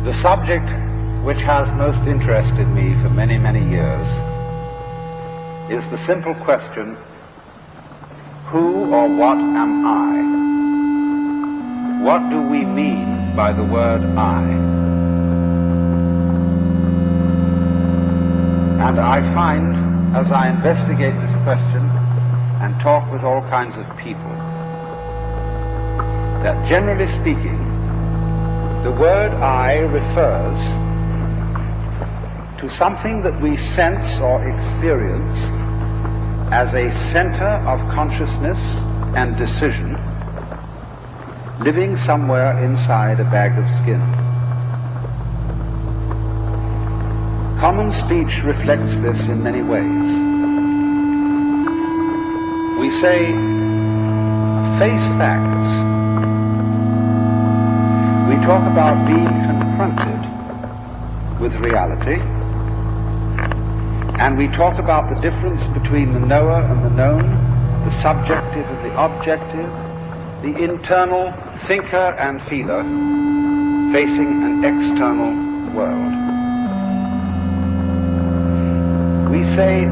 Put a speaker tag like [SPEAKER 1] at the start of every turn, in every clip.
[SPEAKER 1] The subject which has most interested me for many, many years is the simple question, who or what am I? What do we mean by the word I? And I find, as I investigate this question and talk with all kinds of people, that generally speaking, the word I refers to something that we sense or experience as a center of consciousness and decision living somewhere inside a bag of skin. Common speech reflects this in many ways. We say, face facts. We talk about being confronted with reality, and we talk about the difference between the knower and the known, the subjective and the objective, the internal thinker and feeler facing an external world. We say,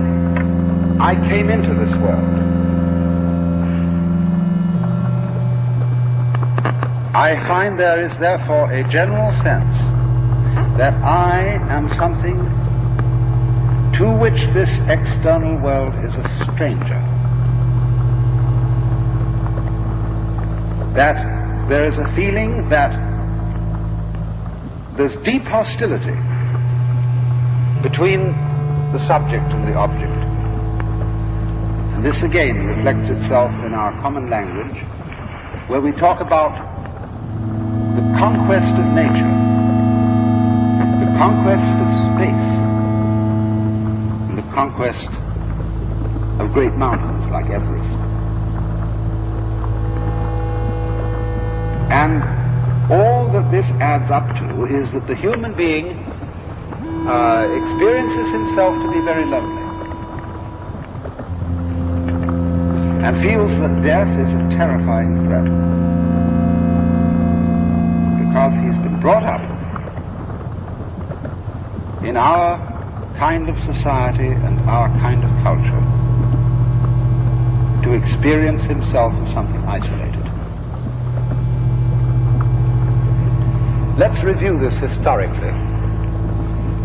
[SPEAKER 1] I came into this world. I find there is therefore a general sense that I am something to which this external world is a stranger. That there is a feeling that there's deep hostility between the subject and the object. And this again reflects itself in our common language, where we talk about the conquest of nature, the conquest of space, and the conquest of great mountains like Everest. And all that this adds up to is that the human being experiences himself to be very lonely and feels that death is a terrifying threat, because he's been brought up in our kind of society and our kind of culture to experience himself as something isolated. Let's review this historically,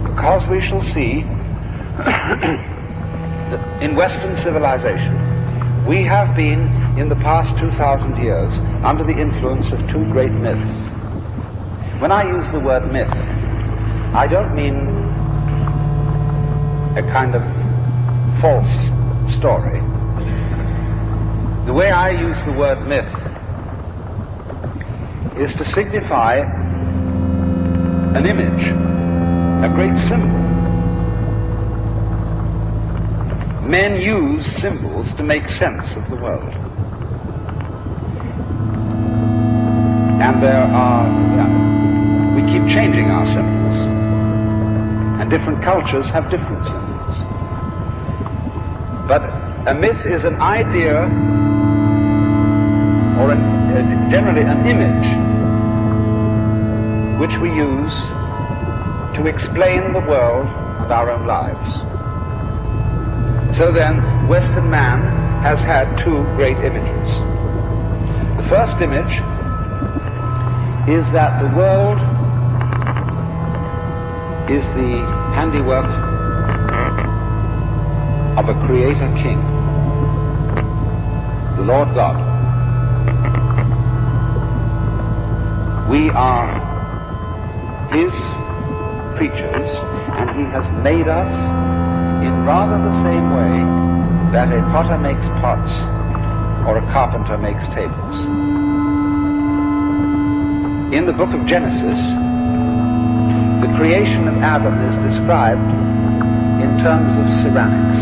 [SPEAKER 1] because we shall see that in Western civilization we have been, in the past 2,000 years, under the influence of two great myths. When I use the word myth, I don't mean a kind of false story. The way I use the word myth is to signify an image, a great symbol. Men use symbols to make sense of the world. And we keep changing our symbols, and different cultures have different symbols. But a myth is an idea, or generally an image, which we use to explain the world and our own lives. So then, Western man has had two great images. The first image is that the world is the handiwork of a creator king, the Lord God. We are his creatures, and he has made us in rather the same way that a potter makes pots or a carpenter makes tables. In the book of Genesis, the creation of Adam is described in terms of ceramics,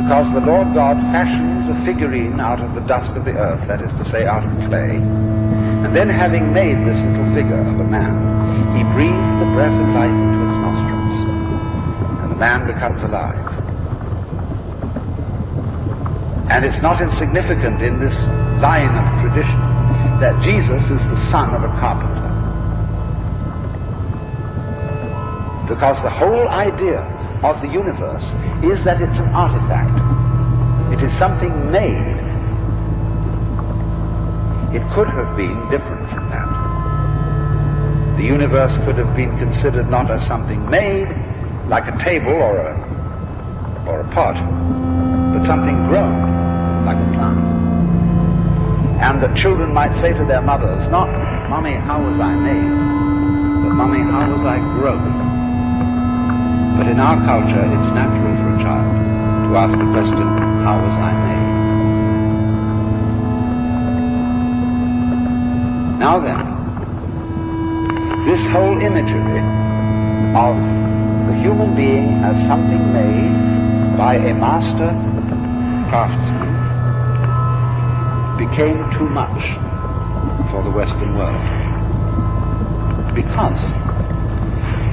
[SPEAKER 1] because the Lord God fashions a figurine out of the dust of the earth, that is to say, out of clay, and then having made this little figure of a man, he breathes the breath of life into its nostrils, and the man becomes alive. And it's not insignificant in this line of tradition that Jesus is the son of a carpenter. Because the whole idea of the universe is that it's an artifact. It is something made. It could have been different from that. The universe could have been considered not as something made, like a table or a pot, but something grown, like a plant. And that children might say to their mothers, not, "Mommy, how was I made?" but "Mommy, how was I grown?" But in our culture, it's natural for a child to ask the question, "How was I made?" Now then, this whole imagery of the human being as something made by a master craftsman became too much for the Western world. Because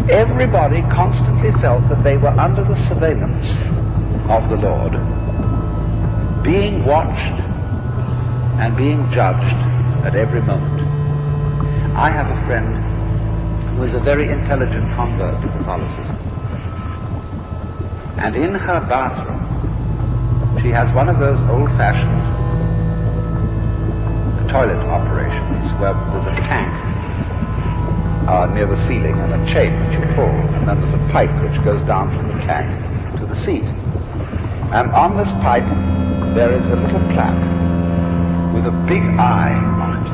[SPEAKER 1] everybody constantly felt that they were under the surveillance of the Lord, being watched and being judged at every moment. I have a friend who is a very intelligent convert to Catholicism. And in her bathroom, she has one of those old-fashioned toilet operations where there's a tank near the ceiling and a chain which you pull, and then there's a pipe which goes down from the tank to the seat. And on this pipe there is a little plaque with a big eye on it,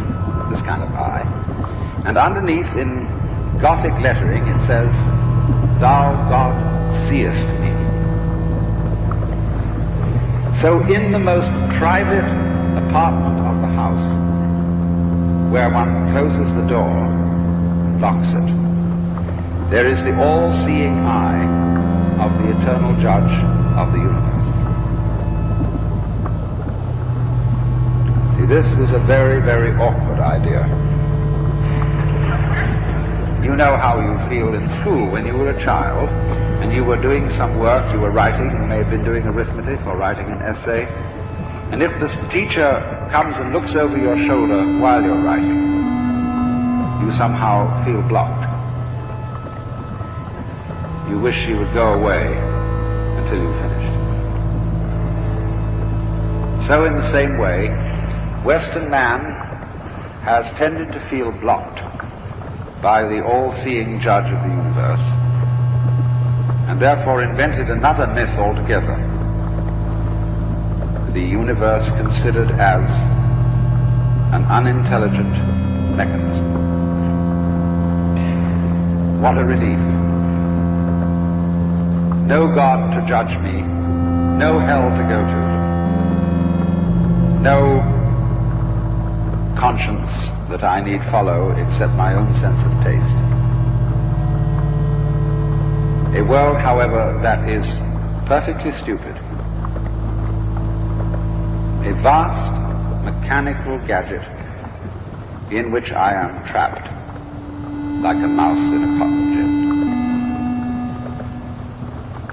[SPEAKER 1] this kind of eye. And underneath in Gothic lettering it says, "Thou God seest me." So in the most private apartment of the house, where one closes the door and locks it, there is the all-seeing eye of the eternal judge of the universe. See, this was a very, very awkward idea. You know how you feel in school when you were a child and you were doing some work, you were writing, you may have been doing arithmetic or writing an essay, and if the teacher comes and looks over your shoulder while you're writing, you somehow feel blocked. You wish she would go away until you finished. So in the same way, Western man has tended to feel blocked by the all-seeing judge of the universe, and therefore invented another myth altogether. The universe considered as an unintelligent mechanism. What a relief. No God to judge me, no hell to go to, no conscience that I need follow except my own sense of taste. A world, however, that is perfectly stupid. A vast mechanical gadget in which I am trapped like a mouse in a cotton gin.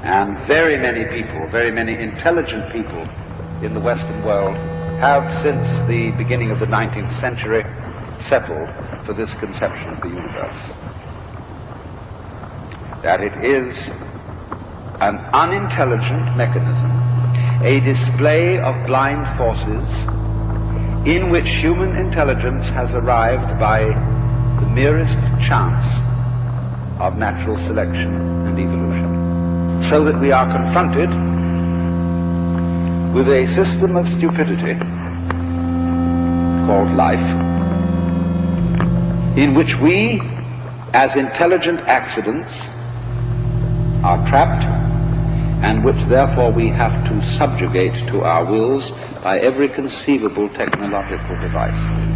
[SPEAKER 1] And very many people, very many intelligent people in the Western world have since the beginning of the 19th century settled for this conception of the universe. That it is an unintelligent mechanism, a display of blind forces in which human intelligence has arrived by the merest chance of natural selection and evolution. So that we are confronted with a system of stupidity called life, in which we, as intelligent accidents, are trapped, and which therefore we have to subjugate to our wills by every conceivable technological device.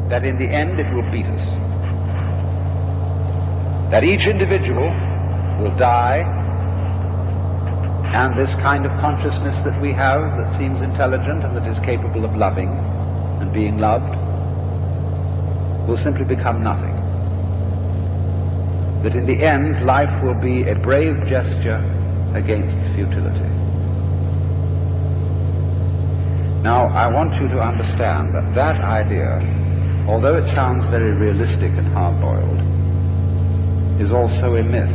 [SPEAKER 1] that in the end it will beat us. That each individual will die, and this kind of consciousness that we have that seems intelligent and that is capable of loving and being loved will simply become nothing. That in the end life will be a brave gesture against futility. Now, I want you to understand that that idea, although it sounds very realistic and hard-boiled, is also a myth.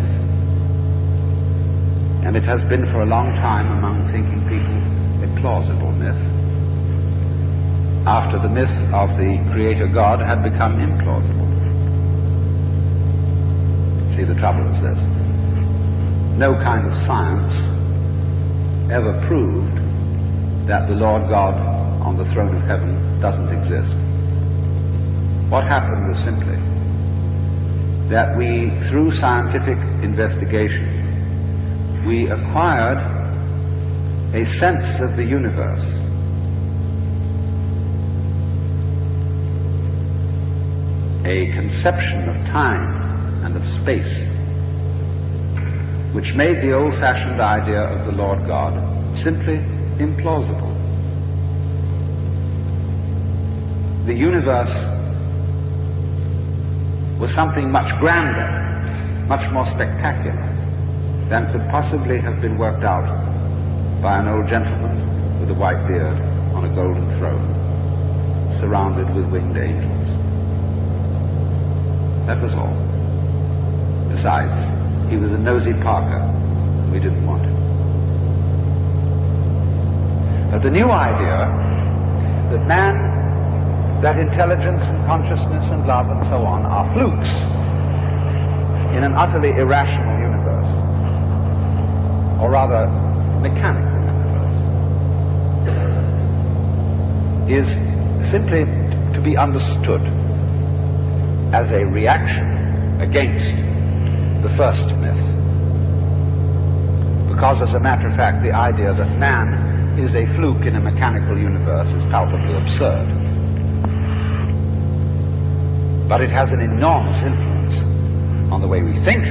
[SPEAKER 1] And it has been for a long time among thinking people a plausible myth, after the myth of the Creator God had become implausible. See, the trouble is this. No kind of science ever proved that the Lord God on the throne of heaven doesn't exist. What happened was simply that we, through scientific investigation, we acquired a sense of the universe, a conception of time and of space, which made the old-fashioned idea of the Lord God simply implausible. The universe was something much grander, much more spectacular than could possibly have been worked out by an old gentleman with a white beard on a golden throne, surrounded with winged angels. That was all. Besides, he was a nosy Parker, and we didn't want him. But the new idea that man, that intelligence and consciousness and love and so on are flukes in an utterly irrational universe, or rather mechanical universe, is simply to be understood as a reaction against the first myth. Because, as a matter of fact, the idea that man is a fluke in a mechanical universe is palpably absurd. But it has an enormous influence on the way we think,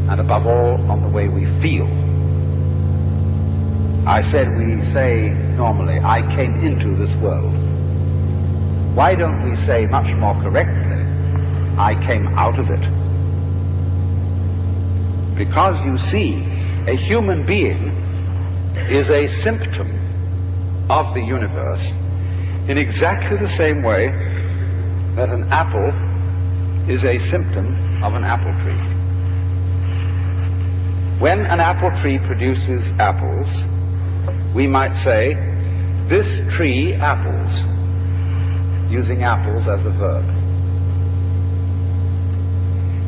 [SPEAKER 1] and above all, on the way we feel. I said we say normally, I came into this world. Why don't we say much more correctly, I came out of it? Because you see, a human being is a symptom of the universe in exactly the same way that an apple is a symptom of an apple tree. When an apple tree produces apples, we might say, this tree apples, using apples as a verb.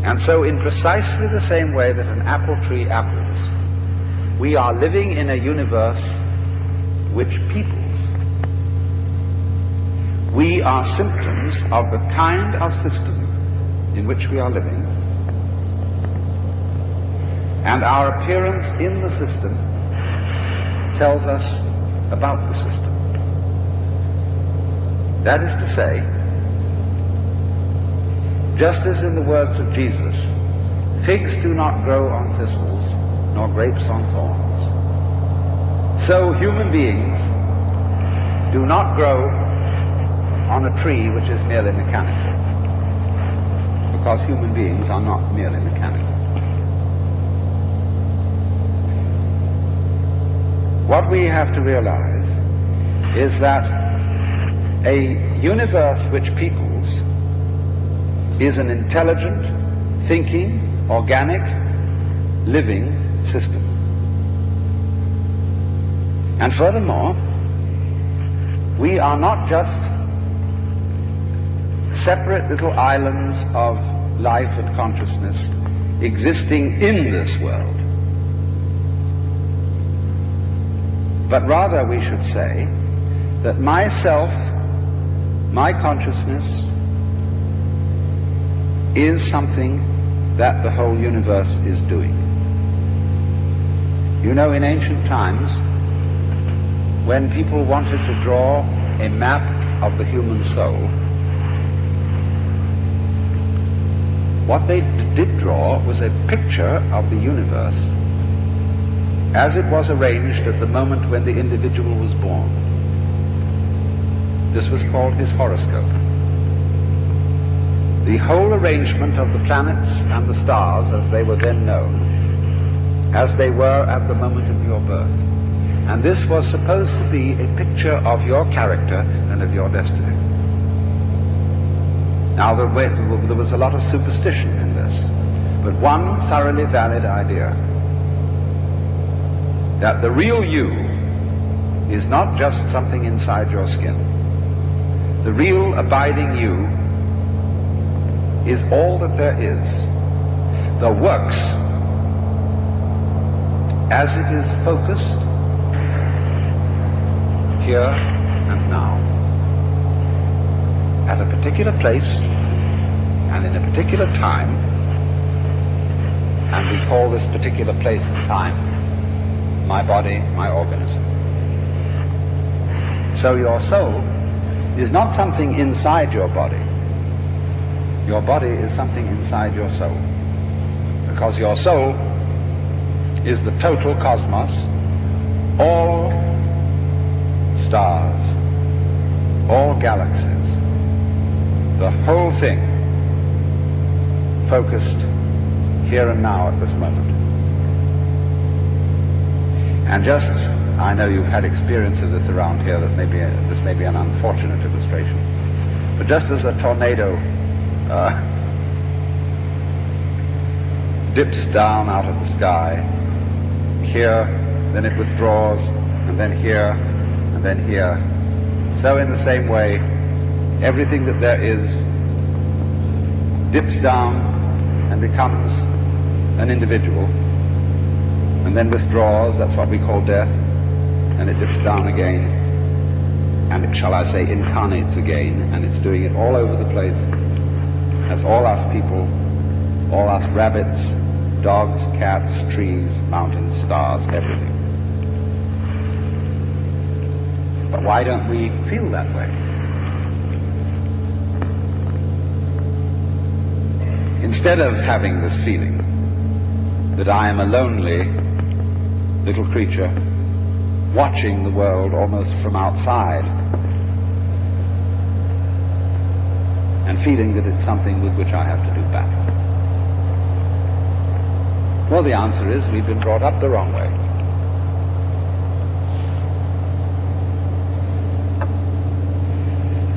[SPEAKER 1] And so in precisely the same way that an apple tree apples, we are living in a universe which peoples. We are symptoms of the kind of system in which we are living, and our appearance in the system tells us about the system. That is to say, just as in the words of Jesus, figs do not grow on thistles, nor grapes on thorns, so human beings do not grow on a tree which is merely mechanical, because human beings are not merely mechanical. What we have to realize is that a universe which peoples is an intelligent, thinking, organic, living system. And furthermore, we are not just separate little islands of life and consciousness existing in this world, but rather we should say that myself, my consciousness, is something that the whole universe is doing. You know, in ancient times, when people wanted to draw a map of the human soul, what they did draw was a picture of the universe as it was arranged at the moment when the individual was born. This was called his horoscope. The whole arrangement of the planets and the stars as they were then known, as they were at the moment of your birth. And this was supposed to be a picture of your character and of your destiny. Now there was a lot of superstition in this, but one thoroughly valid idea, that the real you is not just something inside your skin. The real abiding you is all that there is. The works, as it is focused here and now, at a particular place and in a particular time, and we call this particular place and time my body, my organism. So your soul is not something inside your body. Your body is something inside your soul, because your soul is the total cosmos, all stars, all galaxies, the whole thing focused here and now at this moment. And just, I know you've had experience of this around here, that this may be an unfortunate illustration, but just as a tornado dips down out of the sky, here, then it withdraws, and then here, and then here. So in the same way, everything that there is dips down and becomes an individual, and then withdraws. That's what we call death, and it dips down again, and it, shall I say, incarnates again, and it's doing it all over the place, as all us people, all us rabbits, dogs, cats, trees, mountains, stars, everything. But why don't we feel that way? Instead of having this feeling that I am a lonely little creature watching the world almost from outside and feeling that it's something with which I have to do battle. Well, the answer is we've been brought up the wrong way.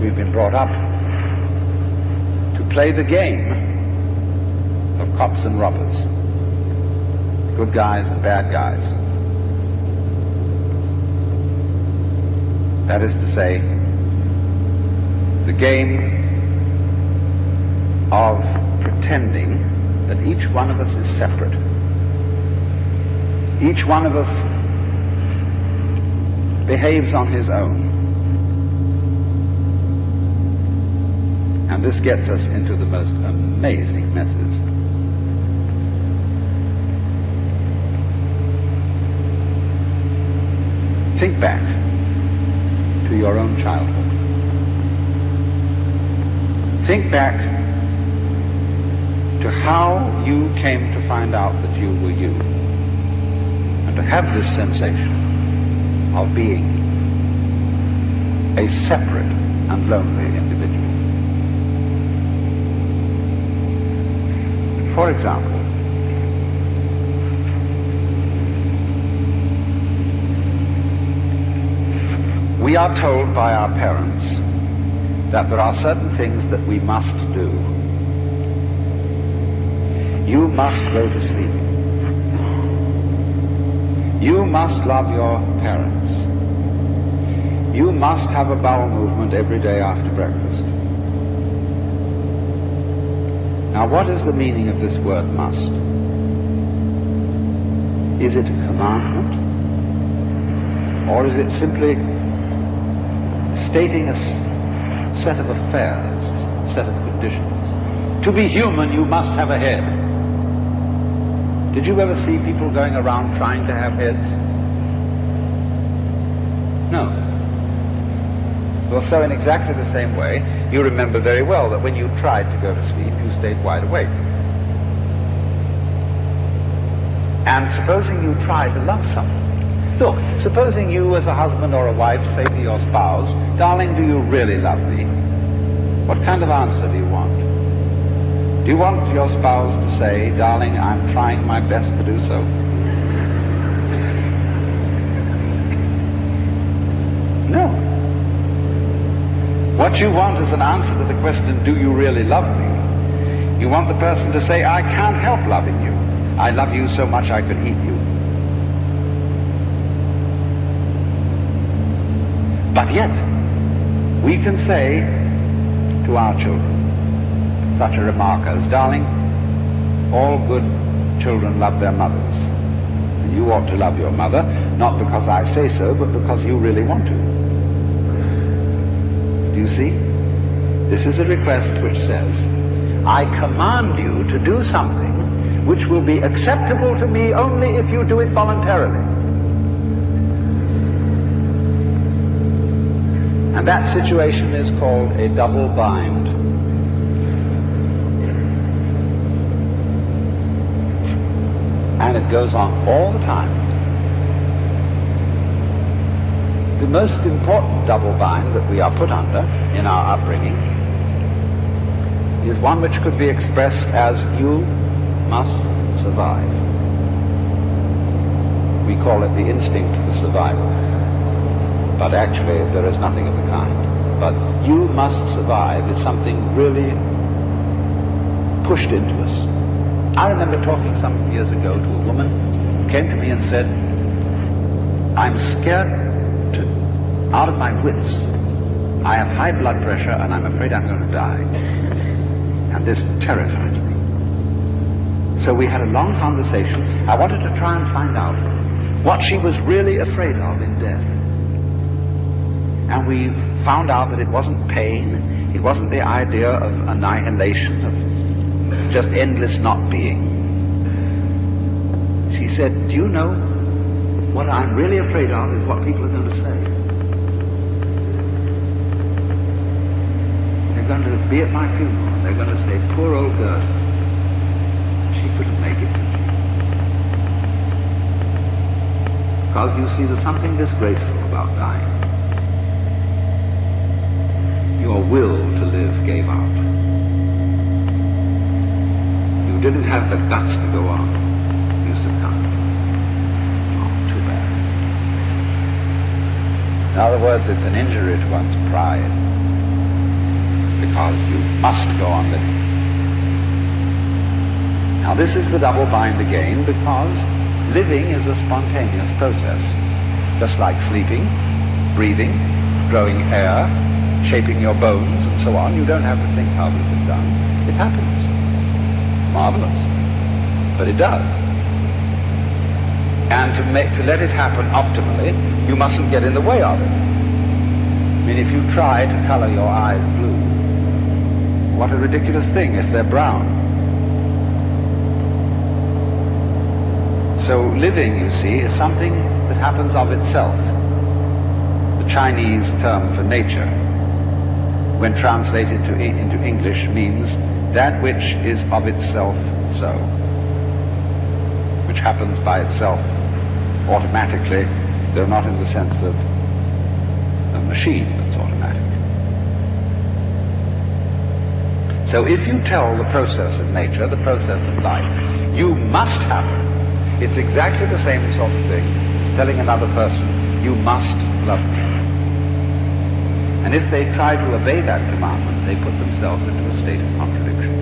[SPEAKER 1] We've been brought up to play the game of cops and robbers, good guys and bad guys. That is to say, the game of pretending that each one of us is separate. Each one of us behaves on his own. And this gets us into the most amazing messes. Think back to your own childhood. Think back to how you came to find out that you were you, and to have this sensation of being a separate and lonely individual. For example, we are told by our parents that there are certain things that we must do. You must go to sleep. You must love your parents. You must have a bowel movement every day after breakfast. Now, what is the meaning of this word must? Is it a commandment? Or is it simply stating a set of affairs, a set of conditions? To be human, you must have a head. Did you ever see people going around trying to have heads? No. Well, so in exactly the same way, you remember very well that when you tried to go to sleep, you stayed wide awake. And supposing you try to love someone, look, supposing you as a husband or a wife say to your spouse, darling, do you really love me? What kind of answer do you want? Do you want your spouse to say, darling, I'm trying my best to do so? No. What you want is an answer to the question, do you really love me? You want the person to say, I can't help loving you. I love you so much I could eat you. But yet, we can say to our children such a remark as, darling, all good children love their mothers. And you ought to love your mother, not because I say so, but because you really want to. Do you see? This is a request which says, I command you to do something which will be acceptable to me only if you do it voluntarily. And that situation is called a double bind. And it goes on all the time. The most important double bind that we are put under in our upbringing is one which could be expressed as, you must survive. We call it the instinct for survival. But actually there is nothing of the kind. But you must survive is something really pushed into us. I remember talking some years ago to a woman who came to me and said, I'm scared out of my wits. I have high blood pressure and I'm afraid I'm going to die. And this terrifies me. So we had a long conversation. I wanted to try and find out what she was really afraid of in death. And we found out that it wasn't pain, it wasn't the idea of annihilation, of just endless not being. She said, do you know, what I'm really afraid of is what people are going to say. They're going to be at my funeral, and they're going to say, poor old girl, she couldn't make it. Because you see, there's something disgraceful about dying. Your will to live gave out. You didn't have the guts to go on. You succumbed. Oh, too bad. In other words, it's an injury to one's pride, because you must go on living. Now this is the double bind again, because living is a spontaneous process. Just like sleeping, breathing, growing hair, shaping your bones, and so on. You don't have to think how this is done. It happens. Marvelous. But it does. And to let it happen optimally, you mustn't get in the way of it. I mean, if you try to color your eyes blue, what a ridiculous thing if they're brown. So living, you see, is something that happens of itself. The Chinese term for nature, when translated into English, means that which is of itself so, which happens by itself automatically, though not in the sense of a machine that's automatic. So if you tell the process of nature, the process of life, you must happen, it's exactly the same sort of thing as telling another person, you must love me. And if they try to obey that commandment, they put themselves into a state of contradiction.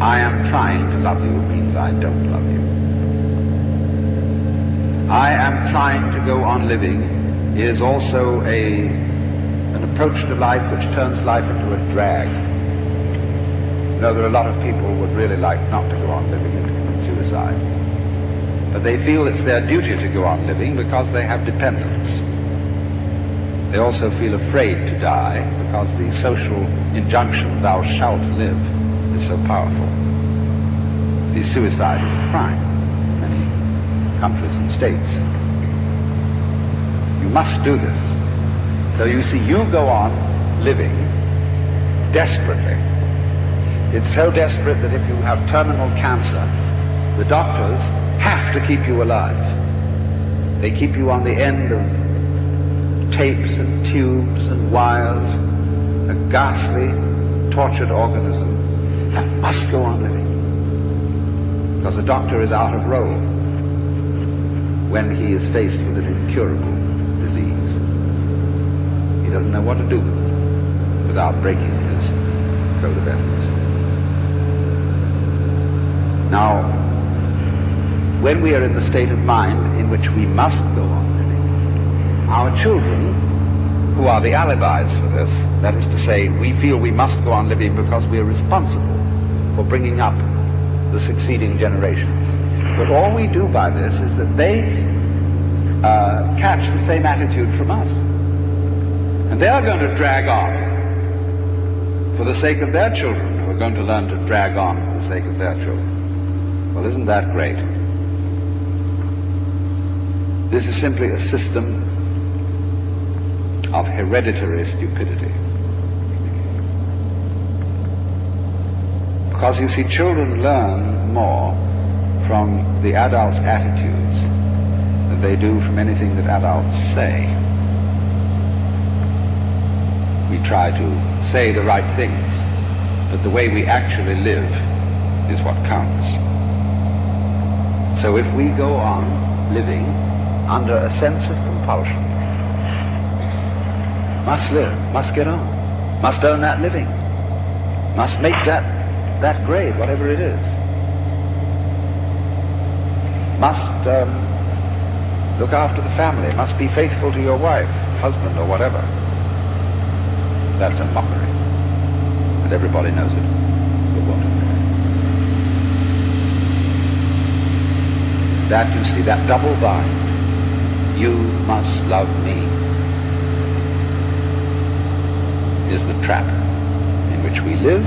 [SPEAKER 1] I am trying to love you means I don't love you. I am trying to go on living is also an approach to life which turns life into a drag. You know, there are a lot of people who would really like not to go on living and to commit suicide. But they feel it's their duty to go on living because they have dependents. They also feel afraid to die because the social injunction, thou shalt live, is so powerful. See, suicide is a crime in many countries and states. You must do this. So you see, you go on living desperately. It's so desperate that if you have terminal cancer, the doctors have to keep you alive. They keep you on the end of tapes and tubes and wires, a ghastly, tortured organism that must go on living. Because the doctor is out of role when he is faced with an incurable disease. He doesn't know what to do without breaking his code of ethics. Now, when we are in the state of mind in which we must go on living, our children, who are the alibis for this, that is to say, we feel we must go on living because we are responsible for bringing up the succeeding generations. But all we do by this is that they catch the same attitude from us. And they are going to drag on for the sake of their children, who are going to learn to drag on for the sake of their children. Well, isn't that great? This is simply a system of hereditary stupidity. Because you see, children learn more from the adults' attitudes than they do from anything that adults say. We try to say the right things, but the way we actually live is what counts. So if we go on living under a sense of compulsion, must live, must get on, must earn that living, must make that grade, whatever it is, must look after the family, must be faithful to your wife, husband, or whatever. That's a mockery, and everybody knows it. But what? That, you see, that double bind, you must love me, is the trap in which we live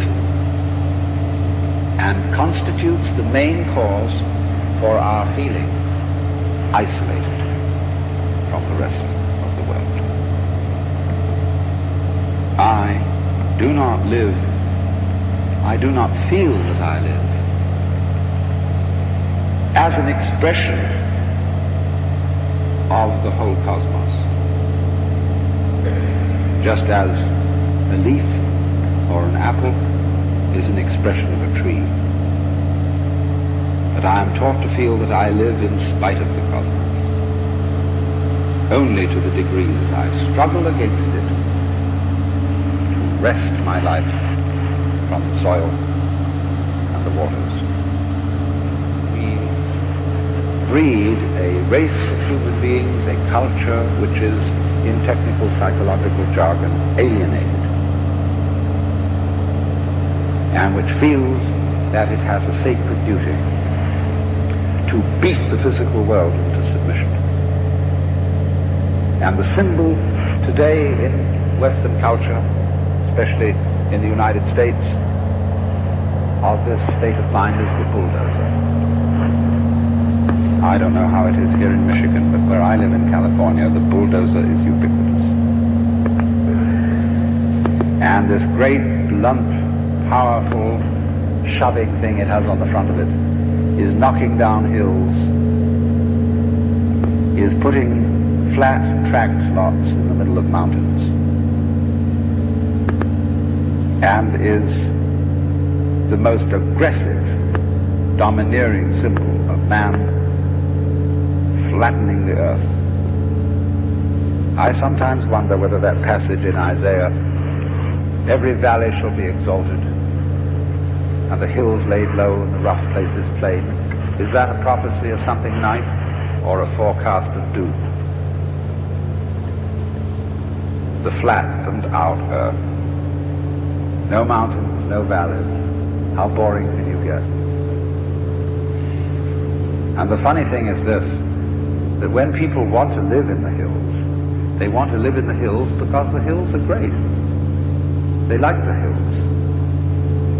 [SPEAKER 1] and constitutes the main cause for our feeling isolated from the rest of the world. I do not live, I do not feel that I live as an expression of the whole cosmos, just as a leaf or an apple is an expression of a tree. But I am taught to feel that I live in spite of the cosmos, only to the degree that I struggle against it to wrest my life from the soil and the waters. We breed a race of human beings, a culture which is, in technical psychological jargon, alienated, and which feels that it has a sacred duty to beat the physical world into submission. And the symbol today in Western culture, especially in the United States, of this state of mind is the bulldozer. I don't know how it is here in Michigan, but where I live in California, the bulldozer is ubiquitous. And this great, blunt, powerful, shoving thing it has on the front of it is knocking down hills, is putting flat tract lots in the middle of mountains, and is the most aggressive, domineering symbol of man flattening the earth. I sometimes wonder whether that passage in Isaiah, every valley shall be exalted, and the hills laid low and the rough places plain, is that a prophecy of something nice or a forecast of doom? The flattened out earth. No mountains, no valleys. How boring can you get? And the funny thing is this, that when people want to live in the hills, they want to live in the hills because the hills are great. They like the hills.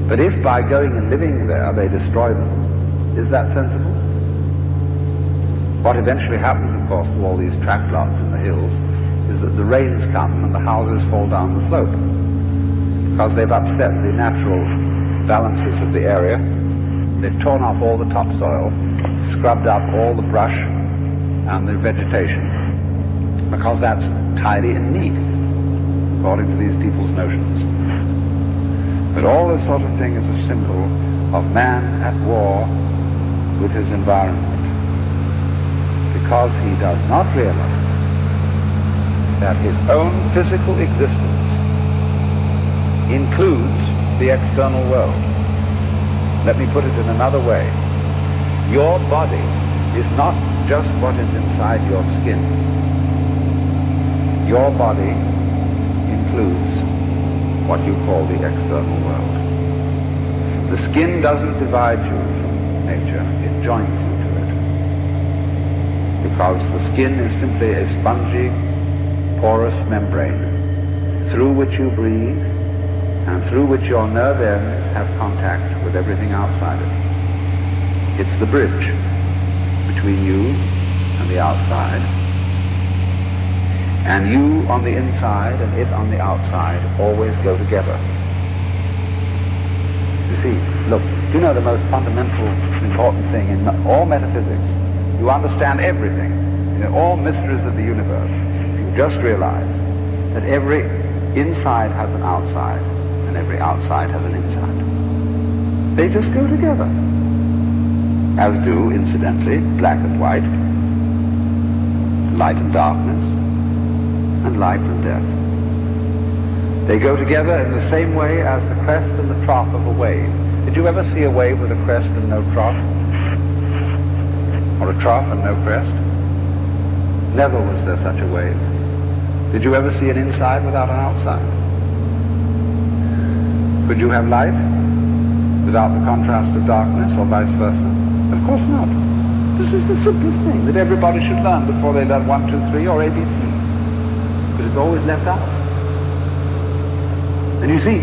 [SPEAKER 1] But if by going and living there they destroy them, is that sensible? What eventually happens, of course, to all these tract lots in the hills is that the rains come and the houses fall down the slope, because they've upset the natural balances of the area. They've torn off all the topsoil, scrubbed up all the brush and the vegetation, because that's tidy and neat, according to these people's notions. But all this sort of thing is a symbol of man at war with his environment, because he does not realize that his own physical existence includes the external world. Let me put it in another way. Your body is not just what is inside your skin. Your body includes what you call the external world. The skin doesn't divide you from nature, it joins you to it. Because the skin is simply a spongy, porous membrane through which you breathe and through which your nerve ends have contact with everything outside it. It's the bridge between you and the outside, and you on the inside and it on the outside always go together. You see, look, do you know the most fundamental, important thing in all metaphysics? You understand everything, all mysteries of the universe. You just realize that every inside has an outside, and every outside has an inside. They just go together, as do, incidentally, black and white, light and darkness, and life and death. They go together in the same way as the crest and the trough of a wave. Did you ever see a wave with a crest and no trough? Or a trough and no crest? Never was there such a wave. Did you ever see an inside without an outside? Could you have light without the contrast of darkness, or vice versa? Of course not. This is the simplest thing that everybody should learn before they learn 1, 2, 3 or ABC. But it's always left out. And you see,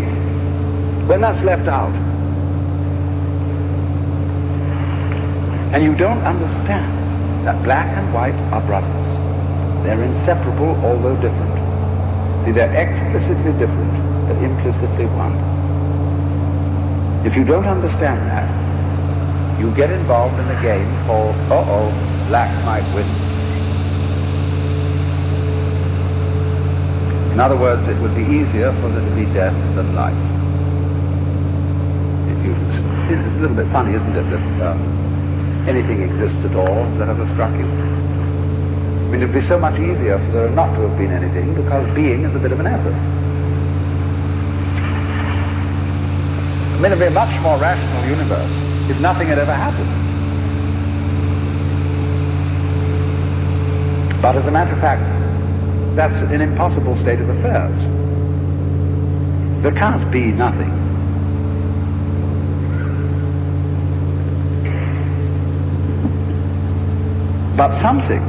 [SPEAKER 1] when that's left out, and you don't understand that black and white are brothers, they're inseparable although different. See, they're explicitly different, but implicitly one. If you don't understand that, you get involved in a game called, black might win. In other words, it would be easier for there to be death than life. It's a little bit funny, isn't it, that anything exists at all. Has that ever struck you? I mean, it would be so much easier for there not to have been anything, because being is a bit of an effort. I mean, it would be a much more rational universe if nothing had ever happened. But as a matter of fact, that's an impossible state of affairs. There can't be nothing. But something,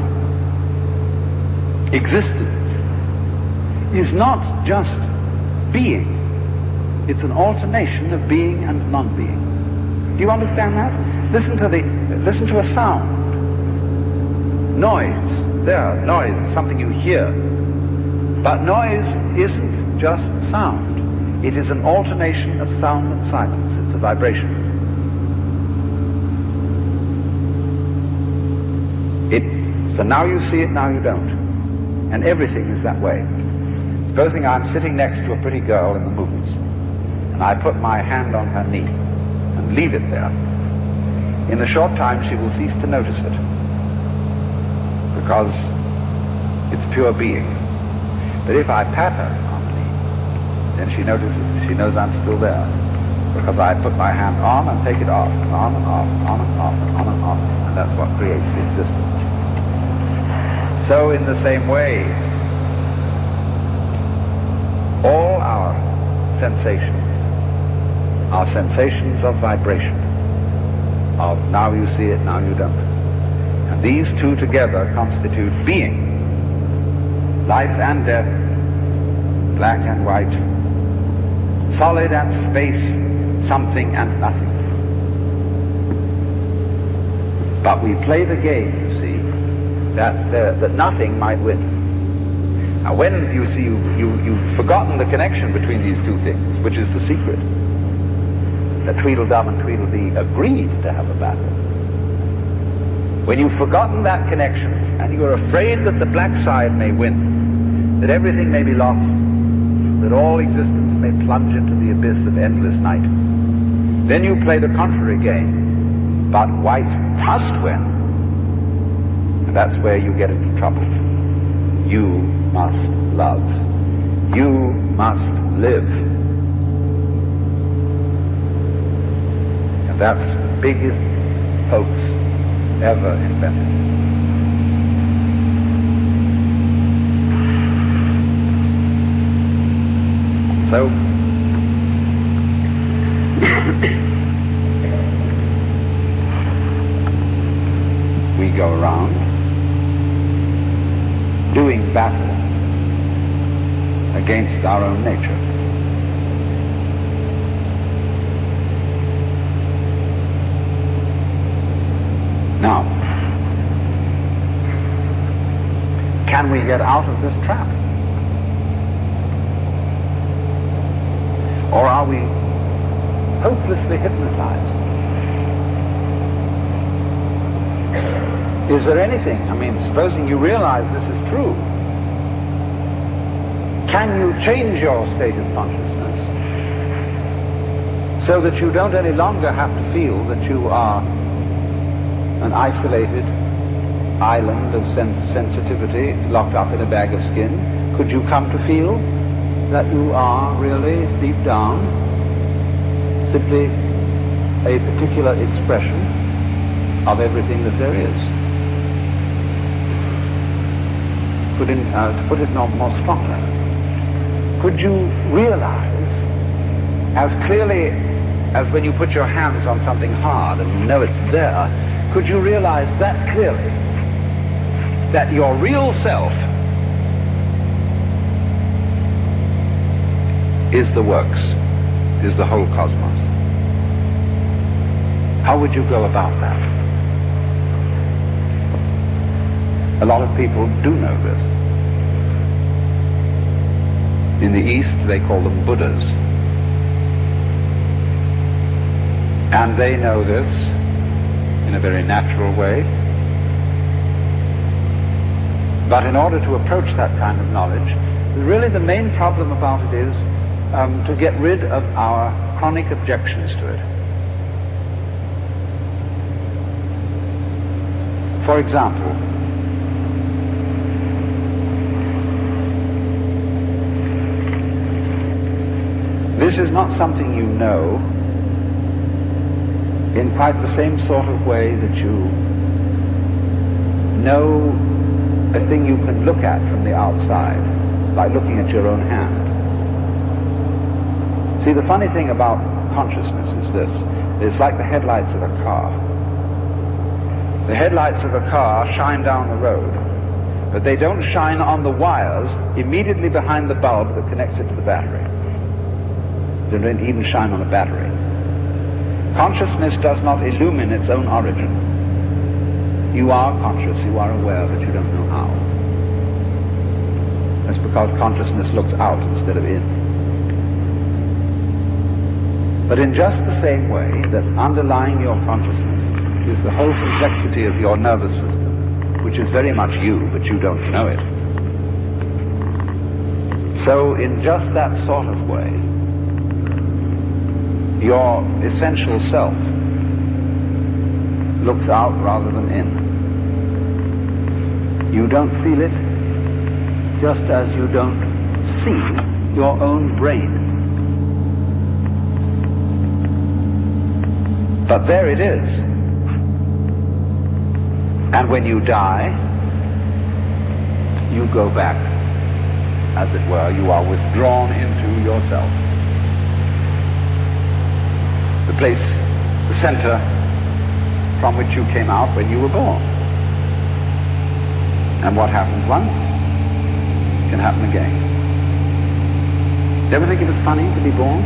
[SPEAKER 1] existence, is not just being. It's an alternation of being and non-being. Do you understand that? Listen to a sound. Noise. Noise is something you hear. But noise isn't just sound. It is an alternation of sound and silence. It's a vibration. So now you see it, now you don't. And everything is that way. Supposing I'm sitting next to a pretty girl in the movies, and I put my hand on her knee and leave it there. In a short time she will cease to notice it, because it's pure being. But if I pat her on the knee, then she notices, she knows I'm still there, because I put my hand on and take it off, on and off, on and off, on and off, and that's what creates the existence. So in the same way, all our sensations are sensations of vibration, of now you see it, now you don't. And these two together constitute being, life and death, black and white, solid and space, something and nothing. But we play the game, you see, that nothing might win.
[SPEAKER 2] Now when you see you've forgotten the connection between these two things, which is the secret, that Tweedledum and Tweedledee agreed to have a battle. When you've forgotten that connection, and you're afraid that the black side may win, that everything may be lost, that all existence may plunge into the abyss of endless night, then you play the contrary game. But white must win. And that's where you get into trouble. You must love. You must live. And that's the biggest hoax ever invented. So, we go around doing battle against our own nature. Now, can we get out of this trap? Or are we hopelessly hypnotized? Is there anything, supposing you realize this is true, can you change your state of consciousness so that you don't any longer have to feel that you are an isolated island of sensitivity locked up in a bag of skin? Could you come to feel that you are really, deep down, simply a particular expression of everything that there is? To put it more strongly, could you realize as clearly as when you put your hands on something hard and you know it's there, could you realize that clearly that your real self is the works, is the whole cosmos? How would you go about that? A lot of people do know this. In the East, they call them Buddhas. And they know this in a very natural way. But in order to approach that kind of knowledge, really the main problem about it is to get rid of our chronic objections to it. For example, this is not something you know in quite the same sort of way that you know a thing you can look at from the outside, like looking at your own hand. See, the funny thing about consciousness is this. It's like the headlights of a car. The headlights of a car shine down the road, but they don't shine on the wires immediately behind the bulb that connects it to the battery. They don't even shine on a battery. Consciousness does not illumine its own origin. You are conscious, you are aware, but you don't know how. That's because consciousness looks out instead of in. But in just the same way that underlying your consciousness is the whole complexity of your nervous system, which is very much you, but you don't know it. So in just that sort of way, your essential self looks out rather than in. You don't feel it, just as you don't see your own brain. But there it is. And when you die, you go back, as it were, you are withdrawn into yourself. The place, the center from which you came out when you were born. And what happens once can happen again. Do you ever think it was funny to be born?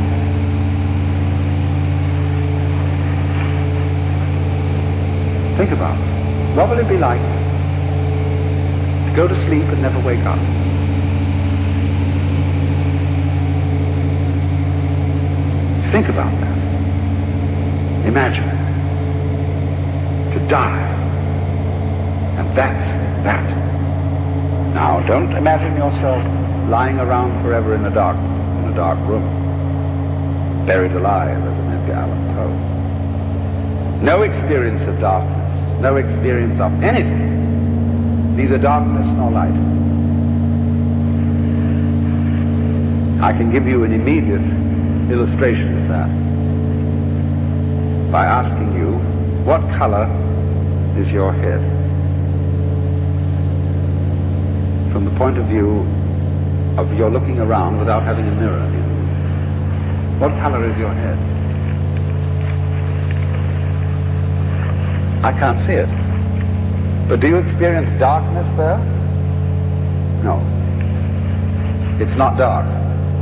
[SPEAKER 2] Think about it. What will it be like to go to sleep and never wake up?
[SPEAKER 1] Think about that. Imagine to die, and that's that. Now, don't imagine yourself lying around forever in a dark room, buried alive as in Edgar Allan Poe. No experience of darkness, no experience of anything, neither darkness nor light. I can give you an immediate illustration of that by asking you, what color is your head? From the point of view of your looking around without having a mirror. What color is your head? I can't see it. But do you experience darkness there? No. It's not dark.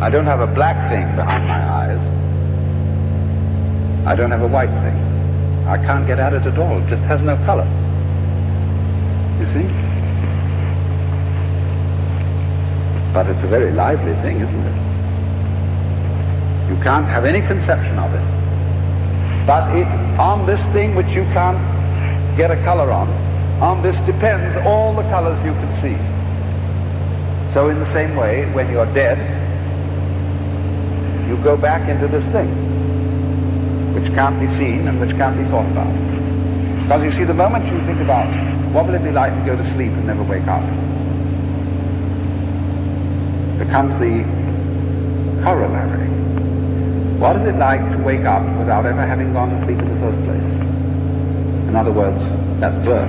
[SPEAKER 1] I don't have a black thing behind my eyes. I don't have a white thing. I can't get at it at all. It just has no color. You see? But it's a very lively thing, isn't it? You can't have any conception of it. But on this thing which you can't get a color on this depends all the colors you can see. So in the same way, when you're dead, you go back into this thing, which can't be seen and which can't be thought about. Because you see, the moment you think about, what will it be like to go to sleep and never wake up? Becomes the corollary. What is it like to wake up without ever having gone to sleep in the first place? In other words, that's birth.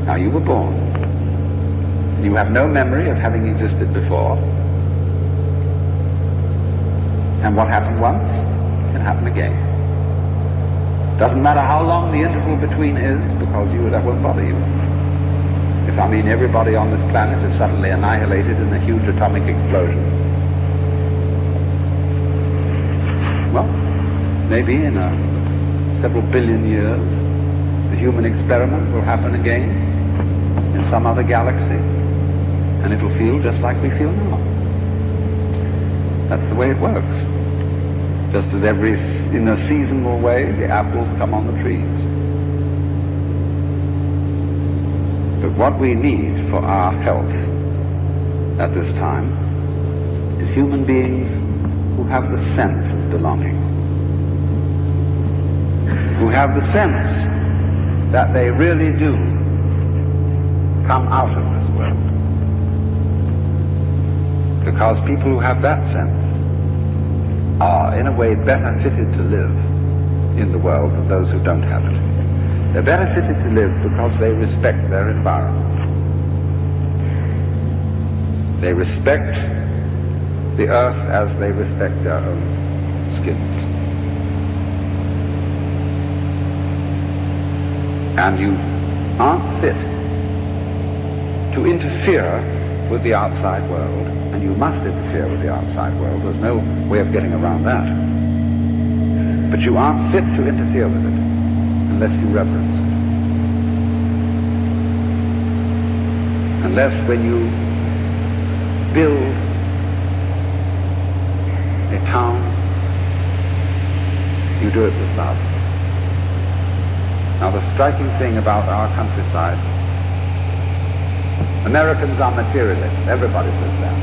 [SPEAKER 1] Now you were born. You have no memory of having existed before. And what happened once can happen again. Doesn't matter how long the interval between is, because that won't bother you. If everybody on this planet is suddenly annihilated in a huge atomic explosion, well, maybe in several billion years, the human experiment will happen again in some other galaxy, and it'll feel just like we feel now. That's the way it works. Just as in a seasonal way, the apples come on the trees. But what we need for our health at this time is human beings who have the sense of belonging, who have the sense that they really do come out of this world. Because people who have that sense are, in a way, better fitted to live in the world than those who don't have it. They're better fitted to live because they respect their environment. They respect the earth as they respect their own skins. And you aren't fit to interfere with the outside world, and you must interfere with the outside world. There's no way of getting around that. But you aren't fit to interfere with it unless you reverence it. Unless when you build a town, you do it with love. Now the striking thing about our countryside, Americans are materialists. Everybody says that.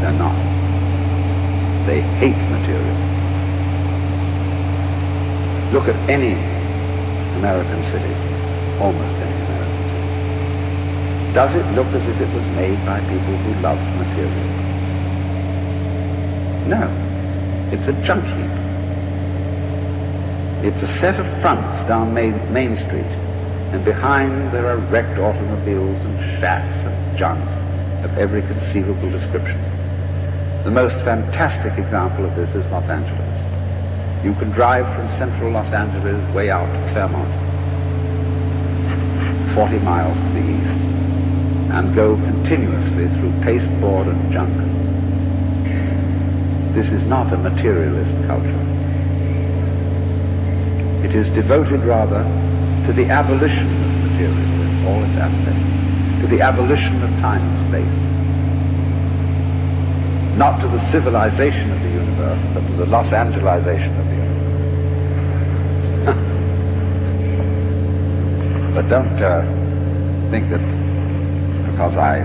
[SPEAKER 1] They're not. They hate materialism. Look at any American city, almost any American city. Does it look as if it was made by people who loved materialism? No. It's a junk heap. It's a set of fronts down Main Street, and behind there are wrecked automobiles and shacks and junk of every conceivable description. The most fantastic example of this is Los Angeles. You can drive from central Los Angeles way out to Claremont, 40 miles to the east, and go continuously through pasteboard and junk. This is not a materialist culture. It is devoted rather to the abolition of materialism in all its aspects, to the abolition of time and space,
[SPEAKER 2] not to the civilization of the universe, but to the Los Angelization of the universe. But don't think that because I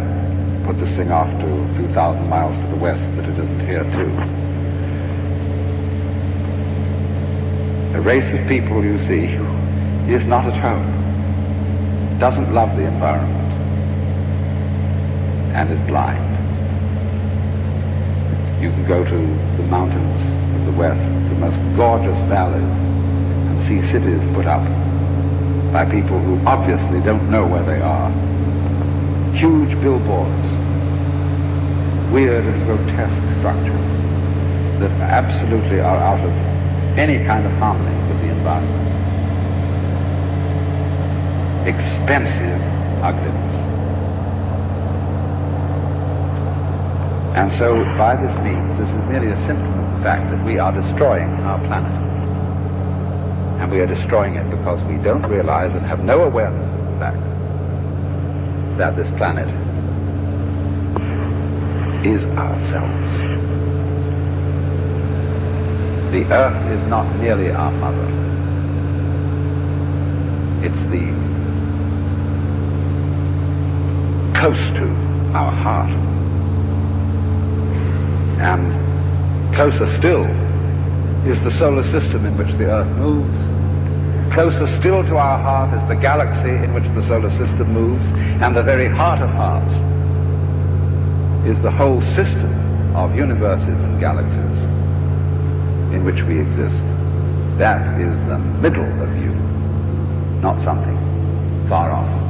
[SPEAKER 2] put this thing off to 2,000 miles to the west that it isn't here too. A race of people, you see, is not at home, doesn't love the environment, and is blind. You can go to the mountains of the west, the most gorgeous valleys, and see cities put up by people who obviously don't know where they are. Huge billboards, weird and grotesque structures that absolutely are out of any kind of harmony with the environment. Expensive ugliness. And so, by this means, this is merely a symptom of the fact that we are destroying our planet. And we are destroying it because we don't realize and have no awareness of the fact that this planet is ourselves. The earth is not merely our mother. It's the close to our heart. And closer still is the solar system in which the earth moves. Closer still to our heart is the galaxy in which the solar system moves, and the very heart of hearts is the whole system of universes and galaxies in which we exist. That is the middle of you, not something far off.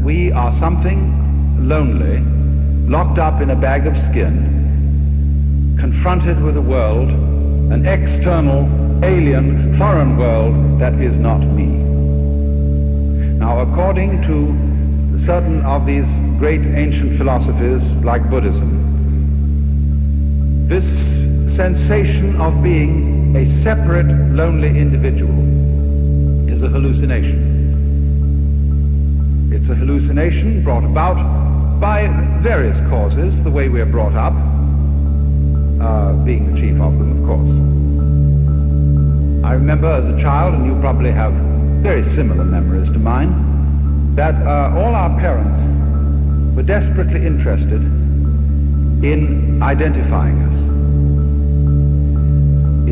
[SPEAKER 3] we are something lonely, locked up in a bag of skin, confronted with a world, an external, alien, foreign world that is not me. Now, according to certain of these great ancient philosophies like Buddhism, this sensation of being a separate, lonely individual is a hallucination. It's a hallucination brought about by various causes, the way we're brought up, being the chief of them, of course. I remember as a child, and you probably have very similar memories to mine, that all our parents were desperately interested in identifying us.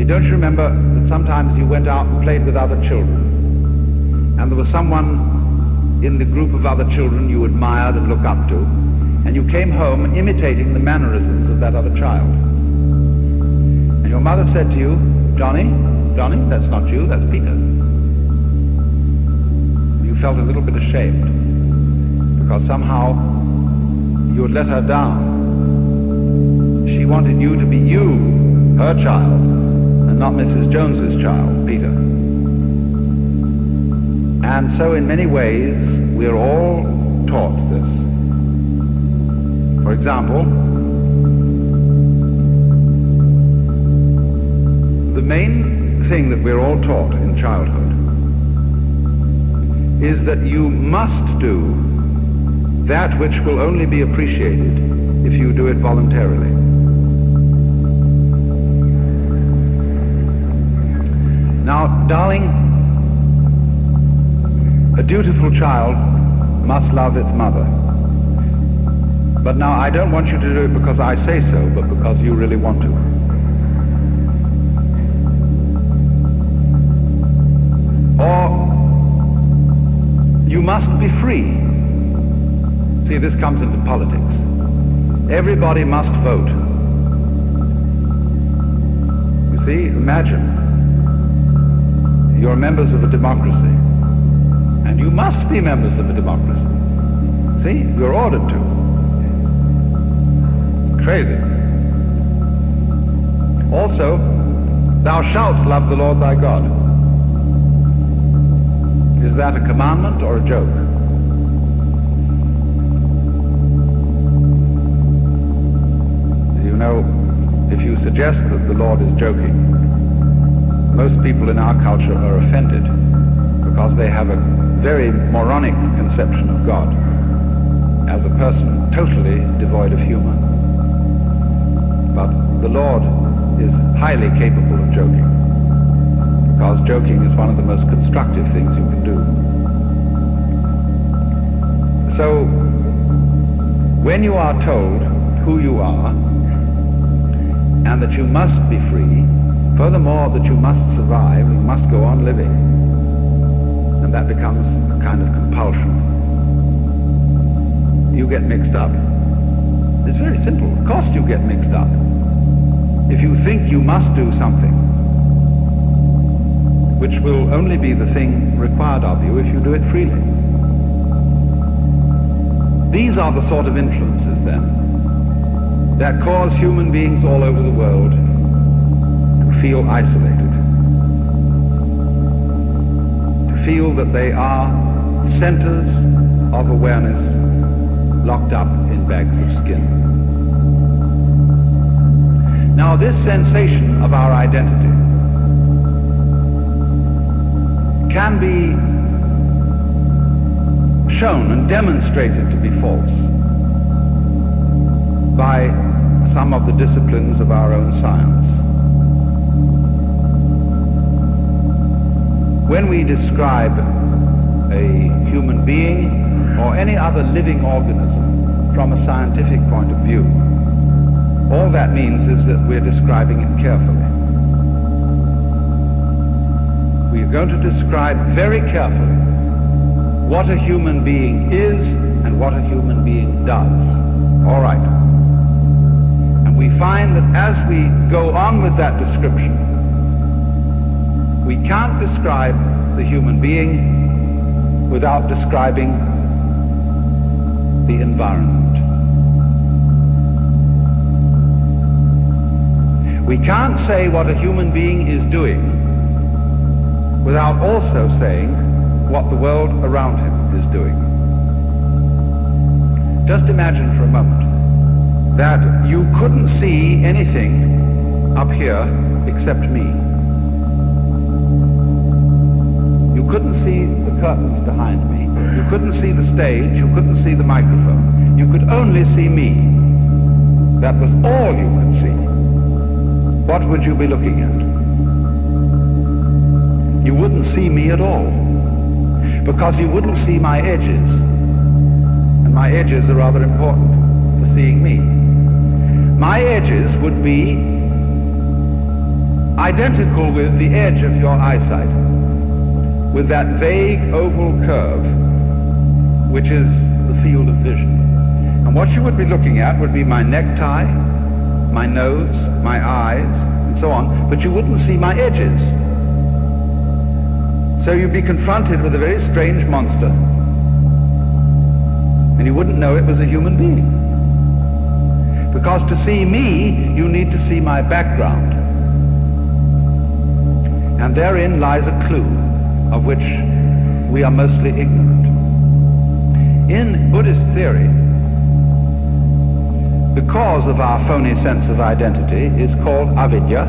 [SPEAKER 3] Don't you remember that sometimes you went out and played with other children, and there was someone in the group of other children you admired and looked up to, and you came home imitating the mannerisms of that other child. And your mother said to you, Johnny, that's not you, that's Peter. You felt a little bit ashamed, because somehow you had let her down. She wanted you to be you, her child, and not Mrs. Jones's child, Peter. And so in many ways, we're all taught this. For example, the main thing that we're all taught in childhood is that you must do that which will only be appreciated if you do it voluntarily. Now, darling, a dutiful child must love its mother. But now I don't want you to do it because I say so, but because you really want to. Or you must be free. See, this comes into politics. Everybody must vote. You see, imagine. You're members of a democracy, and you must be members of a democracy. See, you're ordered to. Crazy. Also, thou shalt love the Lord thy God. Is that a commandment or a joke? You know, if you suggest that the Lord is joking, most people in our culture are offended because they have a very moronic conception of God as a person totally devoid of humor. But the Lord is highly capable of joking, because joking is one of the most constructive things you can do. So, when you are told who you are, and that you must be free, furthermore that you must survive, you must go on living, and that becomes a kind of compulsion, you get mixed up. It's very simple. Of course you get mixed up. If you think you must do something, which will only be the thing required of you if you do it freely. These are the sort of influences, then, that cause human beings all over the world to feel isolated, to feel that they are centers of awareness locked up in bags of skin. Now, this sensation of our identity can be shown and demonstrated to be false by some of the disciplines of our own science. When we describe a human being or any other living organism from a scientific point of view, all that means is that we're describing it carefully. We are going to describe very carefully what a human being is and what a human being does. All right. And we find that as we go on with that description, we can't describe the human being without describing the environment. We can't say what a human being is doing without also saying what the world around him is doing. Just imagine for a moment that you couldn't see anything up here except me. You couldn't see the curtains behind me. You couldn't see the stage. You couldn't see the microphone. You could only see me. That was all you could see. What would you be looking at? You wouldn't see me at all, because you wouldn't see my edges. And my edges are rather important for seeing me. My edges would be identical with the edge of your eyesight, with that vague oval curve, which is the field of vision. And what you would be looking at would be my necktie, my nose, my eyes, and so on, but you wouldn't see my edges. So you'd be confronted with a very strange monster, and you wouldn't know it was a human being. Because to see me, you need to see my background. And therein lies a clue of which we are mostly ignorant. In Buddhist theory, the cause of our phony sense of identity is called avidya,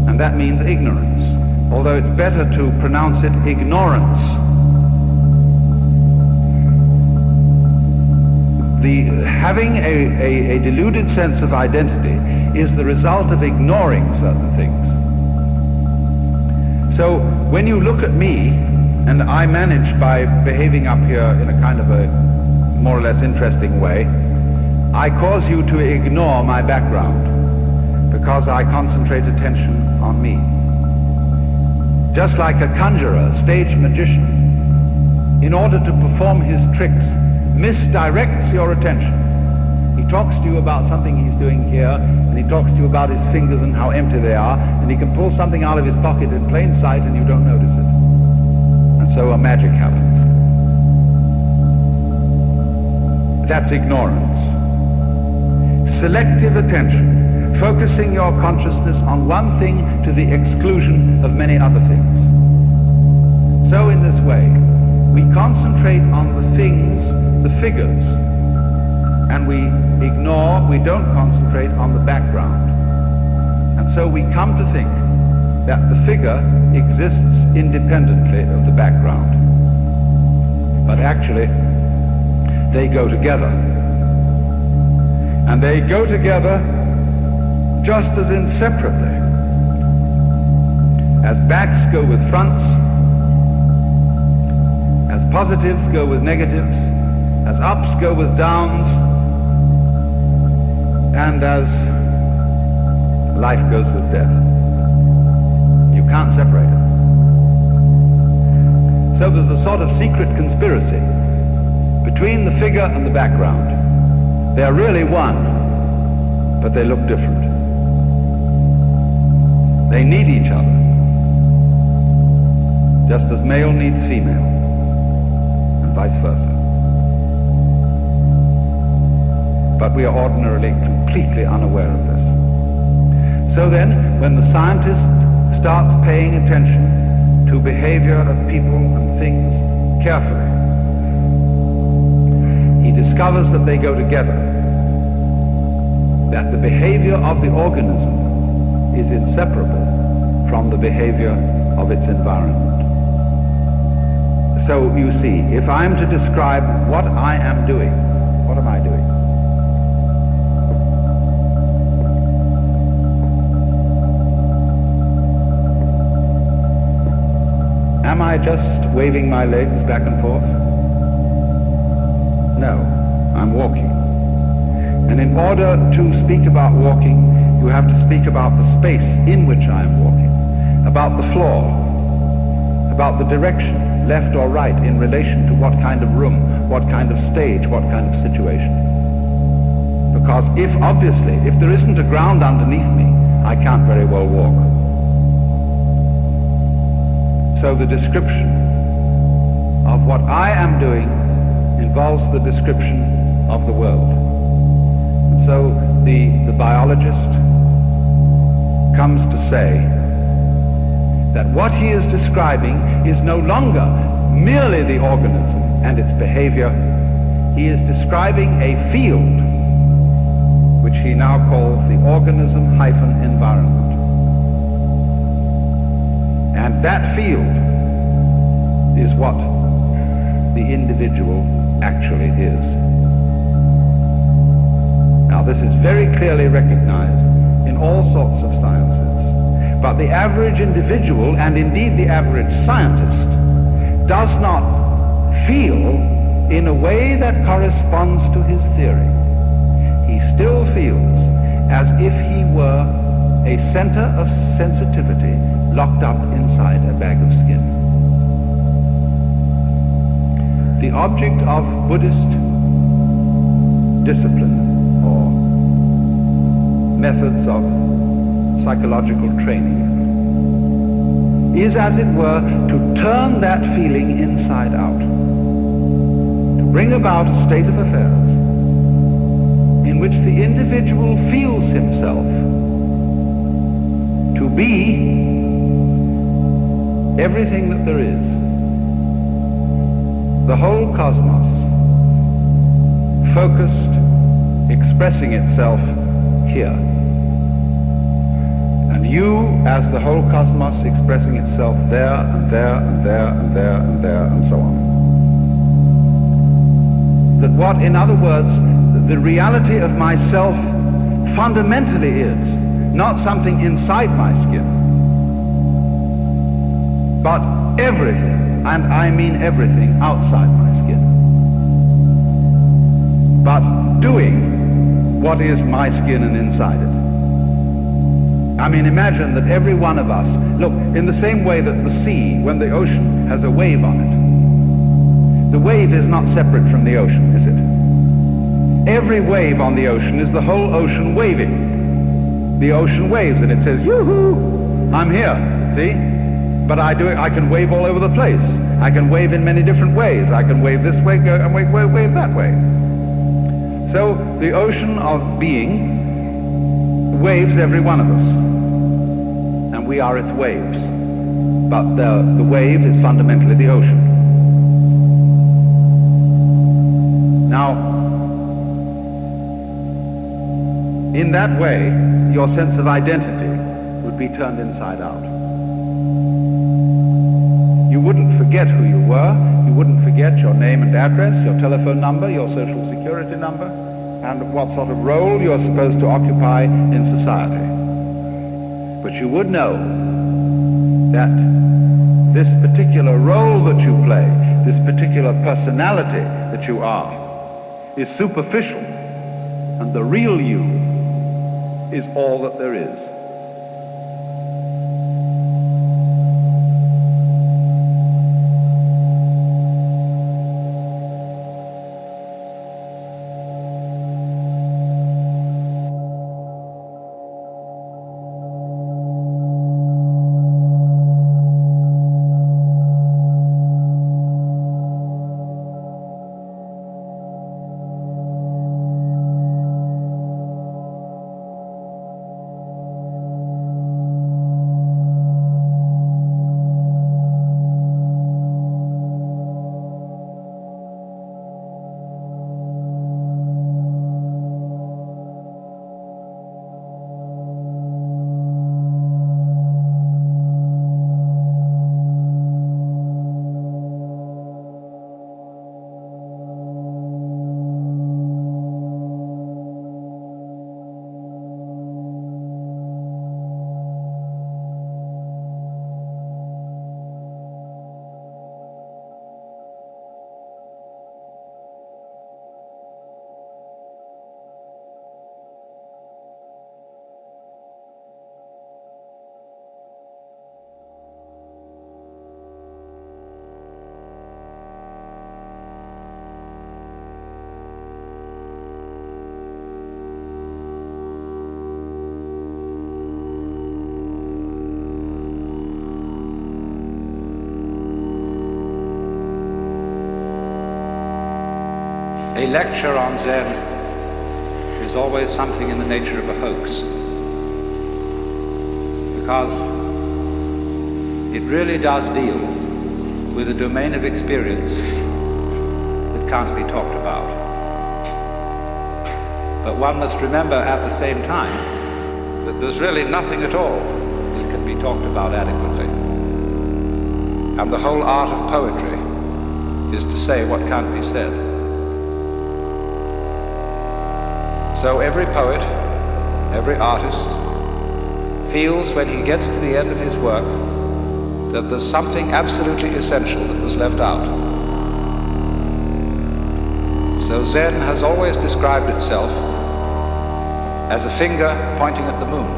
[SPEAKER 3] and that means ignorance, although it's better to pronounce it ignorance. Having a deluded sense of identity is the result of ignoring certain things. So when you look at me, and I manage by behaving up here in a kind of a more or less interesting way, I cause you to ignore my background because I concentrate attention on me. Just like a conjurer, stage magician, in order to perform his tricks, misdirects your attention. He talks to you about something he's doing here, and he talks to you about his fingers and how empty they are, and he can pull something out of his pocket in plain sight and you don't notice it. And so a magic happens. That's ignorance. Selective attention, focusing your consciousness on one thing to the exclusion of many other things. So in this way, we concentrate on the things, the figures, and we don't concentrate on the background. And so we come to think that the figure exists independently of the background. But actually, they go together. And they go together just as inseparably as backs go with fronts, as positives go with negatives, as ups go with downs, and as life goes with death. You can't separate it. So there's a sort of secret conspiracy between the figure and the background. They're really one, but they look different. They need each other, just as male needs female, and vice versa. But we are ordinarily completely unaware of this. So then, when the scientist starts paying attention to behavior of people and things carefully, he discovers that they go together, that the behavior of the organism is inseparable from the behavior of its environment. So you see, if I'm to describe what I am doing, what am I doing? Am I just waving my legs back and forth? No, I'm walking. And in order to speak about walking, you have to speak about the space in which I am walking, about the floor, about the direction, left or right, in relation to what kind of room, what kind of stage, what kind of situation. Because obviously, if there isn't a ground underneath me, I can't very well walk. So the description of what I am doing involves the description of the world. And so the biologist comes to say that what he is describing is no longer merely the organism and its behavior. He is describing a field which he now calls the organism-environment. And that field is what the individual actually is. Now, this is very clearly recognized in all sorts of sciences. But the average individual, and indeed the average scientist, does not feel in a way that corresponds to his theory. He still feels as if he were a center of sensitivity locked up inside a bag of skin. The object of Buddhist discipline or methods of psychological training is, as it were, to turn that feeling inside out, to bring about a state of affairs in which the individual feels himself to be everything that there is, the whole cosmos, focused, expressing itself here. And you, as the whole cosmos, expressing itself there, and there, and there, and there, and there, and so on. That what, in other words, the reality of myself fundamentally is not something inside my skin, but everything, and I mean everything, outside my skin. But doing what is my skin and inside it. I mean, imagine that every one of us, look, in the same way that the sea, when the ocean has a wave on it, the wave is not separate from the ocean, is it? Every wave on the ocean is the whole ocean waving. The ocean waves and it says, yoo-hoo, I'm here, see? But I can wave all over the place. I can wave in many different ways. I can wave this way, go and wave that way. So the ocean of being waves every one of us, and we are its waves. But the wave is fundamentally the ocean. Now, in that way, your sense of identity would be turned inside out. You wouldn't forget who you were. You wouldn't forget your name and address, your telephone number, your social security number, and what sort of role you're supposed to occupy in society. But you would know that this particular role that you play, this particular personality that you are, is superficial, and the real you is all that there is. A lecture on Zen is always something in the nature of a hoax, because it really does deal with a domain of experience that can't be talked about. But one must remember at the same time that there's really nothing at all that can be talked about adequately. And the whole art of poetry is to say what can't be said. So every poet, every artist feels when he gets to the end of his work that there's something absolutely essential that was left out. So Zen has always described itself as a finger pointing at the moon.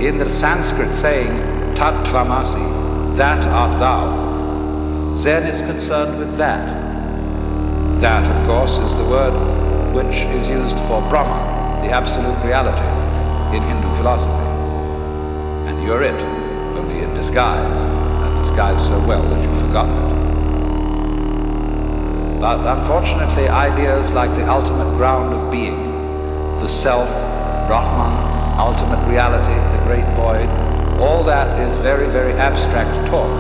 [SPEAKER 3] In the Sanskrit saying, Tat Tvamasi, that art thou, Zen is concerned with that. That, of course, is the word which is used for Brahma, the absolute reality, in Hindu philosophy. And you're it, only in disguise, and disguised so well that you've forgotten it. But unfortunately, ideas like the ultimate ground of being, the self, Brahman, ultimate reality, the great void, all that is very, very abstract talk.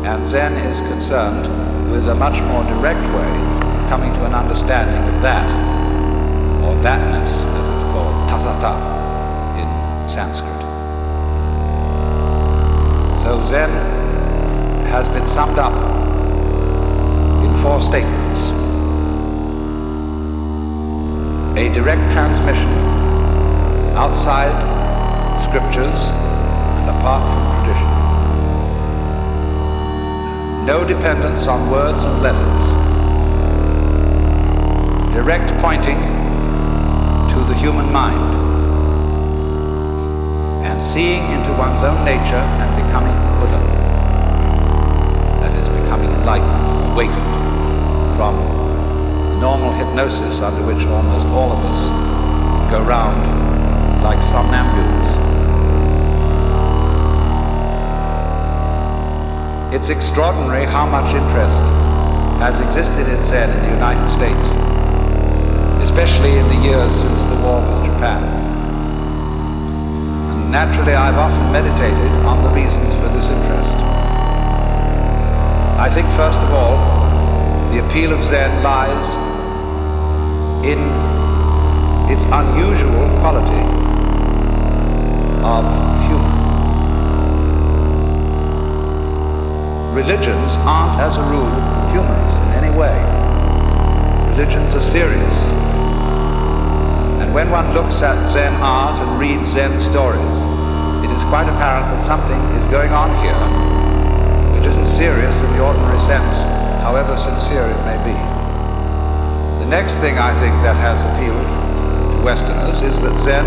[SPEAKER 3] And Zen is concerned with a much more direct way of coming to an understanding of that, or thatness, as it's called, tathata in Sanskrit. So Zen has been summed up in 4 statements. A direct transmission outside scriptures and apart from tradition. No dependence on words and letters. Direct pointing to the human mind and seeing into one's own nature and becoming Buddha. That is, becoming enlightened, awakened from normal hypnosis under which almost all of us go round like somnambules. It's extraordinary how much interest has existed in Zen in the United States, especially in the years since the war with Japan. And naturally, I've often meditated on the reasons for this interest. I think, first of all, the appeal of Zen lies in its unusual quality of humor. Religions aren't, as a rule, humorous in any way. Religions are serious. And when one looks at Zen art and reads Zen stories, it is quite apparent that something is going on here which isn't serious in the ordinary sense, however sincere it may be. The next thing I think that has appealed to Westerners is that Zen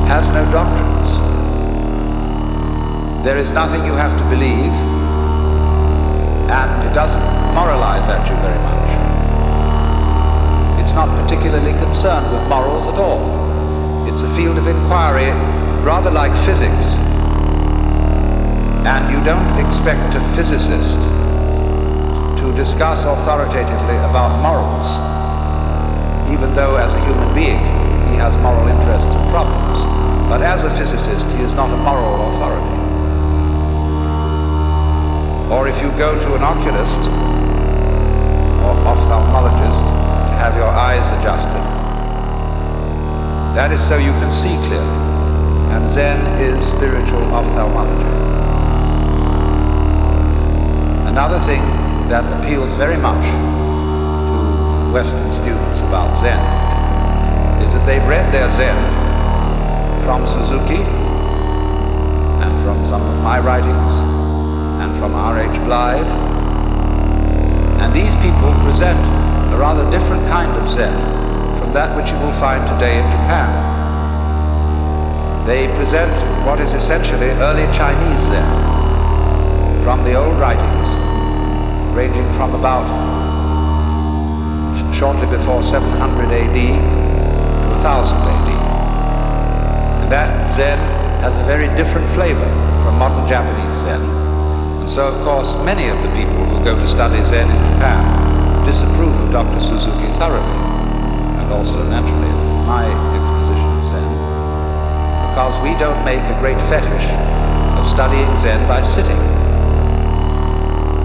[SPEAKER 3] has no doctrines. There is nothing you have to believe, and it doesn't moralize at you very much. It's not particularly concerned with morals at all. It's a field of inquiry rather like physics. And you don't expect a physicist to discuss authoritatively about morals, even though as a human being he has moral interests and problems. But as a physicist, he is not a moral authority. Or if you go to an oculist or ophthalmologist to have your eyes adjusted, that is so you can see clearly. And Zen is spiritual ophthalmology. Another thing that appeals very much to Western students about Zen is that they've read their Zen from Suzuki and from some of my writings and from R.H. Blythe. And these people present a rather different kind of Zen from that which you will find today in Japan. They present what is essentially early Chinese Zen from the old writings, ranging from about shortly before 700 AD to 1000 AD. And that Zen has a very different flavor from modern Japanese Zen. And so, of course, many of the people who go to study Zen in Japan disapprove of Dr. Suzuki thoroughly, and also naturally of my exposition of Zen, because we don't make a great fetish of studying Zen by sitting.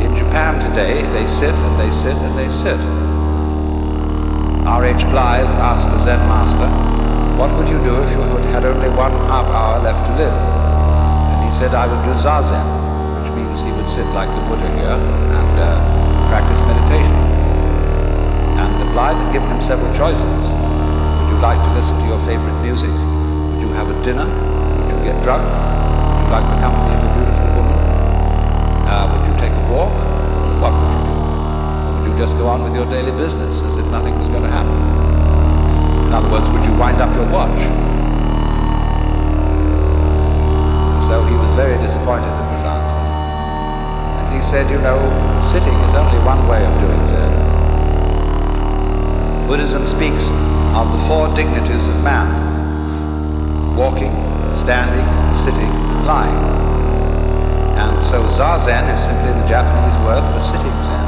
[SPEAKER 3] In Japan today, they sit and they sit and they sit. R.H. Blythe asked a Zen master, what would you do if you had only 1.5 hour left to live? And he said, I would do Zazen, which means he would sit like the Buddha here and practice meditation. And Blythe had given him several choices. Would you like to listen to your favorite music? Would you have a dinner? Would you get drunk? Would you like the company of a beautiful woman? Would you take a walk? What would you do? Or would you just go on with your daily business as if nothing was going to happen? In other words, would you wind up your watch? So he was very disappointed in this answer. And he said, you know, sitting is only one way of doing Zen. Buddhism speaks of the 4 dignities of man: walking, standing, sitting, and lying. And so Zazen is simply the Japanese word for sitting Zen.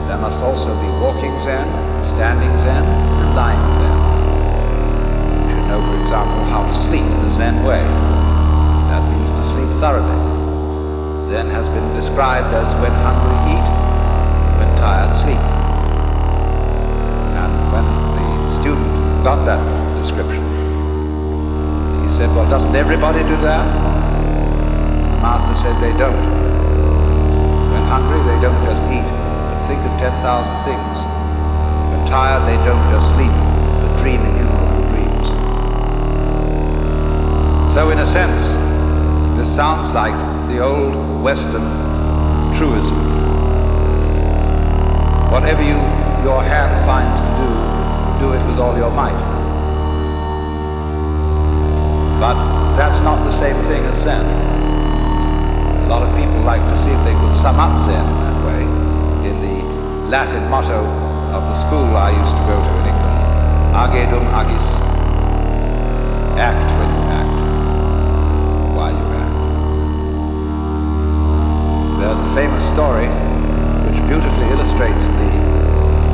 [SPEAKER 3] There must also be walking Zen, standing Zen, and lying Zen. You should know, for example, how to sleep in a Zen way. That means to sleep thoroughly. Zen has been described as when hungry eat, when tired sleep. And when the student got that description, he said, well, doesn't everybody do that? The master said they don't. When hungry, they don't just eat, but think of 10,000 things. When tired, they don't just sleep, but dream innumerable dreams. So in a sense, this sounds like the old Western truism. Whatever your hand finds to do it with all your might. But that's not the same thing as Zen. A lot of people like to see if they could sum up Zen in that way, in the Latin motto of the school I used to go to in England: Age dum agis. Act when you act, while you act. There's a famous story which beautifully illustrates the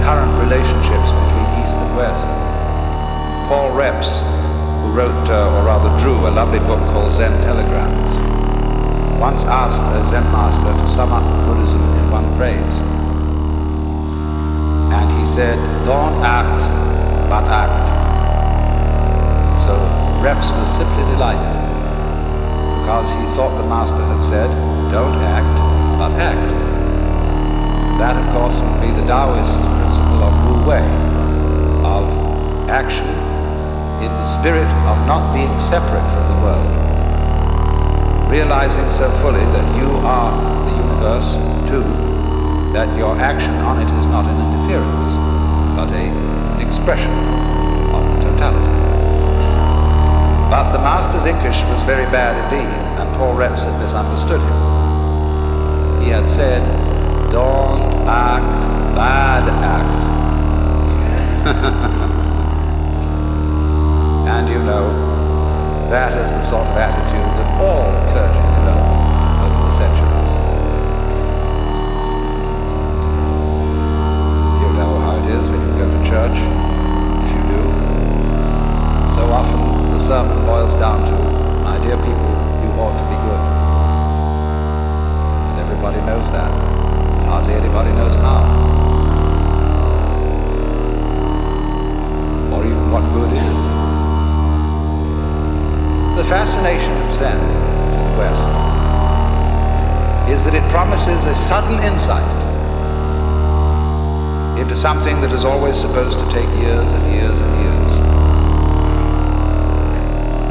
[SPEAKER 3] current relationships between East and West. Paul Reps, who wrote, or rather drew, a lovely book called Zen Telegrams, once asked a Zen master to sum up Buddhism in one phrase. And he said, don't act, but act. So Reps was simply delighted, because he thought the master had said, don't act, but act. That, of course, would be the Taoist principle of Wu Wei, of action in the spirit of not being separate from the world, realizing so fully that you are the universe too, that your action on it is not an interference, but an expression of the totality. But the master's English was very bad indeed, and Paul Reps had misunderstood him. He had said, don't act, bad act. And you know, that is the sort of attitude that all clergy develop over the centuries. You know how it is when you go to church, if you do. So often the sermon boils down to, my dear people, you ought to be good. And everybody knows that. Hardly anybody knows how. Or even what good is. The fascination of Zen to the West is that it promises a sudden insight into something that is always supposed to take years and years and years.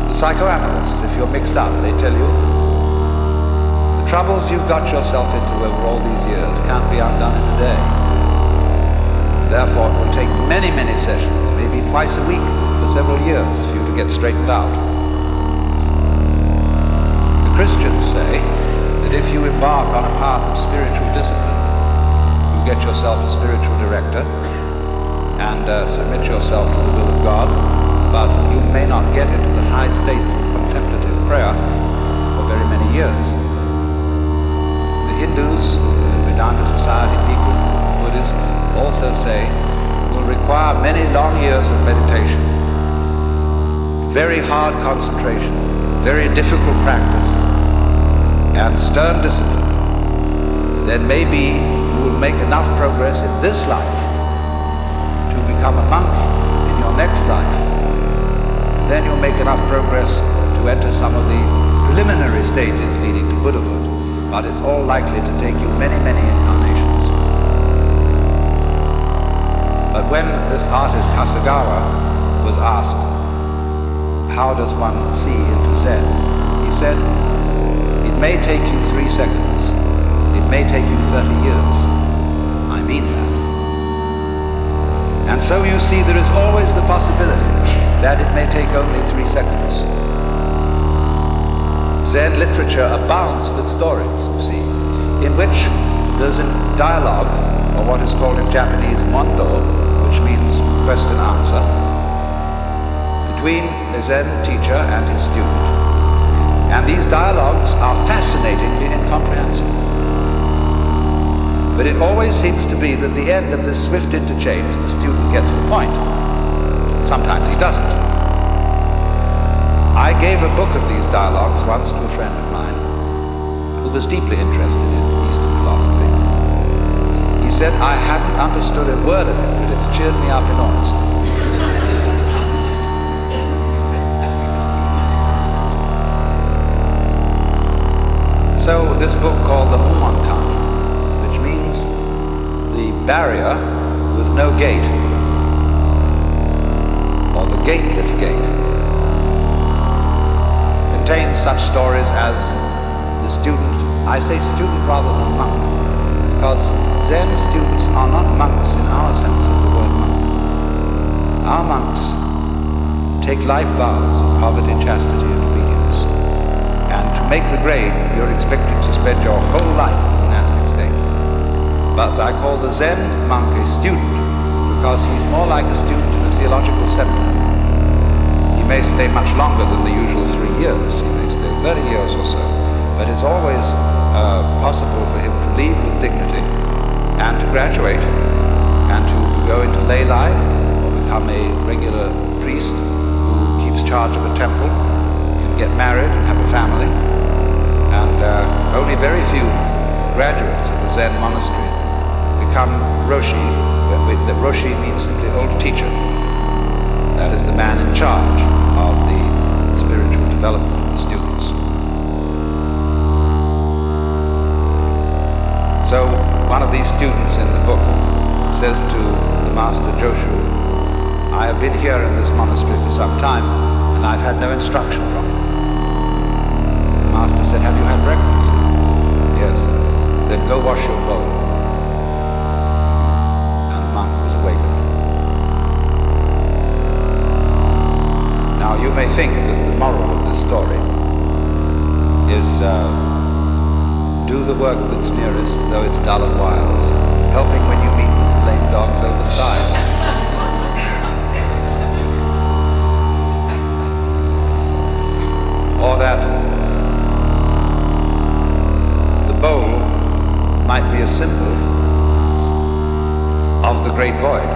[SPEAKER 3] The psychoanalysts, if you're mixed up, they tell you the troubles you've got yourself into over all these years can't be undone in a day. Therefore, it will take many, many sessions, maybe twice a week for several years for you to get straightened out. Christians say that if you embark on a path of spiritual discipline, you get yourself a spiritual director and submit yourself to the will of God, but you may not get into the high states of contemplative prayer for very many years. Hindus, Vedanta society people, Buddhists also say will require many long years of meditation, very hard concentration, very difficult practice, and stern discipline. Then maybe you will make enough progress in this life to become a monk in your next life. Then you'll make enough progress to enter some of the preliminary stages leading to Buddhahood. But it's all likely to take you many, many incarnations. But when this artist Hasegawa was asked, how does one see into Zen? He said, it may take you 3 seconds. It may take you 30 years. I mean that. And so you see, there is always the possibility that it may take only 3 seconds. Zen literature abounds with stories, you see, in which there's a dialogue, or what is called in Japanese mondo, which means question-answer, between a Zen teacher and his student. And these dialogues are fascinatingly incomprehensible. But it always seems to be that at the end of this swift interchange, the student gets the point. Sometimes he doesn't. I gave a book of these dialogues once to a friend of mine who was deeply interested in Eastern philosophy. He said, I haven't understood a word of it, but it's cheered me up enormously. So this book called the Mumonkan, which means the barrier with no gate, or the gateless gate, contains such stories as the student, I say student rather than monk, because Zen students are not monks in our sense of the word monk. Our monks take life vows of poverty, chastity, and obedience. And to make the grade, you're expected to spend your whole life in a monastic state. But I call the Zen monk a student because he's more like a student in a theological seminary. He may stay much longer than the usual 3 years. He may stay 30 years or so. But it's always possible for him to leave with dignity and to graduate and to go into lay life or become a regular priest who keeps charge of a temple, can get married and have a family. And only very few graduates of the Zen monastery become Roshi. The Roshi means simply old teacher. That is the man in charge of the spiritual development of the students. So one of these students in the book says to the master Joshu, I have been here in this monastery for some time and I've had no instruction from him. The master said, have you had breakfast? Yes. Then go wash your bowl. And the monk was awakened. Now you may think that the moral of this story is do the work that's nearest, though it's dull and wild, helping when you meet the lame dogs over stiles. Or that the bowl might be a symbol of the great void,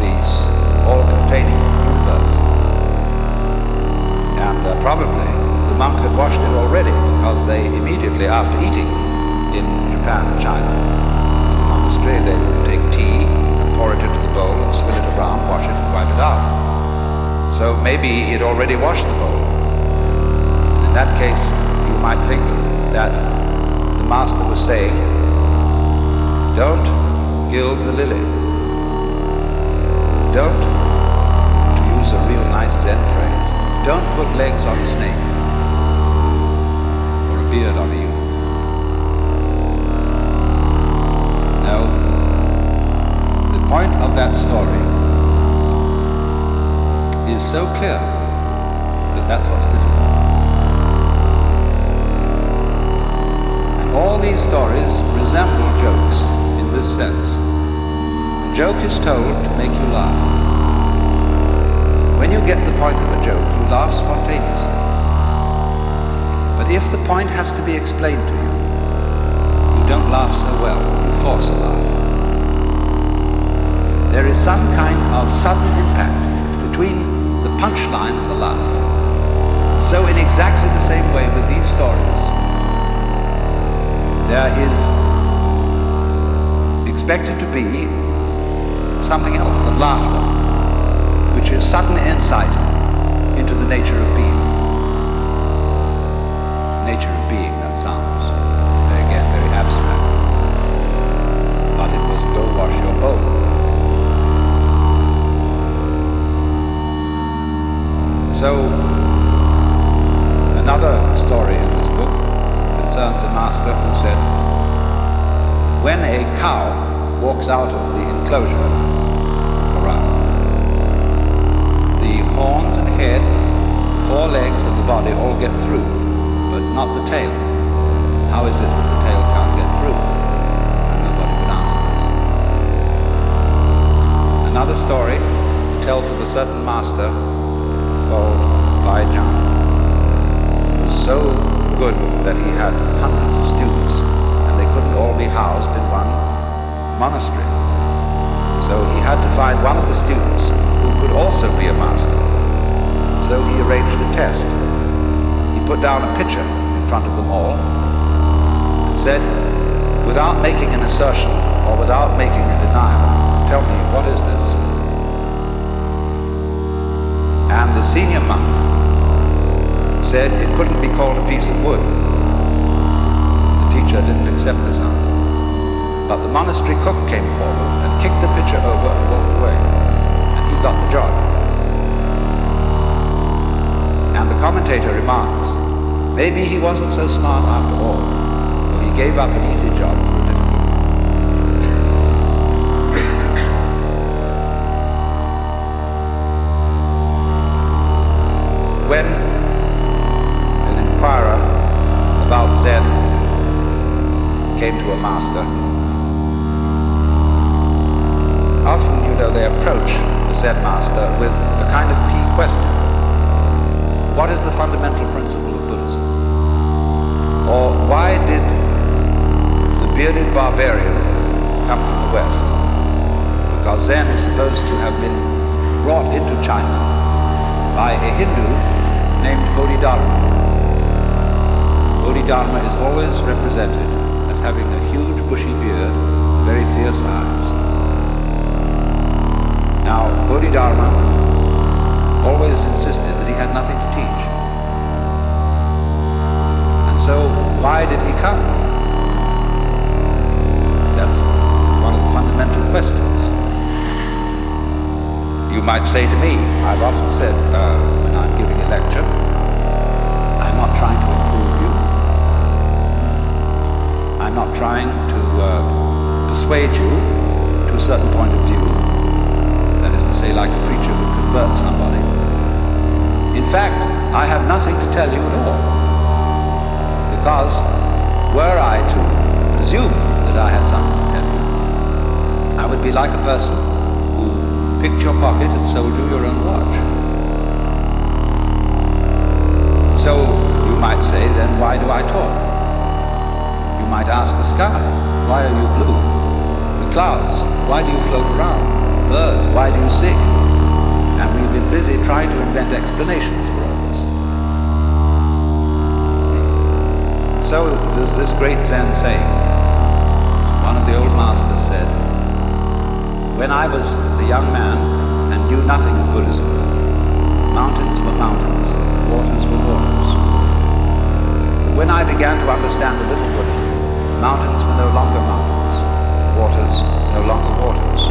[SPEAKER 3] the all-containing universe. And probably the monk had washed it already, because they immediately after eating in Japan and China, in the monastery, they would take tea and pour it into the bowl and spill it around, wash it and wipe it out. So maybe he had already washed the bowl. In that case, you might think that the master was saying, don't gild the lily. Don't, to use a real nice Zen phrase, don't put legs on a snake or a beard on a eunuch. No, the point of that story is so clear that that's what's difficult. All these stories resemble jokes in this sense. A joke is told to make you laugh. When you get the point of a joke, you laugh spontaneously. But if the point has to be explained to you,
[SPEAKER 4] don't laugh so well, you force a laugh. There is some kind of sudden impact between the punchline and the laugh. So in exactly the same way with these stories, there is expected to be something else than laughter, which is sudden insight into the nature of being. Nature of being, that sounds, again, very abstract. But it was go wash your bowl. So, another story in this book concerns a master who said, when a cow walks out of the enclosure corral, the horns and head, 4 legs of the body all get through, but not the tail. How is it that the tail can't get through? And nobody would answer this. Another story tells of a certain master called Eliane, who was so good that he had hundreds of students, and they couldn't all be housed in one monastery. So he had to find one of the students who could also be a master. So he arranged a test. He put down a pitcher in front of them all and said, without making an assertion or without making a denial, tell me, what is this? And the senior monk said it couldn't be called a piece of wood. The teacher didn't accept this answer. But the monastery cook came forward and kicked the pitcher over and walked away. And he got the job. And the commentator remarks, maybe he wasn't so smart after all, for he gave up an easy job for a difficult one. When an inquirer about Zen came to a master, often, they approach the Zen master with a kind of key question. What is the fundamental principle of Buddhism? Or why did the bearded barbarian come from the West? Because Zen is supposed to have been brought into China by a Hindu named Bodhidharma. Bodhidharma is always represented as having a huge bushy beard, very fierce eyes. Now, Bodhidharma always insisted that he had nothing to teach. And so, why did he come? That's one of the fundamental questions. You might say to me, I've often said when I'm giving a lecture, I'm not trying to improve you. I'm not trying to persuade you to a certain point of view. That is to say, like a preacher would convert somebody. In fact, I have nothing to tell you at all. Because were I to presume that I had something to tell you, I would be like a person who picked your pocket and sold you your own watch. So you might say, then why do I talk? You might ask the sky, why are you blue? The clouds, why do you float around? Birds, why do you sing? And we've been busy trying to invent explanations for all this. So there's this great Zen saying. One of the old masters said, when I was a young man and knew nothing of Buddhism, mountains were mountains, waters were waters. But when I began to understand a little Buddhism, mountains were no longer mountains, waters no longer waters.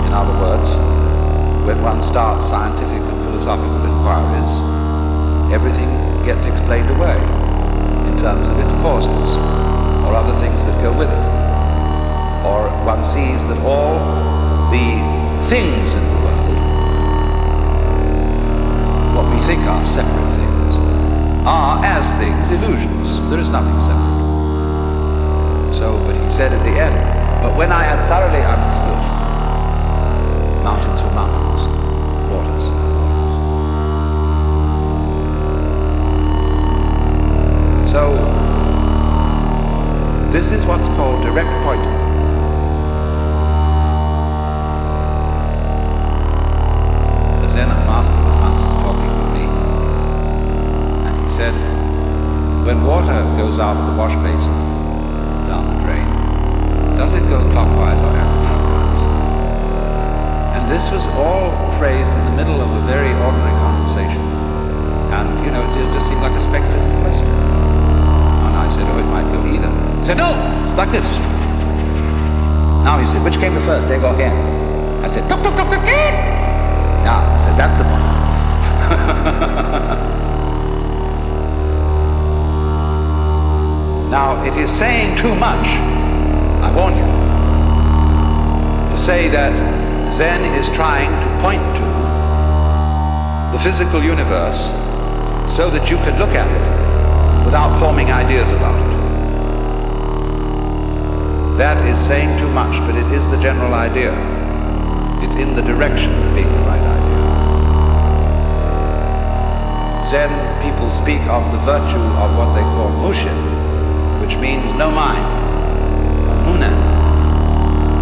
[SPEAKER 4] In other words, when one starts scientific and philosophical inquiries, everything gets explained away in terms of its causes or other things that go with it. Or one sees that all the things in the world, what we think are separate things, are as things illusions. There is nothing separate. So, but he said at the end, but when I had thoroughly understood, mountains were mountains, waters were waters. So, This is what's called direct pointing. The Zen master was once talking with me, and he said, when water goes out of the wash basin down the drain, does it go clockwise or anti-clockwise? And this was all phrased in the middle of a very ordinary conversation. And, you know, it just seemed like a speculative question. And I said, oh, it might go either. He said, no, like this. Now he said, which came first, egg or hen? I said, tuk, tuk, tuk, tuk, egg. Now, I said, that's the point. Now, it is saying too much, I warn you, to say that Zen is trying to point to the physical universe so that you can look at it without forming ideas about it. That is saying too much, but it is the general idea. It's in the direction of being the right idea. Zen people speak of the virtue of what they call mushin, which means no mind, munen,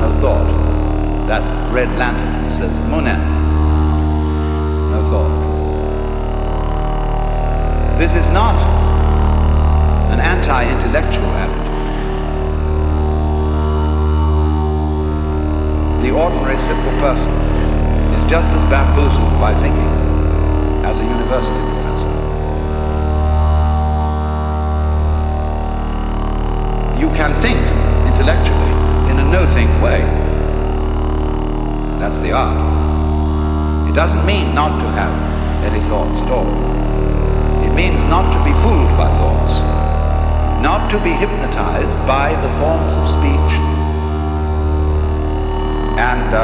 [SPEAKER 4] no thought. That red lantern says munen, no thought. This is not an anti-intellectual attitude. The ordinary simple person is just as bamboozled by thinking as a university professor. You can think intellectually in a no-think way. That's the art. It doesn't mean not to have any thoughts at all. It means not to be fooled by thoughts, not to be hypnotized by the forms of speech and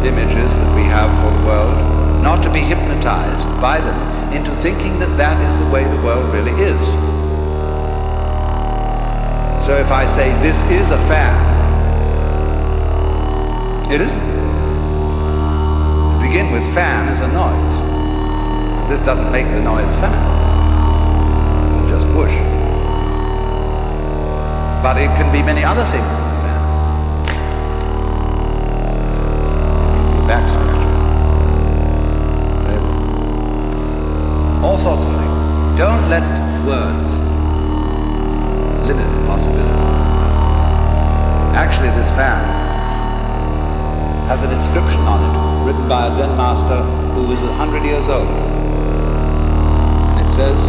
[SPEAKER 4] images that we have for the world, not to be hypnotized by them into thinking that that is the way the world really is. So if I say this is a fan, it isn't. To begin with, fan is a noise. This doesn't make the noise fan. It just whoosh. But it can be many other things than a fan. It can be a back scratcher. All sorts of things. Don't let words limit the possibilities. Actually, this fan has an inscription on it, written by a Zen master who is 100 years old. And it says,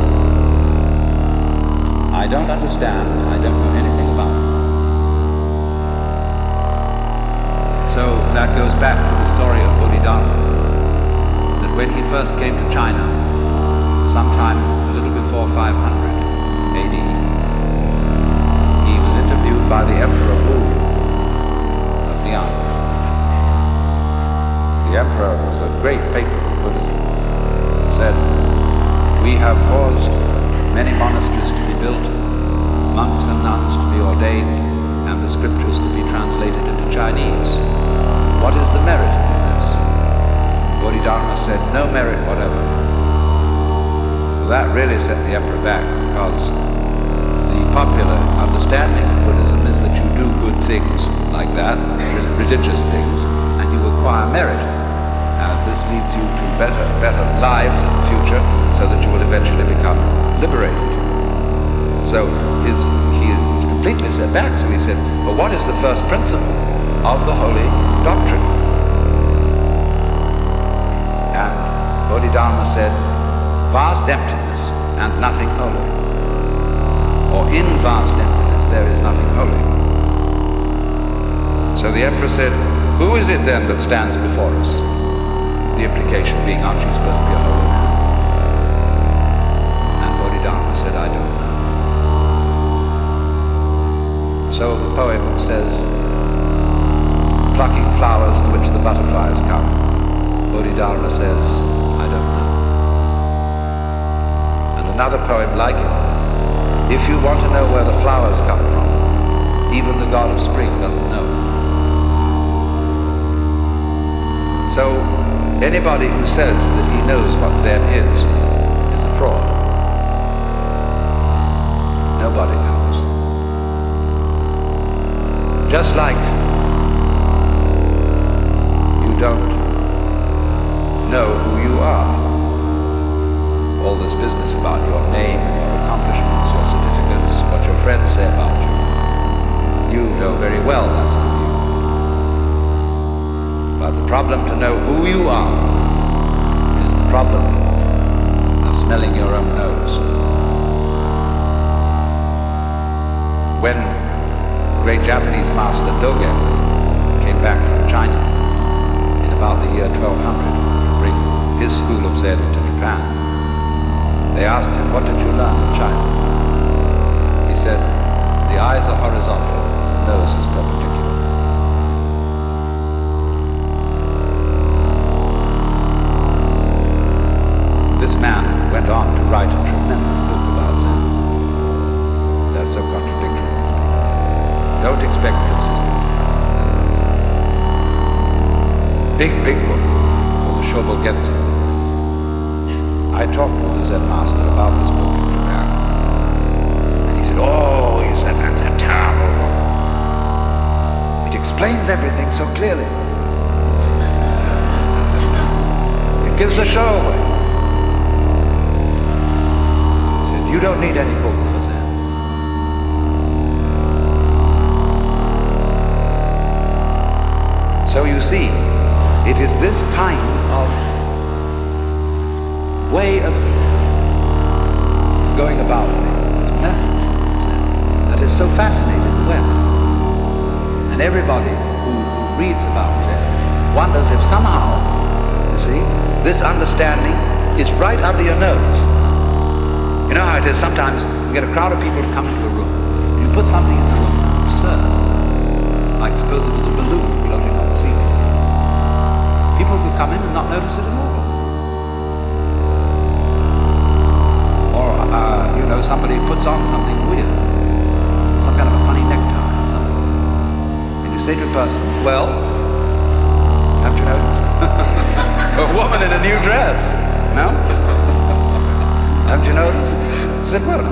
[SPEAKER 4] I don't understand, I don't know anything about it. So that goes back to the story of Bodhidharma, that when he first came to China, sometime a little before 500 AD, he was interviewed by the Emperor Wu of Liang. The Emperor was a great patron of Buddhism. He said, we have caused many monasteries to be built, monks and nuns to be ordained, and the scriptures to be translated into Chinese. What is the merit of this? Bodhidharma said, no merit whatever. Well, that really set the Emperor back, because the popular understanding of Buddhism is that you do good things like that, religious things, and you acquire merit. This leads you to better lives in the future, so that you will eventually become liberated. So he was completely set back. So he said, well, what is the first principle of the holy doctrine? And Bodhidharma said, vast emptiness and nothing holy. Or in vast emptiness there is nothing holy. So the Emperor said, who is it then that stands before us? The implication being, aren't you supposed to be a holy man? And Bodhidharma said, I don't know. So the poem says, plucking flowers to which the butterflies come. Bodhidharma says, I don't know. And another poem like it, if you want to know where the flowers come from, even the god of spring doesn't know. So anybody who says that he knows what Zen is a fraud. Nobody knows. Just like you don't know who you are. All this business about your name and your accomplishments, your certificates, what your friends say about you. You know very well that's not you. But the problem to know who you are is the problem of smelling your own nose. When great Japanese master Dogen came back from China in about the year 1200 to bring his school of Zen into Japan, they asked him, what did you learn in China? He said, the eyes are horizontal, the nose is perpendicular. This man went on to write a tremendous book about Zen. That's so contradictory. Don't expect consistency. Big book called the Shobogenzo. I talked with the Zen master about this book in Japan. And he said, oh, he said, that's a terrible book. It explains everything so clearly. It gives the show away. He said, you don't need any book for Zen. So you see, it is this kind of way of going about things, this method, that is so fascinating the West. And everybody who reads about Zen wonders if somehow, you see, this understanding is right under your nose. You know how it is, sometimes you get a crowd of people to come into a room, and you put something in the room that's absurd. Like suppose there was a balloon floating on the ceiling. People could come in and not notice it at all. Or, somebody puts on something weird, some kind of a funny necktie or something. And you say to a person, well, haven't you noticed? A woman in a new dress, no? Haven't you noticed? I said, well,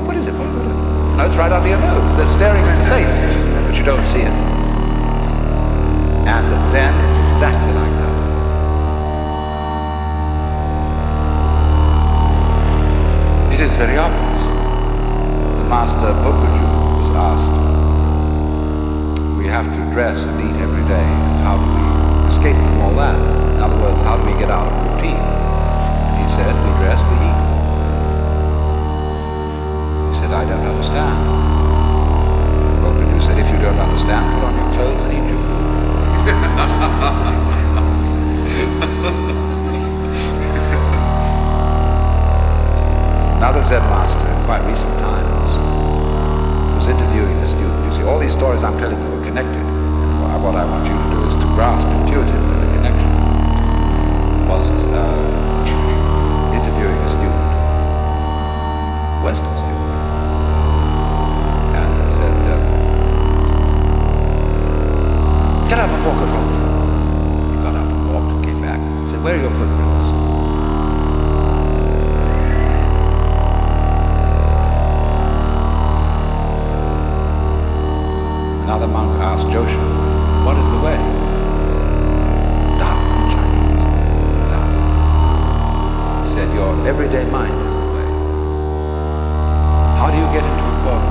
[SPEAKER 4] what is it? No, it's right under your nose. They're staring you in the face, but you don't see it. And at Zen, it's exactly like that. It is very obvious. The master Bokuju was asked, we have to dress and eat every day. How do we escape from all that? In other words, how do we get out of routine? And he said, we dress, we eat. He said, I don't understand. Bokuju said, if you don't understand, put on your clothes and eat your food. Another Zen master in quite recent times was interviewing a student. You see, all these stories I'm telling you are connected. And what I want you to do is to grasp intuitively the connection. Was interviewing a student, Western student, and he said, get up and walk across the room. He got up and walked and came back and said, where are your footprints? Another monk asked Joshu, what is the way? Tao in Chinese. Tao. He said, your everyday mind is the way. How do you get into accord?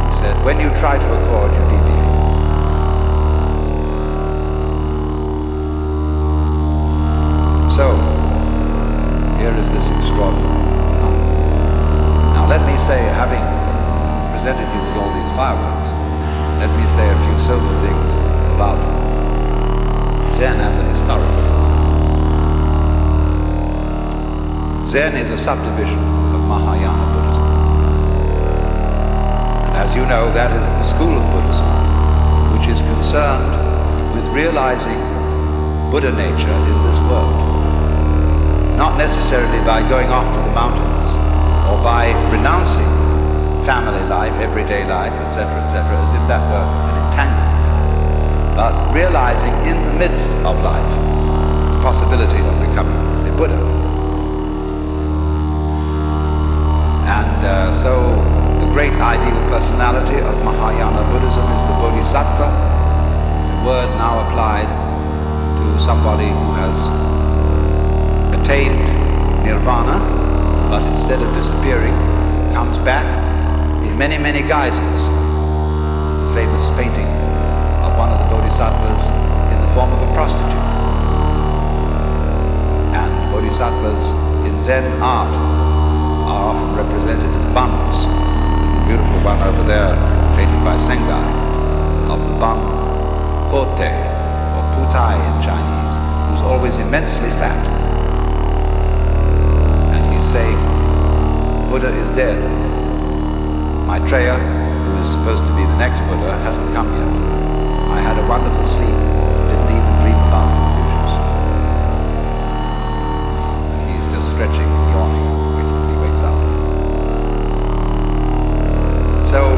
[SPEAKER 4] He said, when you try to accord, you deviate. So, here is this extraordinary phenomenon. Now let me say, having presented you with all these fireworks, let me say a few sober things about Zen as a historical phenomenon. Zen is a subdivision of Mahayana Buddhism. And as you know, that is the school of Buddhism which is concerned with realizing Buddha nature in this world. Not necessarily by going off to the mountains or by renouncing family life, everyday life, etc., as if that were an entanglement, but realizing in the midst of life the possibility of becoming a Buddha. And so the great ideal personality of Mahayana Buddhism Buddhism is the bodhisattva, a word now applied to somebody who has attained nirvana, but instead of disappearing, comes back in many, many guises. There's a famous painting of one of the bodhisattvas in the form of a prostitute. And bodhisattvas in Zen art are often represented as bums. There's the beautiful one over there, painted by Sengai, of the bum Pote, or Putai in Chinese, who's always immensely fat. And he's saying, Buddha is dead. Maitreya, who is supposed to be the next Buddha, hasn't come yet. I had a wonderful sleep, didn't even dream about Confucius. And he's just stretching and yawning as he wakes up. So,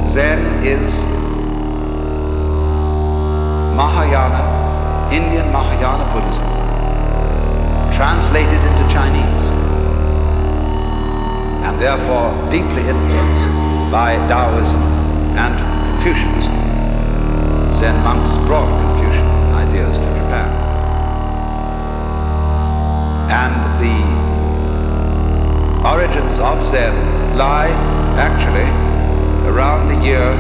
[SPEAKER 4] Zen is Mahayana, Indian Mahayana Buddhism, translated into Chinese, and therefore deeply influenced by Taoism and Confucianism. Zen monks brought Confucian ideas to Japan. And the origins of Zen lie actually around the year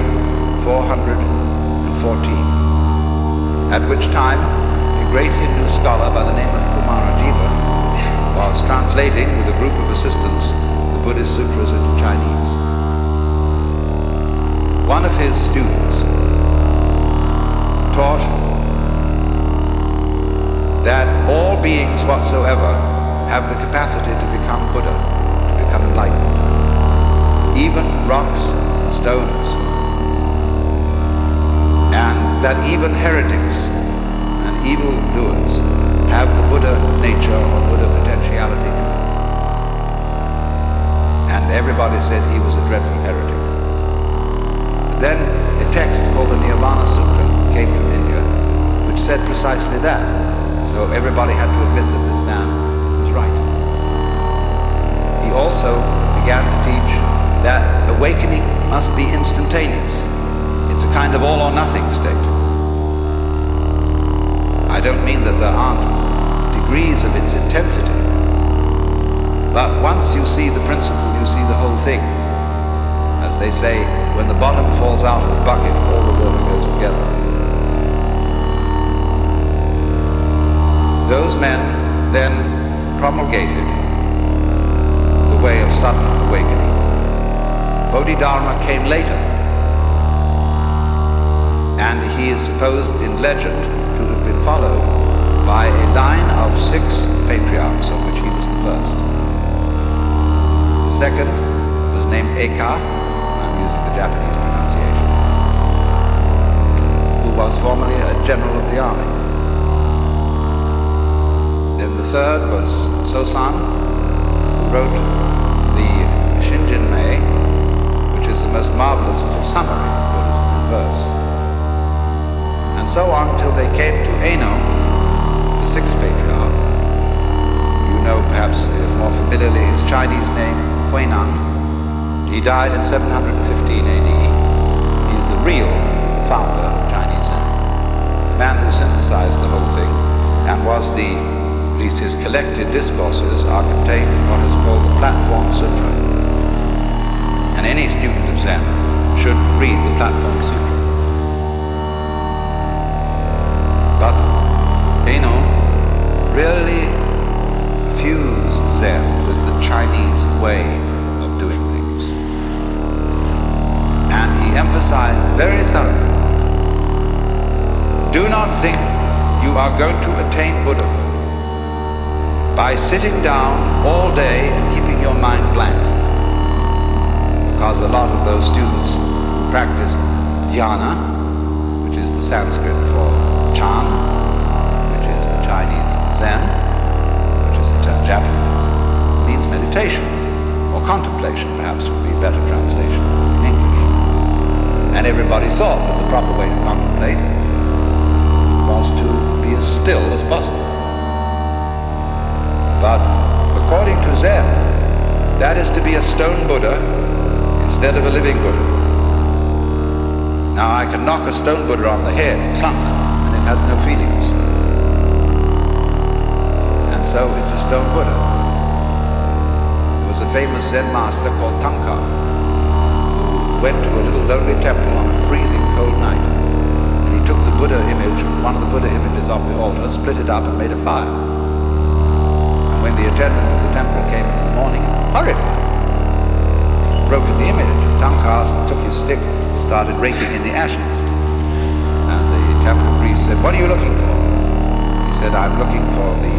[SPEAKER 4] 414, at which time a great Hindu scholar by the name of Kumarajiva was translating with a group of assistants the Buddhist sutras into Chinese. One of his students taught that all beings whatsoever have the capacity to become Buddha, to become enlightened, even rocks and stones, and that even heretics and evil doers have the Buddha nature or Buddha potentiality in them. And everybody said he was a dreadful heretic. But then a text called the Nirvana Sutra came from India, which said precisely that. So everybody had to admit that this man was right. He also began to teach that awakening must be instantaneous. It's a kind of all or nothing state. I don't mean that there aren't degrees of its intensity, but once you see the principle, you see the whole thing. As they say, when the bottom falls out of the bucket, all the water goes together. Those men then promulgated the way of sudden awakening. Bodhidharma came later, and he is supposed in legend to have been followed by a line of 6 patriarchs, of which he was the first. The second was named Eka, I'm using the Japanese pronunciation, who was formerly a general of the army. Then the third was Sosan, who wrote the Shinjinmei, which is the most marvelous little summary of Buddhism in verse. And so on till they came to Eno, the 6th patriarch. You know perhaps more familiarly his Chinese name, Huineng. He died in 715 AD. He's the real founder of Chinese Zen, the man who synthesized the whole thing and was at least his collected discourses are contained in what is called the Platform Sutra. And any student of Zen should read the Platform Sutra. But Eno really fused Zen with the Chinese way of doing things. And he emphasized very thoroughly, do not think you are going to attain Buddhahood by sitting down all day and keeping your mind blank. Because a lot of those students practiced dhyana, which is the Sanskrit for Chan, which is the Chinese Zen, which is in turn Japanese, means meditation, or contemplation perhaps would be a better translation in English. And everybody thought that the proper way to contemplate was to be as still as possible. But according to Zen, that is to be a stone Buddha instead of a living Buddha. Now I can knock a stone Buddha on the head, clunk, and it has no feelings. And so it's a stone Buddha. There was a famous Zen master called Tankar, who went to a little lonely temple on a freezing cold night. And he took the Buddha image, one of the Buddha images off the altar, split it up and made a fire. And when the attendant of the temple came in the morning, horrified, broke the image, Tankar took his stick and started raking in the ashes. And the temple priest said, "What are you looking for?" He said, "I'm looking for the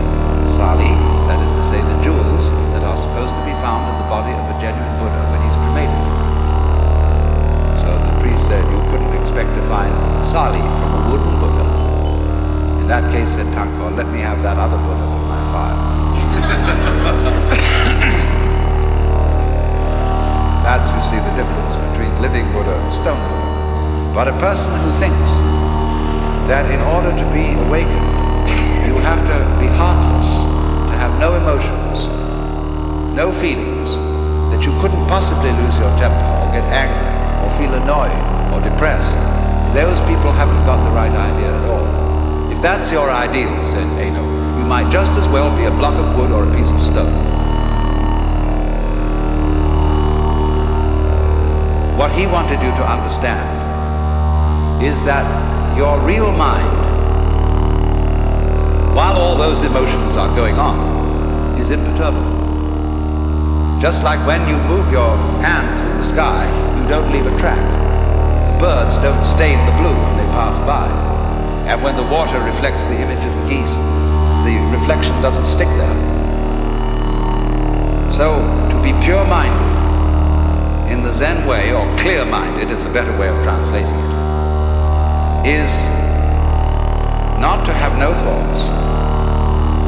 [SPEAKER 4] sali, that is to say the jewels that are supposed to be found in the body of a genuine Buddha when he's cremated." So the priest said, "You couldn't expect to find sali from a wooden Buddha." In that case, said Tankar, "Let me have that other Buddha for my fire." That's, you see, the difference between living Buddha and stone Buddha. But a person who thinks that in order to be awakened, you have to be heartless, to have no emotions, no feelings, that you couldn't possibly lose your temper or get angry or feel annoyed or depressed, those people haven't got the right idea at all. If that's your ideal, said Eno, you might just as well be a block of wood or a piece of stone. What he wanted you to understand is that your real mind, while all those emotions are going on, is imperturbable. Just like when you move your hand through the sky, you don't leave a track. The birds don't stain the blue when they pass by. And when the water reflects the image of the geese, the reflection doesn't stick there. So, to be pure-minded, in the Zen way, or clear-minded is a better way of translating it, is not to have no thoughts.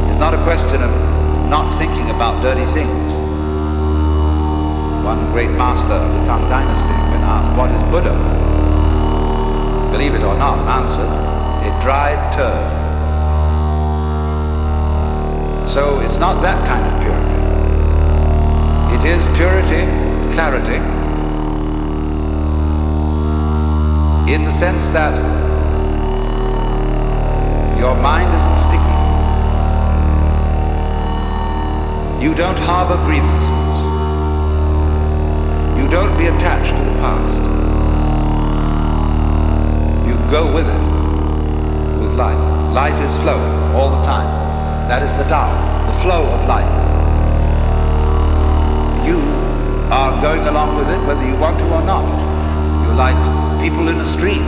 [SPEAKER 4] It's not a question of not thinking about dirty things. One great master of the Tang dynasty, when asked, "What is Buddha?" believe it or not, answered, "A dried turd." So it's not that kind of purity. It is purity, clarity, in the sense that your mind isn't sticky. You don't harbor grievances. You don't be attached to the past. You go with it, with life. Life is flowing all the time. That is the Tao, the flow of life. You are going along with it whether you want to or not. You're like people in a stream.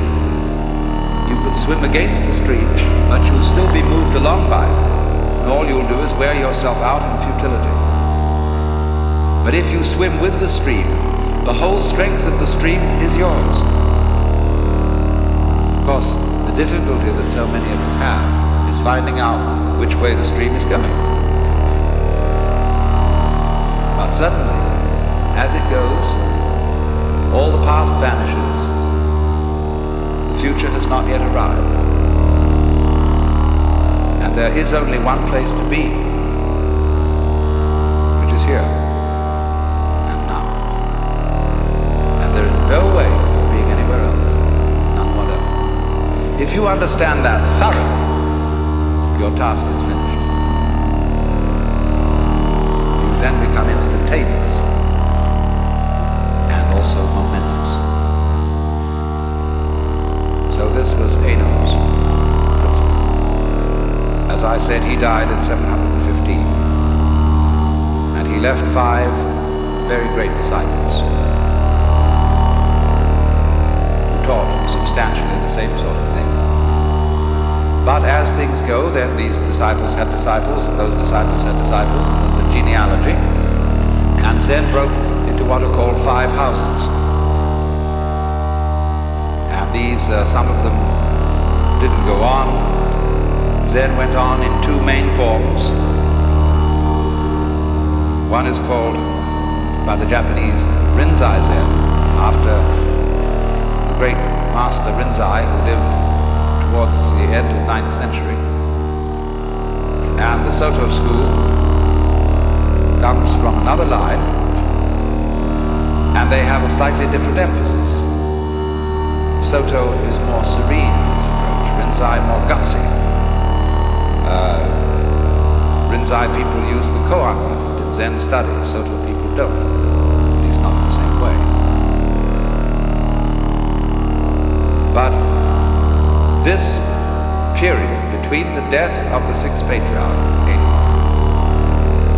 [SPEAKER 4] You could swim against the stream, but you'll still be moved along by it. And all you'll do is wear yourself out in futility. But if you swim with the stream, the whole strength of the stream is yours. Of course, the difficulty that so many of us have is finding out which way the stream is going. But suddenly, as it goes, all the past vanishes. The future has not yet arrived. And there is only one place to be, which is here and now. And there is no way of being anywhere else, none whatever. If you understand that thoroughly, your task is finished. You then become instantaneous and also momentous. So this was Eno's principle. As I said, he died at 715, and he left 5 very great disciples who taught substantially the same sort of thing. But as things go, then these disciples had disciples, and those disciples had disciples, and there's a genealogy, and Zen broke into what are called 5 houses. And these, some of them didn't go on. Zen went on in 2 main forms. One is called, by the Japanese, Rinzai Zen, after the great master Rinzai, who lived towards the end of the 9th century. And the Soto school comes from another line, and they have a slightly different emphasis. Soto is more serene in his approach, Rinzai more gutsy. Rinzai people use the koan method in Zen studies, Soto people don't, at least not in the same way. But this period between the death of the sixth patriarch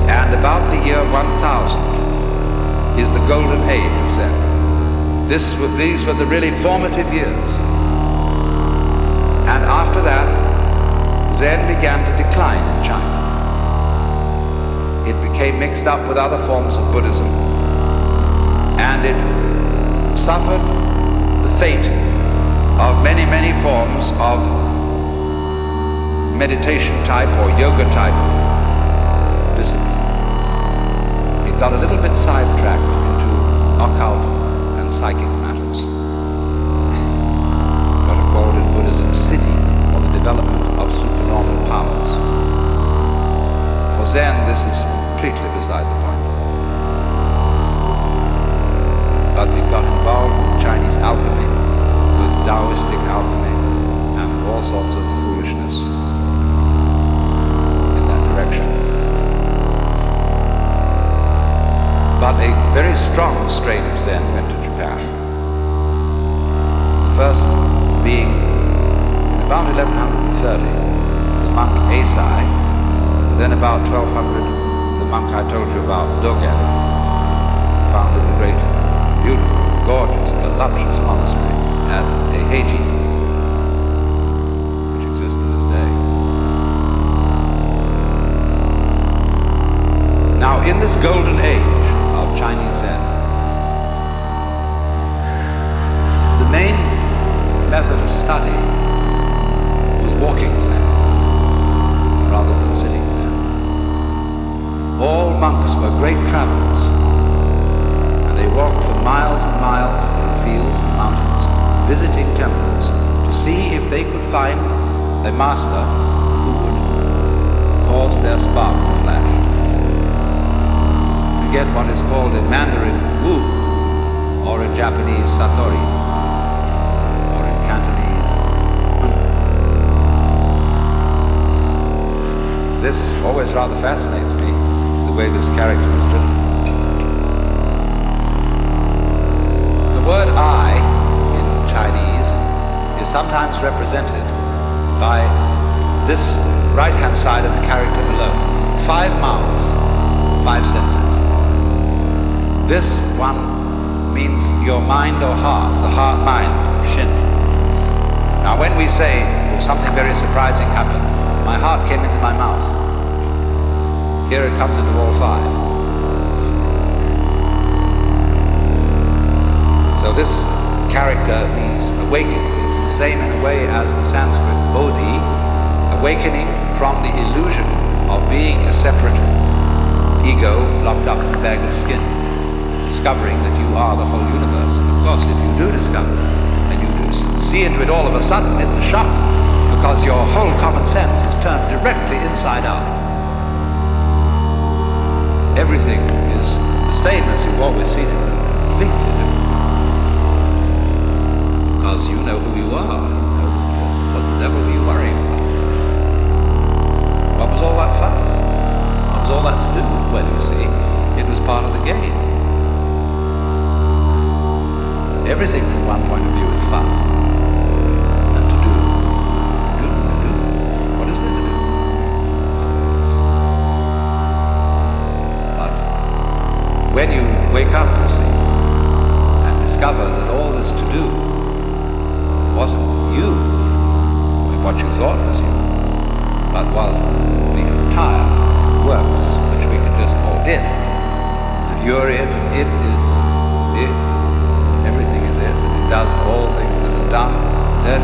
[SPEAKER 4] and about the year 1000 is the golden age of Zen. These were the really formative years. And after that, Zen began to decline in China. It became mixed up with other forms of Buddhism, and it suffered the fate of many, many forms of meditation type or yoga type discipline. It got a little bit sidetracked into occult and psychic matters, what are called in Buddhism siddhi, or the development of supernormal powers. For Zen, this is completely beside the point. But it got involved with Chinese alchemy, with Taoistic alchemy, and all sorts of foolishness in that direction. But a very strong strain of Zen went to Japan. The first being, in about 1130, the monk Eisai, and then about 1200, the monk I told you about, Dogen, founded the great, beautiful, gorgeous, voluptuous monastery at Eiheiji, which exists to this day. Now, in this golden age of Chinese Zen, the main method of study was walking Zen, rather than sitting Zen. All monks were great travelers, and they walked for miles and miles through fields and mountains, visiting temples, to see if they could find a master who would cause their spark to flash. To get what is called in Mandarin Wu, or in Japanese Satori, or in Cantonese Hun. This always rather fascinates me, the way this character was written. The word I in Chinese is sometimes represented by this right-hand side of the character below. 5 mouths, 5 senses. This one means your mind or heart, the heart-mind, shin. Now when we say, oh, something very surprising happened, my heart came into my mouth. Here it comes into all 5. So this character means awakening. It's the same in a way as the Sanskrit bodhi, awakening from the illusion of being a separate ego locked up in a bag of skin, discovering that you are the whole universe. And of course, if you do discover and you do see into it all of a sudden, it's a shock, because your whole common sense is turned directly inside out. Everything is the same as you've always seen it, but completely different. Because you know who you are. You know what the devil were you worrying about? What was all that fuss? What was all that to do? Well, you see, it was part of the game. Everything from one point of view is fuss. And to do. To do. What is there to do? But when you wake up, you see, and discover that all this to do wasn't you, what you thought was you, but was the entire works, which we can just call it. That you're it, and it is it, everything is it, and it does all things that are done, then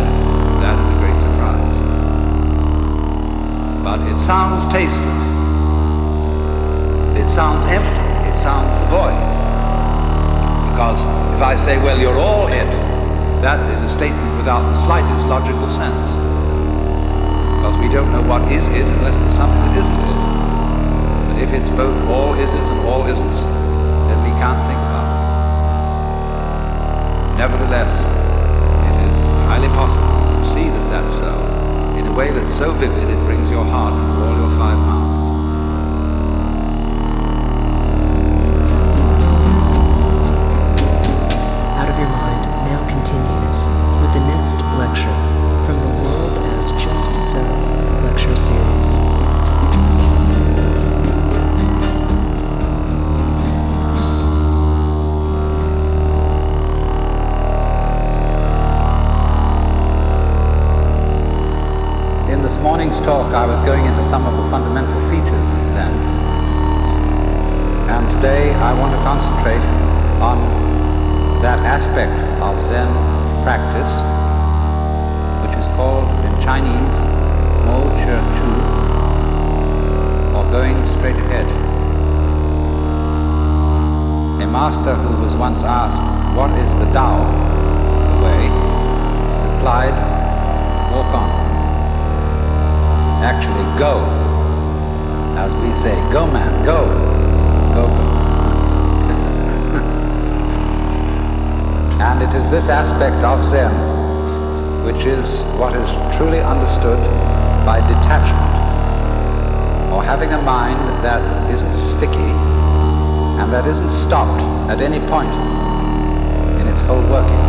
[SPEAKER 4] that is a great surprise. But it sounds tasteless. It sounds empty. It sounds void. Because if I say, well, you're all it, that is a statement without the slightest logical sense. Because we don't know what is it unless there's something that isn't it. But if it's both all ises and all isn'ts, then we can't think about it. Nevertheless, it is highly possible. See that that's so, in a way that's so vivid it brings your heart into all your five mouths.
[SPEAKER 5] Out of Your Mind now continues with the next lecture from the World as Just So lecture series.
[SPEAKER 4] In this morning's talk, I was going into some of the fundamental features of Zen. And today I want to concentrate on that aspect of Zen practice, which is called in Chinese, Mo Che Chu, or going straight ahead. A master who was once asked, "What is the Tao, the way?" replied, "Walk on." Actually, go. As we say, go man, go. Go, go. And it is this aspect of Zen which is what is truly understood by detachment, or having a mind that isn't sticky and that isn't stopped at any point in its whole working.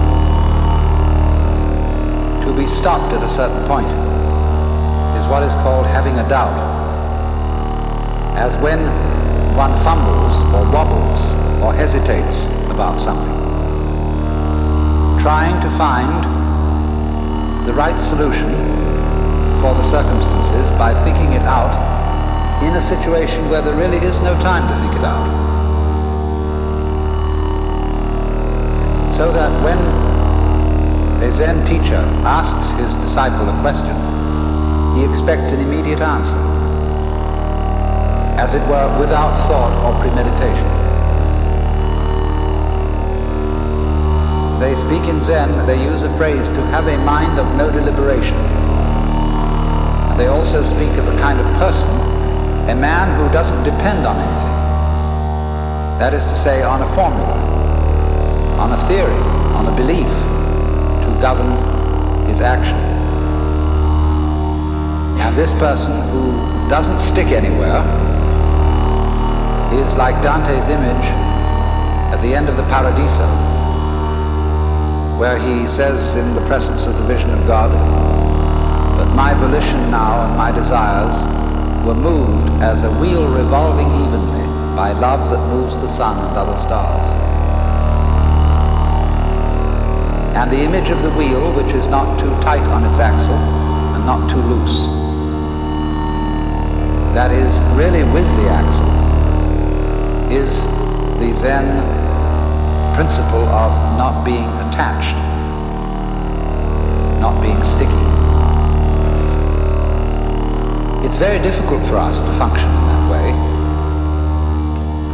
[SPEAKER 4] To be stopped at a certain point is what is called having a doubt, as when one fumbles or wobbles or hesitates about something, trying to find the right solution for the circumstances by thinking it out in a situation where there really is no time to think it out. So that when a Zen teacher asks his disciple a question, he expects an immediate answer, as it were, without thought or premeditation. They speak in Zen, they use a phrase to have a mind of no deliberation. And they also speak of a kind of person, a man who doesn't depend on anything. That is to say, on a formula, on a theory, on a belief to govern his action. And this person who doesn't stick anywhere is like Dante's image at the end of the Paradiso, where he says in the presence of the vision of God, "But my volition now and my desires were moved as a wheel revolving evenly by love that moves the sun and other stars." And the image of the wheel, which is not too tight on its axle and not too loose, that is really with the axle, is the Zen principle of not being attached, not being sticky. It's very difficult for us to function in that way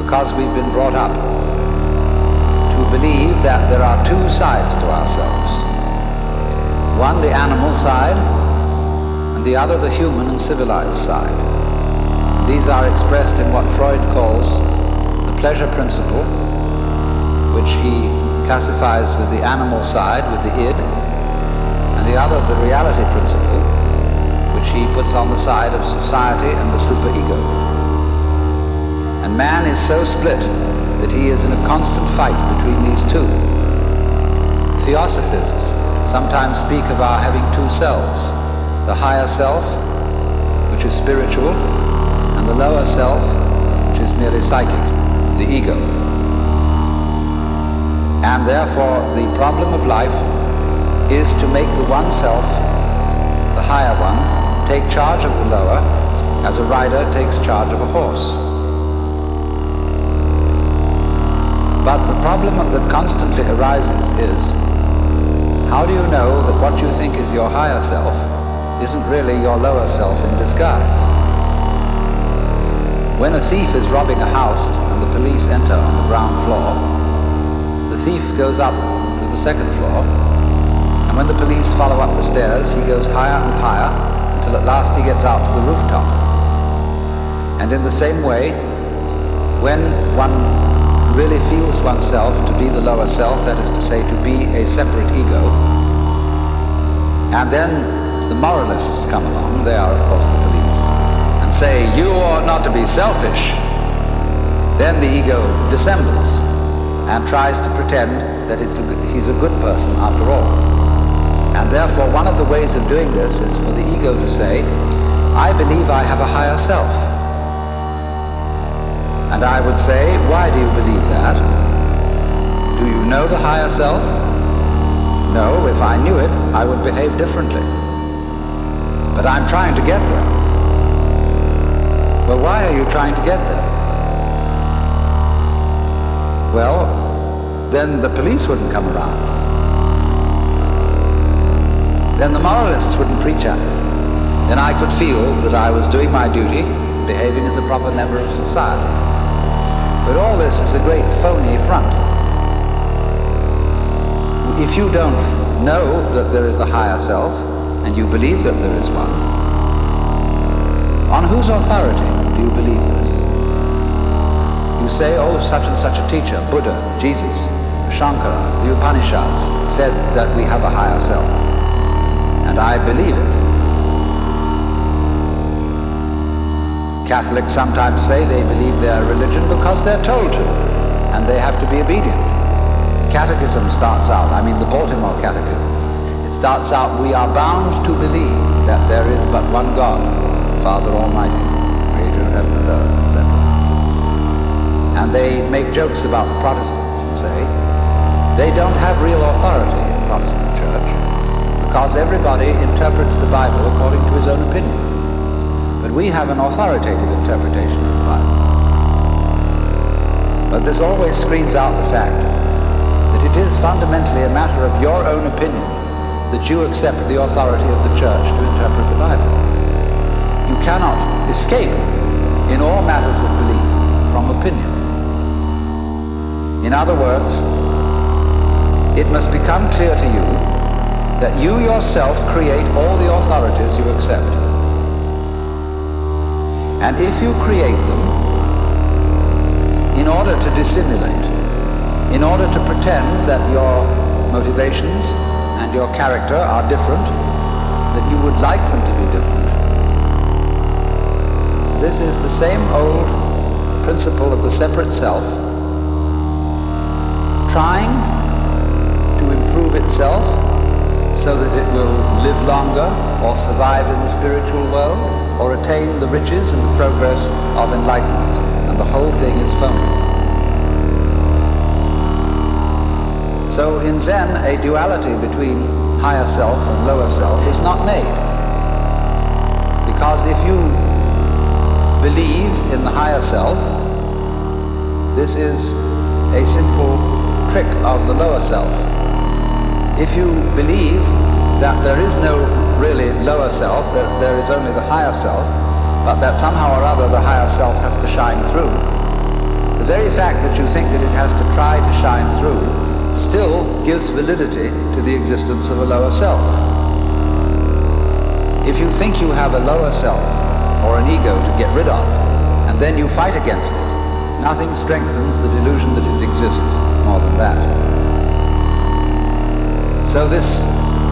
[SPEAKER 4] because we've been brought up to believe that there are two sides to ourselves. One, the animal side, and the other, the human and civilized side. These are expressed in what Freud calls the pleasure principle, which he classifies with the animal side, with the id, and the other, the reality principle, which he puts on the side of society and the superego. And man is so split that he is in a constant fight between these two. Theosophists sometimes speak of our having two selves, the higher self, which is spiritual, and the lower self, which is merely psychic, the ego. And therefore the problem of life is to make the one self, the higher one, take charge of the lower, as a rider takes charge of a horse. But the problem that constantly arises is, how do you know that what you think is your higher self isn't really your lower self in disguise? When a thief is robbing a house and the police enter on the ground floor, the thief goes up to the second floor, and when the police follow up the stairs, he goes higher and higher until at last he gets out to the rooftop. And in the same way, when one really feels oneself to be the lower self, that is to say, to be a separate ego, And then the moralists come along, they are of course the police, and say, you ought not to be selfish. Then the ego dissembles and tries to pretend that he's a good person after all. And therefore one of the ways of doing this is for the ego to say, I believe I have a higher self. And I would say, why do you believe that? Do you know the higher self? No, if I knew it, I would behave differently. But I'm trying to get there. Well, why are you trying to get there? Well, then the police wouldn't come around. Then the moralists wouldn't preach at me. Then I could feel that I was doing my duty, behaving as a proper member of society. But all this is a great phony front. If you don't know that there is a higher self, and you believe that there is one, on whose authority do you believe this? You say, oh, such and such a teacher, Buddha, Jesus, Shankara, the Upanishads, said that we have a higher self. And I believe it. Catholics sometimes say they believe their religion because they're told to, and they have to be obedient. The Catechism starts out, the Baltimore Catechism, it starts out, we are bound to believe that there is but one God, Father Almighty, creator of heaven and earth, etc. And they make jokes about the Protestants and say they don't have real authority in the Protestant church because everybody interprets the Bible according to his own opinion. But we have an authoritative interpretation of the Bible. But this always screens out the fact that it is fundamentally a matter of your own opinion that you accept the authority of the church to interpret the Bible. You cannot escape in all matters of belief from opinion. In other words, it must become clear to you that you yourself create all the authorities you accept. And if you create them in order to dissimulate, in order to pretend that your motivations and your character are different, that you would like them to be different, this is the same old principle of the separate self trying to improve itself so that it will live longer or survive in the spiritual world or attain the riches and the progress of enlightenment. And the whole thing is phony. So in Zen, a duality between higher self and lower self is not made. Because if you believe in the higher self, this is a simple trick of the lower self. If you believe that there is no really lower self, that there is only the higher self, but that somehow or other the higher self has to shine through, the very fact that you think that it has to try to shine through still gives validity to the existence of a lower self. If you think you have a lower self or an ego to get rid of, and then you fight against it, nothing strengthens the delusion that it exists more than that. So this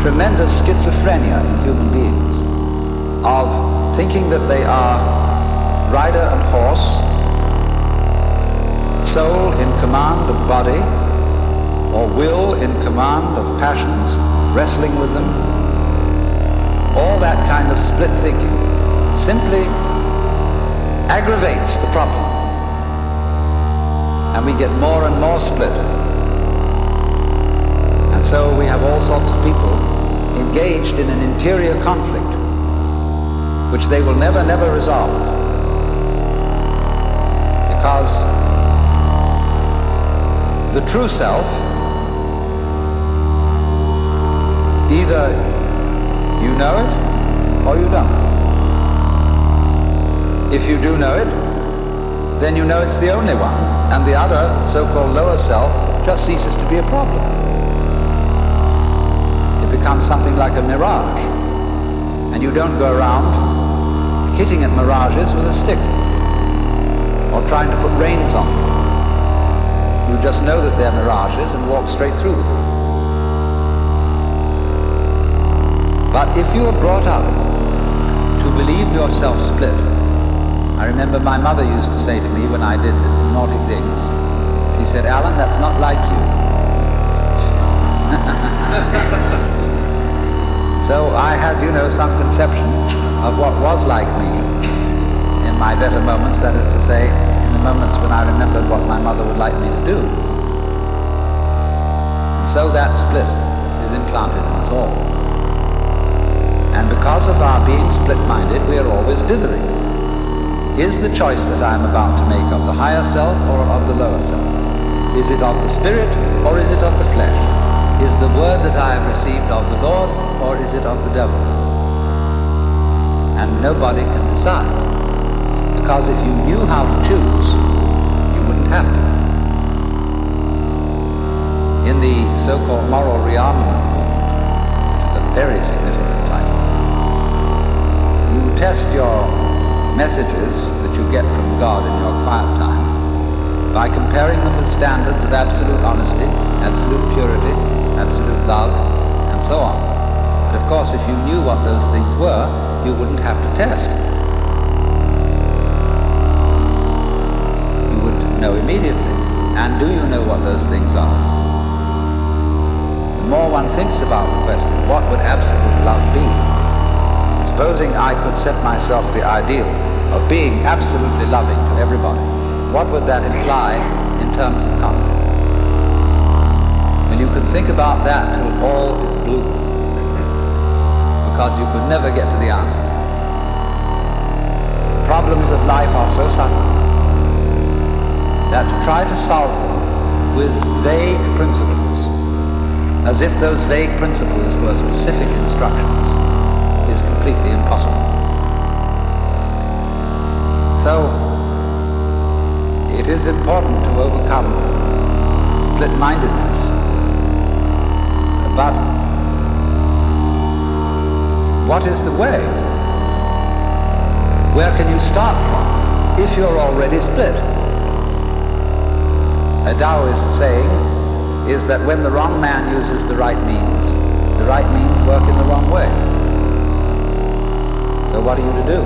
[SPEAKER 4] tremendous schizophrenia in human beings of thinking that they are rider and horse, soul in command of body, or will in command of passions, wrestling with them, all that kind of split thinking simply aggravates the problem. And we get more and more split. And so we have all sorts of people engaged in an interior conflict which they will never resolve. Because the true self, either you know it or you don't. If you do know it, then you know it's the only one, and the other, so-called lower self, just ceases to be a problem. It becomes something like a mirage, and you don't go around hitting at mirages with a stick or trying to put reins on them. You just know that they're mirages and walk straight through them. But if you are brought up to believe yourself split, I remember my mother used to say to me when I did naughty things, she said, "Alan, that's not like you." So I had, some conception of what was like me in my better moments, that is to say, in the moments when I remembered what my mother would like me to do. And so that split is implanted in us all. And because of our being split-minded, we are always dithering. Is the choice that I am about to make of the higher self or of the lower self? Is it of the spirit or is it of the flesh? Is the word that I have received of the Lord or is it of the devil? And nobody can decide. Because if you knew how to choose, you wouldn't have to. In the so-called moral rearmament movement, which is a very significant title, you test your messages that you get from God in your quiet time by comparing them with standards of absolute honesty, absolute purity, absolute love, and so on. But of course, if you knew what those things were, you wouldn't have to test. You would know immediately. And do you know what those things are? The more one thinks about the question, what would absolute love be? Supposing I could set myself the ideal of being absolutely loving to everybody, what would that imply in terms of conduct? And you can think about that till all is blue, because you could never get to the answer. The problems of life are so subtle that to try to solve them with vague principles, as if those vague principles were specific instructions, is completely impossible. So, it is important to overcome split-mindedness. But what is the way? Where can you start from if you're already split? A Taoist saying is that when the wrong man uses the right means work in the wrong way. So what are you to do?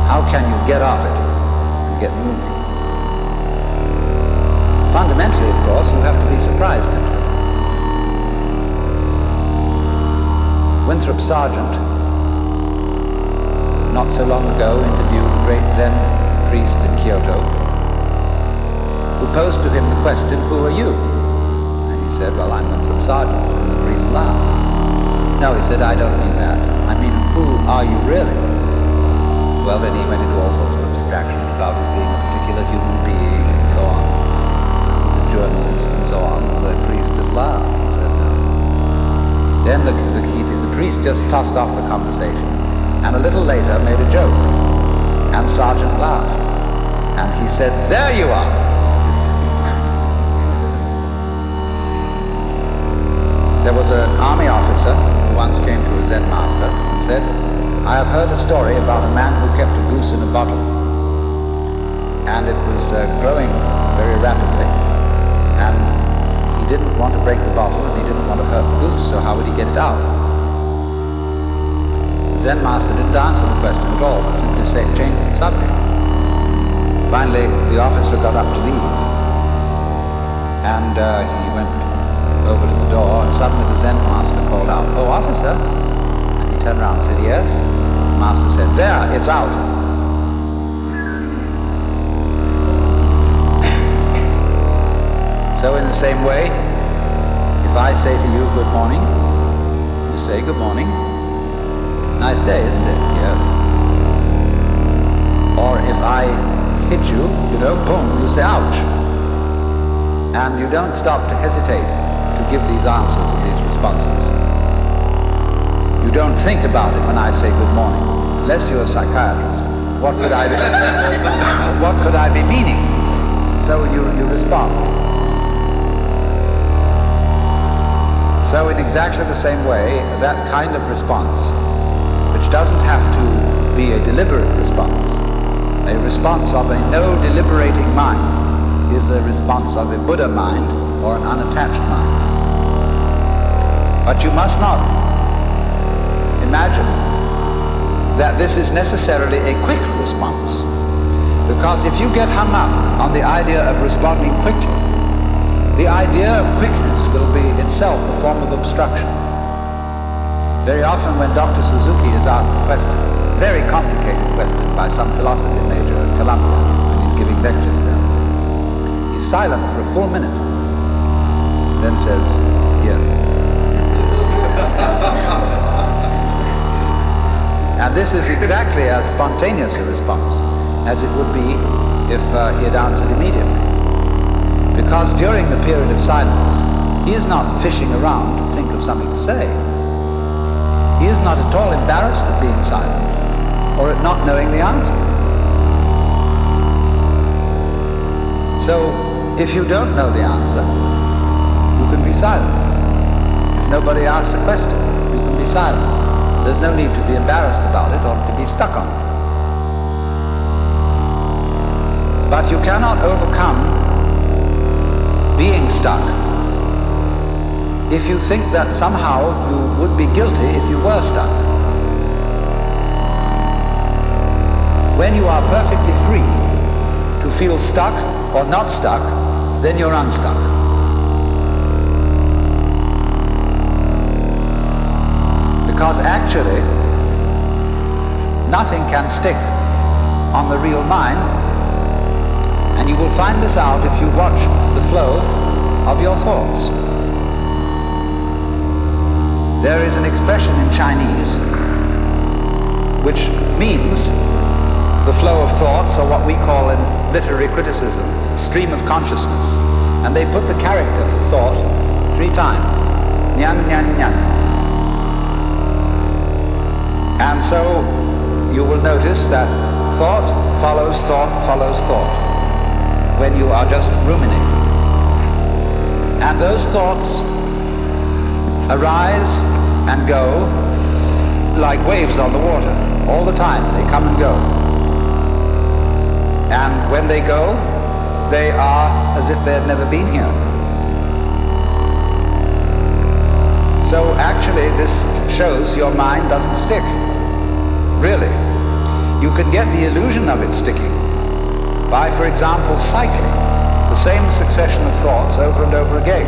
[SPEAKER 4] How can you get off it and get moving? Fundamentally, of course, you have to be surprised at it. Winthrop Sargent, not so long ago, interviewed a great Zen priest in Kyoto, who posed to him the question, "Who are you?" And he said, "Well, I'm Winthrop Sargent." And the priest laughed. "No," he said, "I don't mean that. I mean, who are you really?" Well, then he went into all sorts of abstractions about his being a particular human being and so on. He was a journalist and so on, and the priest just laughed and said no. Then the priest just tossed off the conversation, and a little later made a joke, and Sargent laughed, and he said, "There you are." There was an army officer who once came to a Zen master and said, "I have heard a story about a man who kept a goose in a bottle, and it was growing very rapidly, and he didn't want to break the bottle and he didn't want to hurt the goose, so how would he get it out?" The Zen master didn't answer the question at all, but simply changed the subject. Finally, the officer got up to leave, and he went over to the door, and suddenly the Zen master called out, "Oh, officer." And he turned around and said, "Yes?" The master said, "There, it's out." So in the same way, if I say to you, "Good morning," you say, "Good morning." Nice day, isn't it? Yes. Or if I hit you, boom, you say, "Ouch." And you don't stop to hesitate to give these answers and these responses. You don't think about it when I say good morning, unless you're a psychiatrist. What could I be, what could I be meaning? So you respond. So in exactly the same way, that kind of response, which doesn't have to be a deliberate response, a response of a no deliberating mind, is a response of a Buddha mind or an unattached mind. But you must not imagine that this is necessarily a quick response. Because if you get hung up on the idea of responding quickly, the idea of quickness will be itself a form of obstruction. Very often when Dr. Suzuki is asked a question, very complicated question by some philosophy major at Columbia when he's giving lectures there, he's silent for a full minute, then says, yes. And this is exactly as spontaneous a response as it would be if he had answered immediately. Because during the period of silence, he is not fishing around to think of something to say. He is not at all embarrassed at being silent or at not knowing the answer. So, if you don't know the answer, you can be silent. If nobody asks a question, you can be silent. There's no need to be embarrassed about it or to be stuck on it. But you cannot overcome being stuck if you think that somehow you would be guilty if you were stuck. When you are perfectly free to feel stuck or not stuck, then you're unstuck. Because actually, nothing can stick on the real mind, and you will find this out if you watch the flow of your thoughts. There is an expression in Chinese which means the flow of thoughts, or what we call in literary criticism, stream of consciousness. And they put the character for thought 3 times. Nyan, nyan, nyan. And so you will notice that thought follows thought follows thought when you are just ruminating. And those thoughts arise and go like waves on the water all the time. They come and go. And when they go, they are as if they had never been here. So actually this shows your mind doesn't stick. Really. You can get the illusion of it sticking by, for example, cycling the same succession of thoughts over and over again.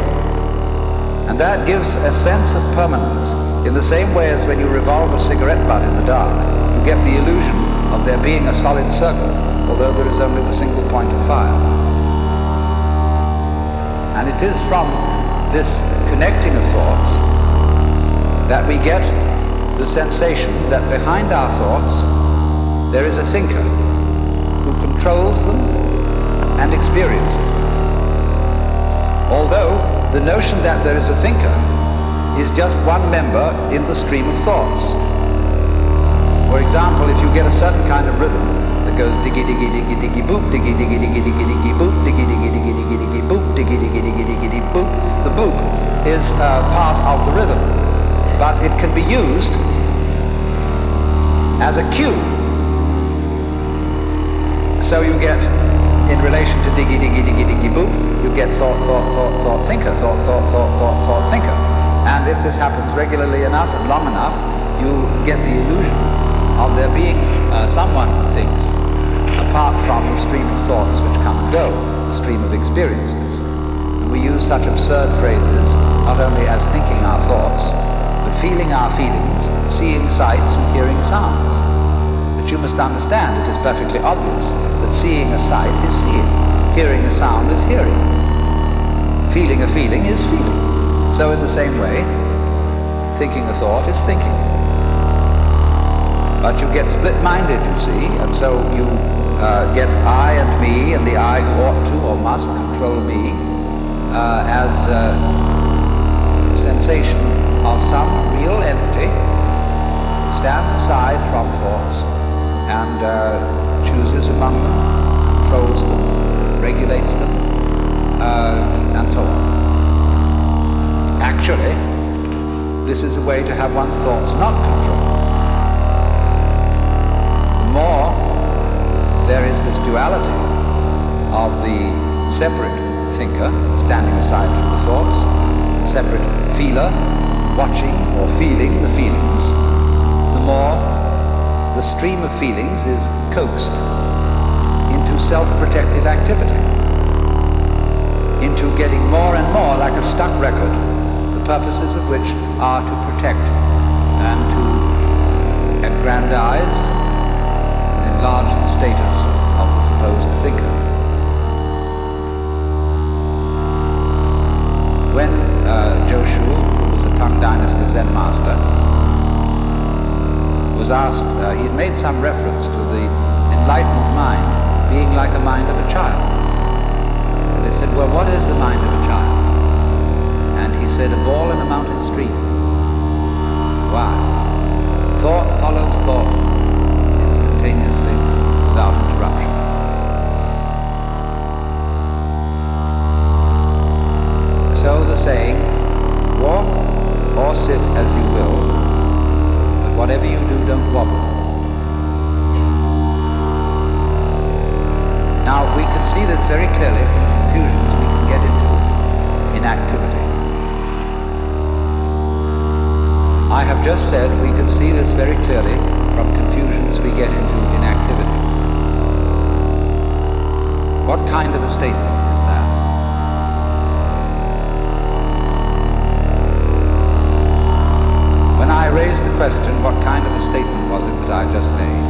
[SPEAKER 4] And that gives a sense of permanence in the same way as when you revolve a cigarette butt in the dark. You get the illusion of there being a solid circle, although there is only the single point of fire. And it is from this connecting of thoughts that we get the sensation that behind our thoughts there is a thinker who controls them and experiences them. Although the notion that there is a thinker is just one member in the stream of thoughts. For example, if you get a certain kind of rhythm that goes diggy diggy diggy diggy boop, diggy diggy diggy diggy diggy boop, diggy diggy diggy diggy diggy boop, diggy diggy diggy diggy diggy boop, the boop is part of the rhythm, but it can be used as a cue. So you get, in relation to diggy diggy diggy diggy boop, you get thought, thought, thought, thought, thinker, thought, thought, thought, thought, thought, thinker. And if this happens regularly enough and long enough, you get the illusion of there being someone who thinks, apart from the stream of thoughts which come and go, the stream of experiences. And we use such absurd phrases, not only as thinking our thoughts, but feeling our feelings, seeing sights and hearing sounds. But you must understand, it is perfectly obvious that seeing a sight is seeing, hearing a sound is hearing, feeling a feeling is feeling. So in the same way, thinking a thought is thinking. But you get split-minded, you see, and so you get I and me, and the I who ought to or must control me as a sensation of some real entity that stands aside from thoughts and chooses among them, controls them, regulates them, and so on. Actually, this is a way to have one's thoughts not controlled. The more there is this duality of the separate thinker standing aside from the thoughts, the separate feeler watching or feeling the feelings, the more the stream of feelings is coaxed into self-protective activity, into getting more and more like a stuck record, the purposes of which are to protect and to aggrandize and enlarge the status of the supposed thinker. When Joshu, who was a Tang Dynasty Zen master, was asked, he had made some reference to the enlightened mind being like a mind of a child. And they said, well, what is the mind of a child? And he said, a ball in a mountain stream. Why? Thought follows thought instantaneously without interruption. So the saying, walk or sit as you will, but whatever you do, don't wobble. Now we can see this very clearly from confusions we can get into in activity. I have just said we can see this very clearly from confusions we get into in activity. What kind of a statement is that? When I raised the question, what kind of a statement was it that I just made,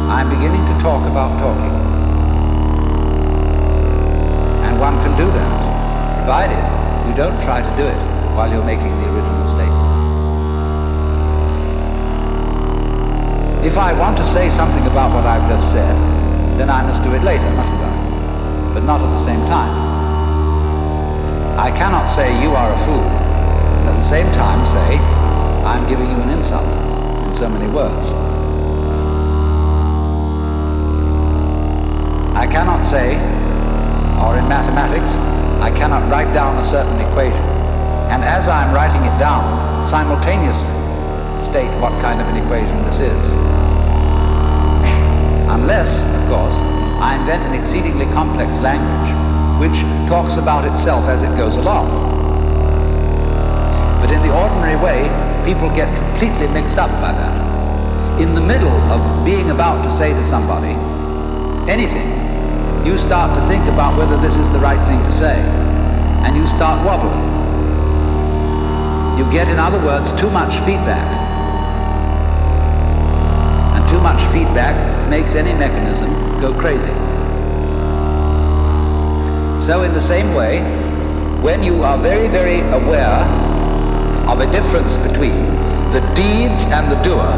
[SPEAKER 4] I'm beginning to talk about talking. And one can do that, provided you don't try to do it while you're making the original statement. If I want to say something about what I've just said, then I must do it later, mustn't I? But not at the same time. I cannot say you are a fool, and at the same time say I'm giving you an insult in so many words. I cannot say, or in mathematics, I cannot write down a certain equation, and as I'm writing it down, simultaneously state what kind of an equation this is. Unless, of course, I invent an exceedingly complex language which talks about itself as it goes along. But in the ordinary way, people get completely mixed up by that. In the middle of being about to say to somebody anything, you start to think about whether this is the right thing to say, and you start wobbling. You get, in other words, too much feedback. And too much feedback makes any mechanism go crazy. So in the same way, when you are very, very aware of a difference between the deeds and the doer,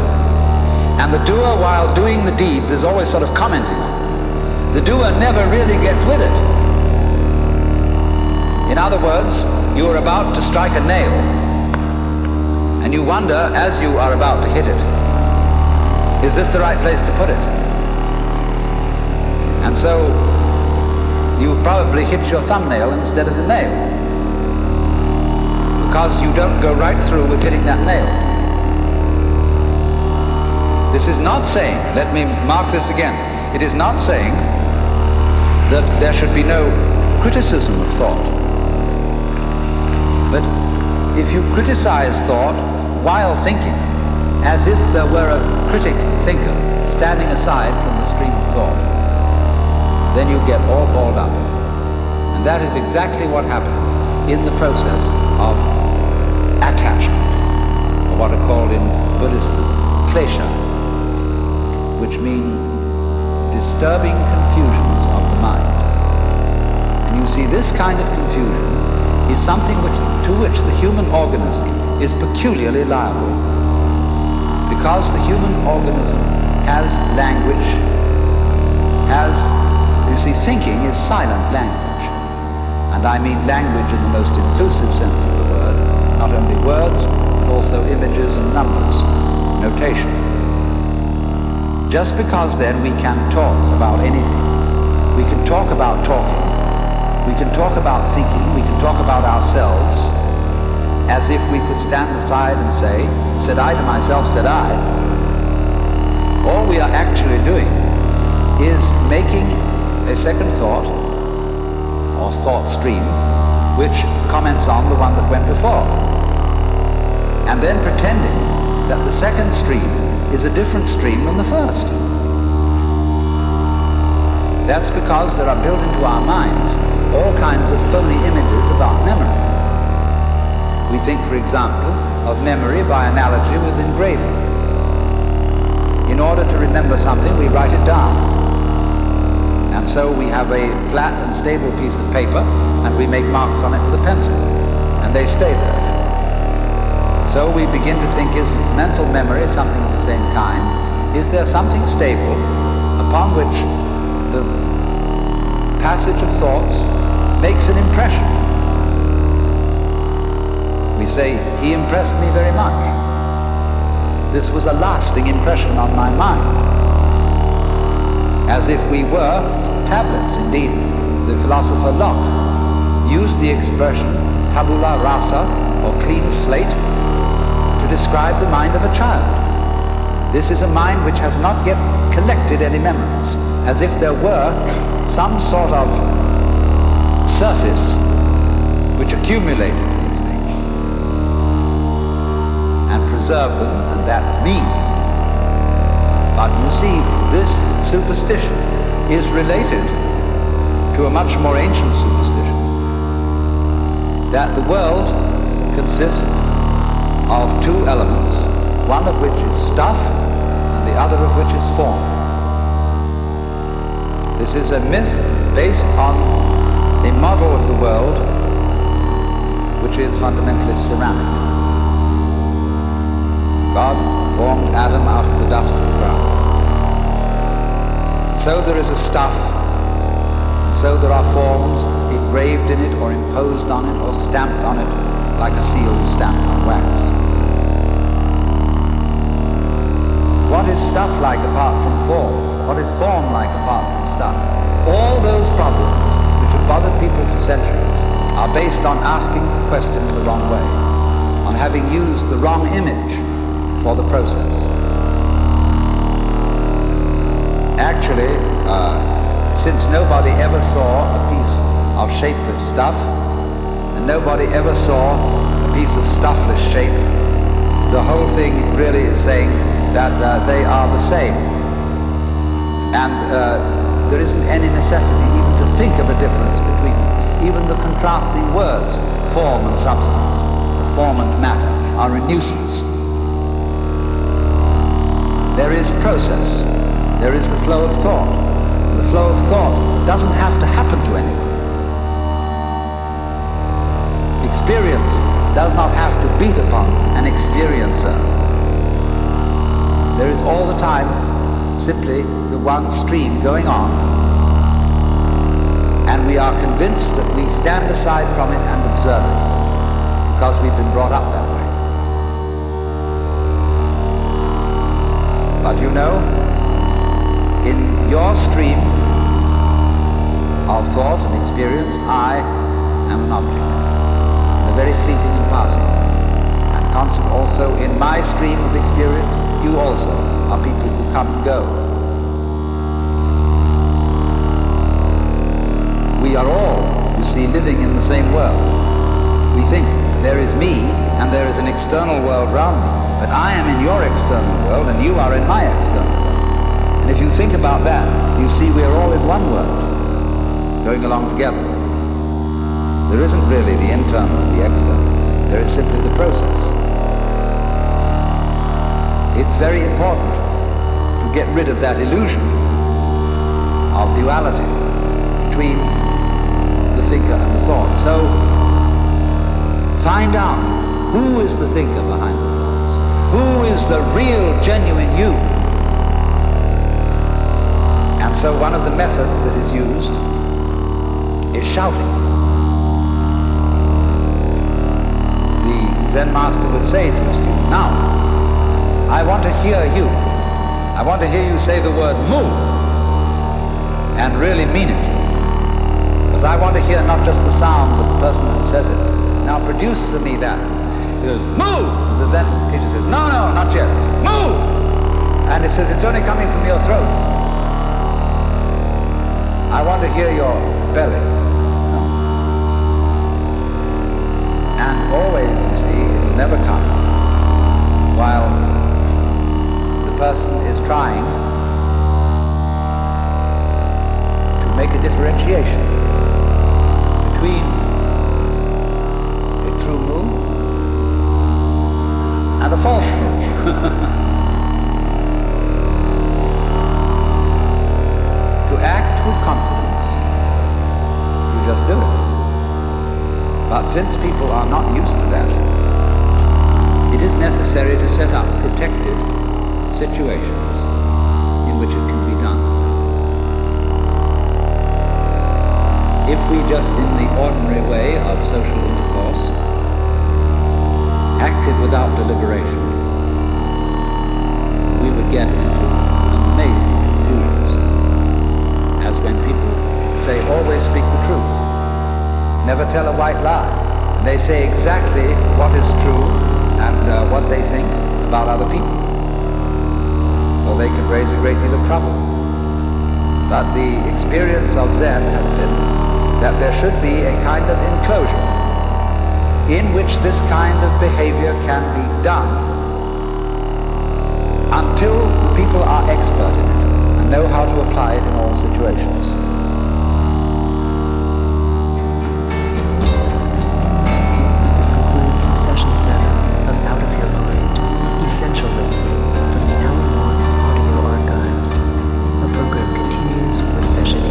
[SPEAKER 4] and the doer while doing the deeds is always sort of commenting on it, the doer never really gets with it. In other words, you are about to strike a nail, and you wonder as you are about to hit it, is this the right place to put it? And so you probably hit your thumbnail instead of the nail, because you don't go right through with hitting that nail. This is not saying, let me mark this again, it is not saying that there should be no criticism of thought. But if you criticize thought while thinking, as if there were a critic thinker standing aside from the stream of thought, then you get all balled up. And that is exactly what happens in the process of attachment, or what are called in Buddhist klesha, which mean disturbing confusions of the mind. And you see, this kind of confusion is something to which the human organism is peculiarly liable, because the human organism has language, you see, thinking is silent language. And I mean language in the most inclusive sense of the word, not only words, but also images and numbers, notation. Just because then we can talk about anything, we can talk about talking, we can talk about thinking, we can talk about ourselves, as if we could stand aside and say, said I to myself, said I. All we are actually doing is making a second thought, or thought stream, which comments on the one that went before, and then pretending that the second stream is a different stream than the first. That's because there are built into our minds all kinds of phony images about memory. We think, for example, of memory by analogy with engraving. In order to remember something, we write it down. And so we have a flat and stable piece of paper, and we make marks on it with a pencil, and they stay there. So we begin to think, is mental memory something of the same kind? Is there something stable upon which the passage of thoughts makes an impression? We say, he impressed me very much. This was a lasting impression on my mind. As if we were tablets. Indeed, the philosopher Locke used the expression tabula rasa, or clean slate, to describe the mind of a child. This is a mind which has not yet collected any memories, as if there were some sort of surface which accumulated these things and preserved them, and that's me. But you see, this superstition is related to a much more ancient superstition, that the world consists of two elements, one of which is stuff and the other of which is form. This is a myth based on a model of the world which is fundamentally ceramic. God formed Adam out of the dust of the ground. So there is a stuff, and so there are forms engraved in it or imposed on it or stamped on it like a seal is stamped on wax. What is stuff like apart from form? What is form like apart from stuff? All those problems which have bothered people for centuries are based on asking the question in the wrong way, on having used the wrong image for the process. Actually, since nobody ever saw a piece of shapeless stuff, and nobody ever saw a piece of stuffless shape, the whole thing really is saying that they are the same. And there isn't any necessity even to think of a difference between them. Even the contrasting words, form and substance, form and matter, are a nuisance. There is process. There is the flow of thought. And the flow of thought doesn't have to happen to anyone. Experience does not have to beat upon an experiencer. There is all the time simply the one stream going on, and we are convinced that we stand aside from it and observe it because we've been brought up that way. But you know, in your stream of thought and experience, I am an object, and a very fleeting and passing. And constant also in my stream of experience, you also are people who come and go. We are all, you see, living in the same world. We think there is me and there is an external world round me, but I am in your external world and you are in my external world. And if you think about that, you see we are all in one world, going along together. There isn't really the internal and the external. There is simply the process. It's very important to get rid of that illusion of duality between the thinker and the thought. So find out who is the thinker behind the thoughts. Who is the real, genuine you? And so one of the methods that is used is shouting. The Zen master would say to a student, now, I want to hear you. I want to hear you say the word mu and really mean it. Because I want to hear not just the sound, but the person who says it. Now produce for me that. He goes, mu! The Zen teacher says, no, not yet. Mu! And he says, it's only coming from your throat. I want to hear your belly. And always, you see, it will never come while the natural. To act with confidence, you just do it. But since people are not used to that, it is necessary to set up protected situations in which it can be done. If we just, in the ordinary way of social intercourse, acted without deliberation, we would get into amazing confusions. As when people say, always speak the truth, never tell a white lie. And they say exactly what is true and what they think about other people. Or they can raise a great deal of trouble. But the experience of Zen has been that there should be a kind of enclosure in which this kind of behavior can be done until the people are expert in it and know how to apply it in all situations.
[SPEAKER 5] This concludes Session 7 of Out of Your Mind, Essential Listening from the Alan Watts Audio Archives. Our program continues with Session 8.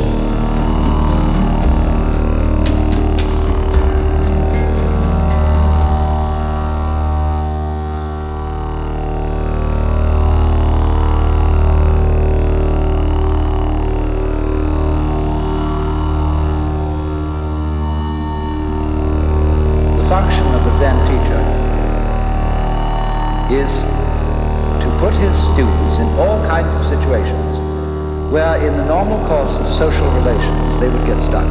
[SPEAKER 4] Is to put his students in all kinds of situations where in the normal course of social relations they would get stuck.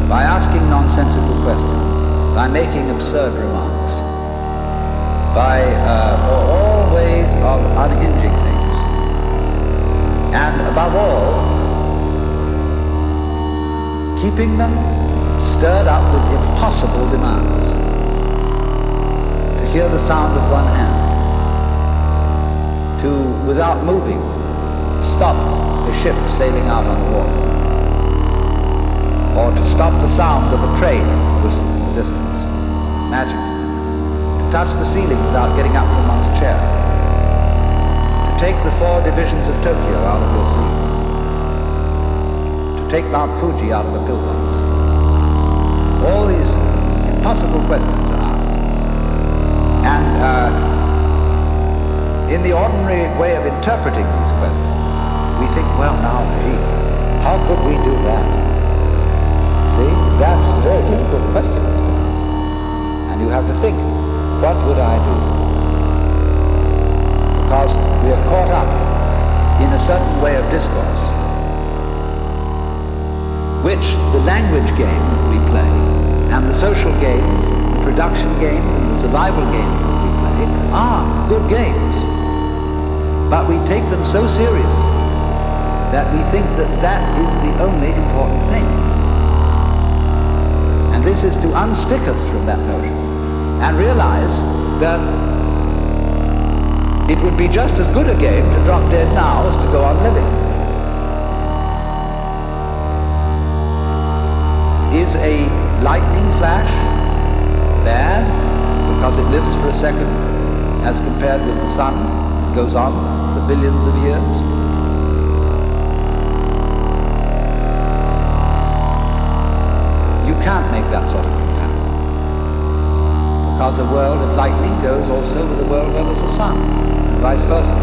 [SPEAKER 4] By asking nonsensical questions, by making absurd remarks, by all ways of unhinging things, and above all, keeping them stirred up with impossible demands. Hear the sound of one hand, to, without moving, stop a ship sailing out on the water, or to stop the sound of a train whistling in the distance. Magic. To touch the ceiling without getting up from one's chair. To take the 4 divisions of Tokyo out of your sleeve. To take Mount Fuji out of a pillbox. All these impossible questions are asked. And in the ordinary way of interpreting these questions, we think, well, now, gee, how could we do that? See, that's a very difficult question that's been asked. And you have to think, what would I do? Because we are caught up in a certain way of discourse, which the language game we play, and the social games, the production games, and the survival games that we play are good games. But we take them so seriously that we think that that is the only important thing. And this is to unstick us from that notion and realize that it would be just as good a game to drop dead now as to go on living. Is a lightning flash bad because it lives for a second as compared with the sun that goes on for billions of years? You can't make that sort of comparison, because a world of lightning goes also with a world where there's a sun, and vice versa.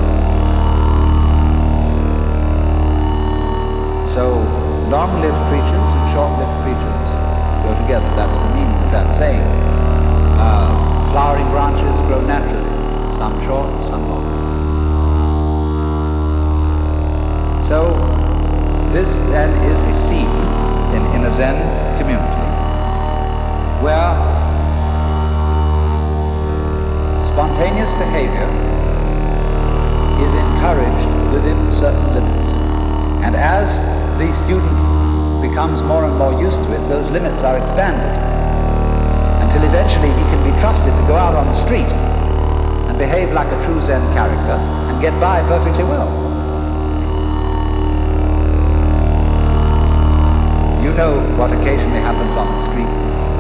[SPEAKER 4] So long-lived creatures and short-lived creatures go together. That's the meaning of that saying. Flowering branches grow naturally, some short, some long. So this then is a scene in a Zen community where spontaneous behavior is encouraged within certain limits. And as the student becomes more and more used to it, those limits are expanded until eventually he can be trusted to go out on the street and behave like a true Zen character and get by perfectly well. You know what occasionally happens on the street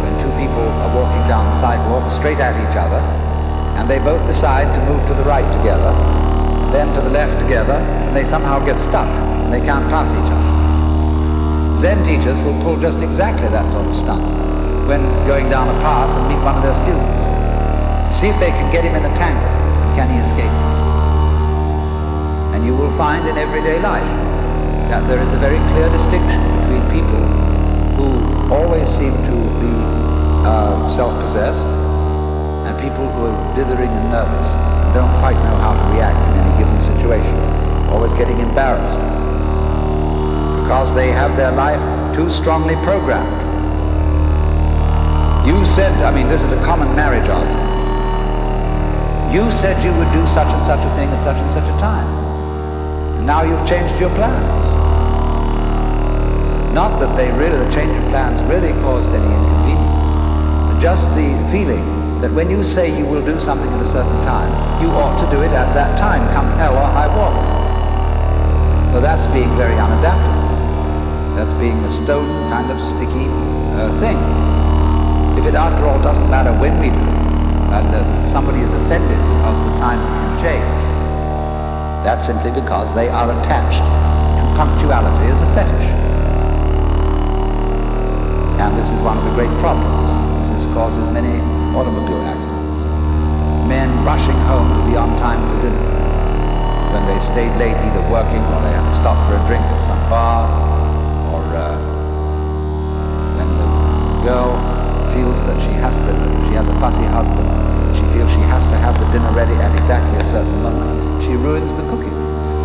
[SPEAKER 4] when two people are walking down the sidewalk straight at each other, and they both decide to move to the right together, then to the left together, and they somehow get stuck, and they can't pass each other. Zen teachers will pull just exactly that sort of stunt when going down a path and meet one of their students, to see if they can get him in a tangle, and can he escape. And you will find in everyday life that there is a very clear distinction between people who always seem to be self-possessed and people who are dithering and nervous and don't quite know how to react in any given situation, always getting embarrassed because they have their life too strongly programmed. You said, this is a common marriage argument. You said you would do such and such a thing at such and such a time. And now you've changed your plans. Not that the change of plans really caused any inconvenience, but just the feeling that when you say you will do something at a certain time, you ought to do it at that time, come hell or high water. Well, that's being very unadaptable. That's being a stone kind of sticky thing. If it after all doesn't matter when we do it, and somebody is offended because the time has been changed, that's simply because they are attached to punctuality as a fetish. And this is one of the great problems. This causes many automobile accidents. Men rushing home to be on time for dinner when they stayed late either working or they had to stop for a drink at some bar, or when the girl feels that she has a fussy husband, she feels she has to have the dinner ready at exactly a certain moment, she ruins the cooking.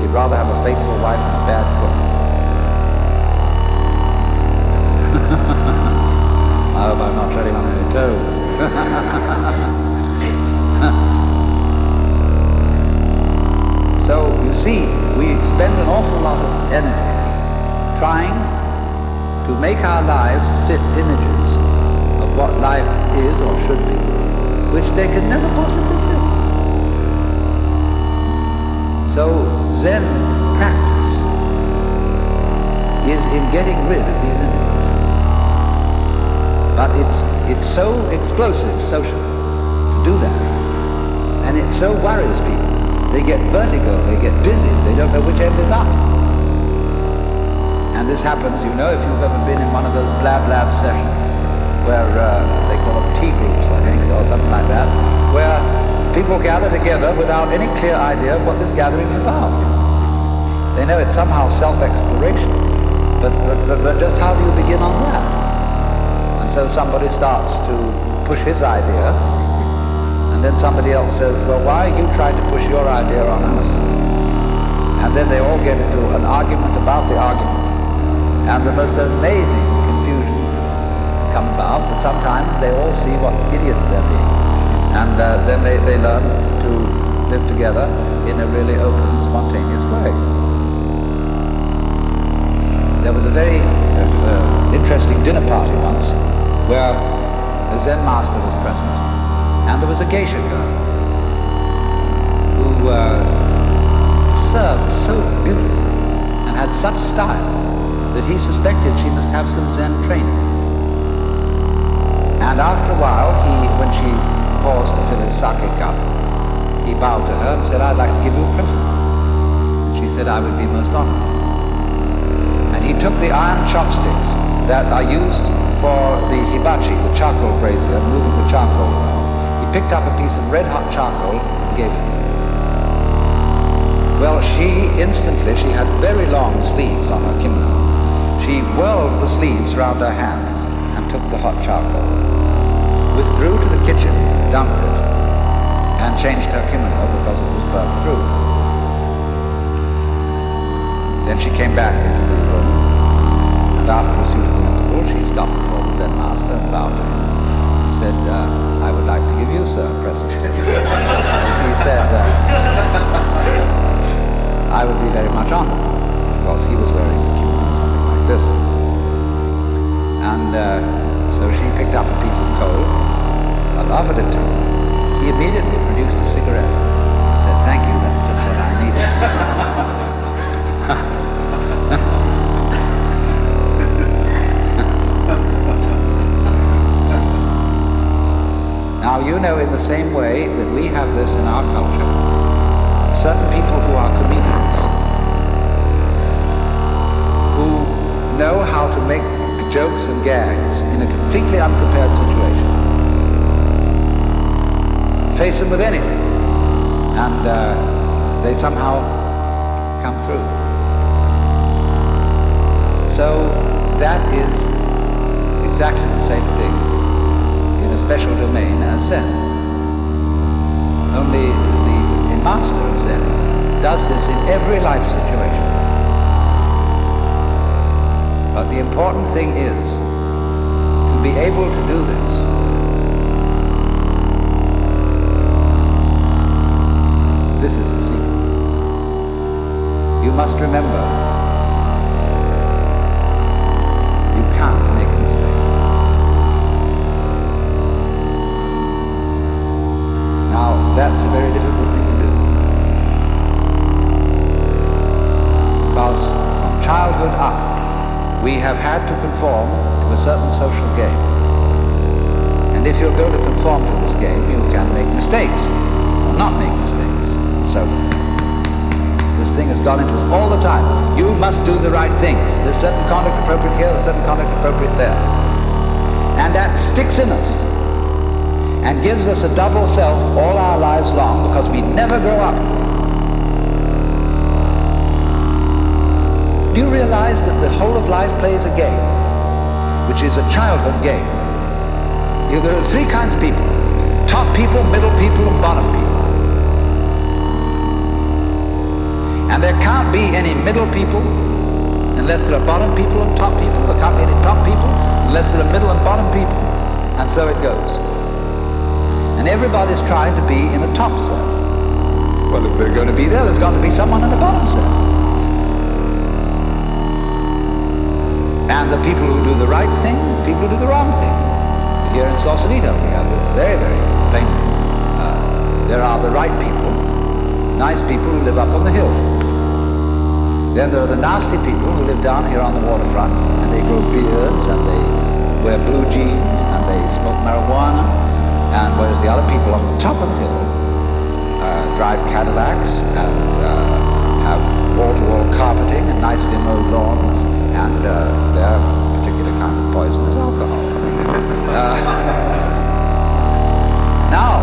[SPEAKER 4] You'd rather have a faithful wife than a bad cook. I hope I'm not treading on any toes. So, you see, we spend an awful lot of energy trying to make our lives fit images of what life is or should be, which they can never possibly fit. So, Zen practice is in getting rid of these images. But it's so explosive socially to do that. And it so worries people. They get vertigo, they get dizzy, they don't know which end is up. And this happens, if you've ever been in one of those blab sessions where they call them tea groups, I think, or something like that, where people gather together without any clear idea of what this gathering's about. They know it's somehow self-exploration, but just how do you begin on that? And so somebody starts to push his idea, and then somebody else says, well, why are you trying to push your idea on us? And then they all get into an argument about the argument. And the most amazing confusions come about, but sometimes they all see what idiots they're being. And then they learn to live together in a really open and spontaneous way. There was a very interesting dinner party once where the Zen master was present, and there was a geisha girl who served so beautifully and had such style that he suspected she must have some Zen training. And after a while, when she paused to fill his sake cup, he bowed to her and said, I'd like to give you a present. And she said, I would be most honored. And he took the iron chopsticks that are used for the hibachi, the charcoal brazier, moving the charcoal around. He picked up a piece of red-hot charcoal and gave it to her. Well, she had very long sleeves on her kimono. She whirled the sleeves around her hands and took the hot charcoal, withdrew to the kitchen, dumped it, and changed her kimono because it was burnt through. Then she came back into the room, and after a suitable interval, she stopped before the Zen master and bowed to him and said, I would like to give you, sir, a present. And he said, I would be very much honored. Of course, he was wearing a kimono, something like this. And so she picked up a piece of coal and offered it to him. He immediately produced a cigarette and said, thank you, that's just what I needed. Now, in the same way that we have this in our culture, certain people who are comedians, who know how to make jokes and gags in a completely unprepared situation, face them with anything, and they somehow come through. So that is exactly the same thing in a special domain as Zen. Only the master of Zen does this in every life situation. But the important thing is to be able to do this This is the secret. You must remember, you can't make a mistake. Now, that's a very difficult thing to do. Because from childhood up, we have had to conform to a certain social game. And if you're going to conform to this game, you can make mistakes, or not make mistakes. So, this thing has gone into us all the time. You must do the right thing. There's certain conduct appropriate here, there's certain conduct appropriate there. And that sticks in us and gives us a double self all our lives long because we never grow up. Do you realize that the whole of life plays a game, which is a childhood game? There are three kinds of people: top people, middle people, and bottom people. And there can't be any middle people unless there are bottom people and top people. There can't be any top people unless there are middle and bottom people. And so it goes. And everybody's trying to be in a top set. Well, if we're going to be there, there's got to be someone in the bottom set. And the people who do the right thing, the people who do the wrong thing. Here in Sausalito, we have this very, very plain. There are the right people, nice people who live up on the hill. Then there are the nasty people who live down here on the waterfront, and they grow beards, and they wear blue jeans, and they smoke marijuana, and whereas the other people on the top of the hill drive Cadillacs and have wall-to-wall carpeting and nicely mowed lawns, and their particular kind of poison is alcohol. Now,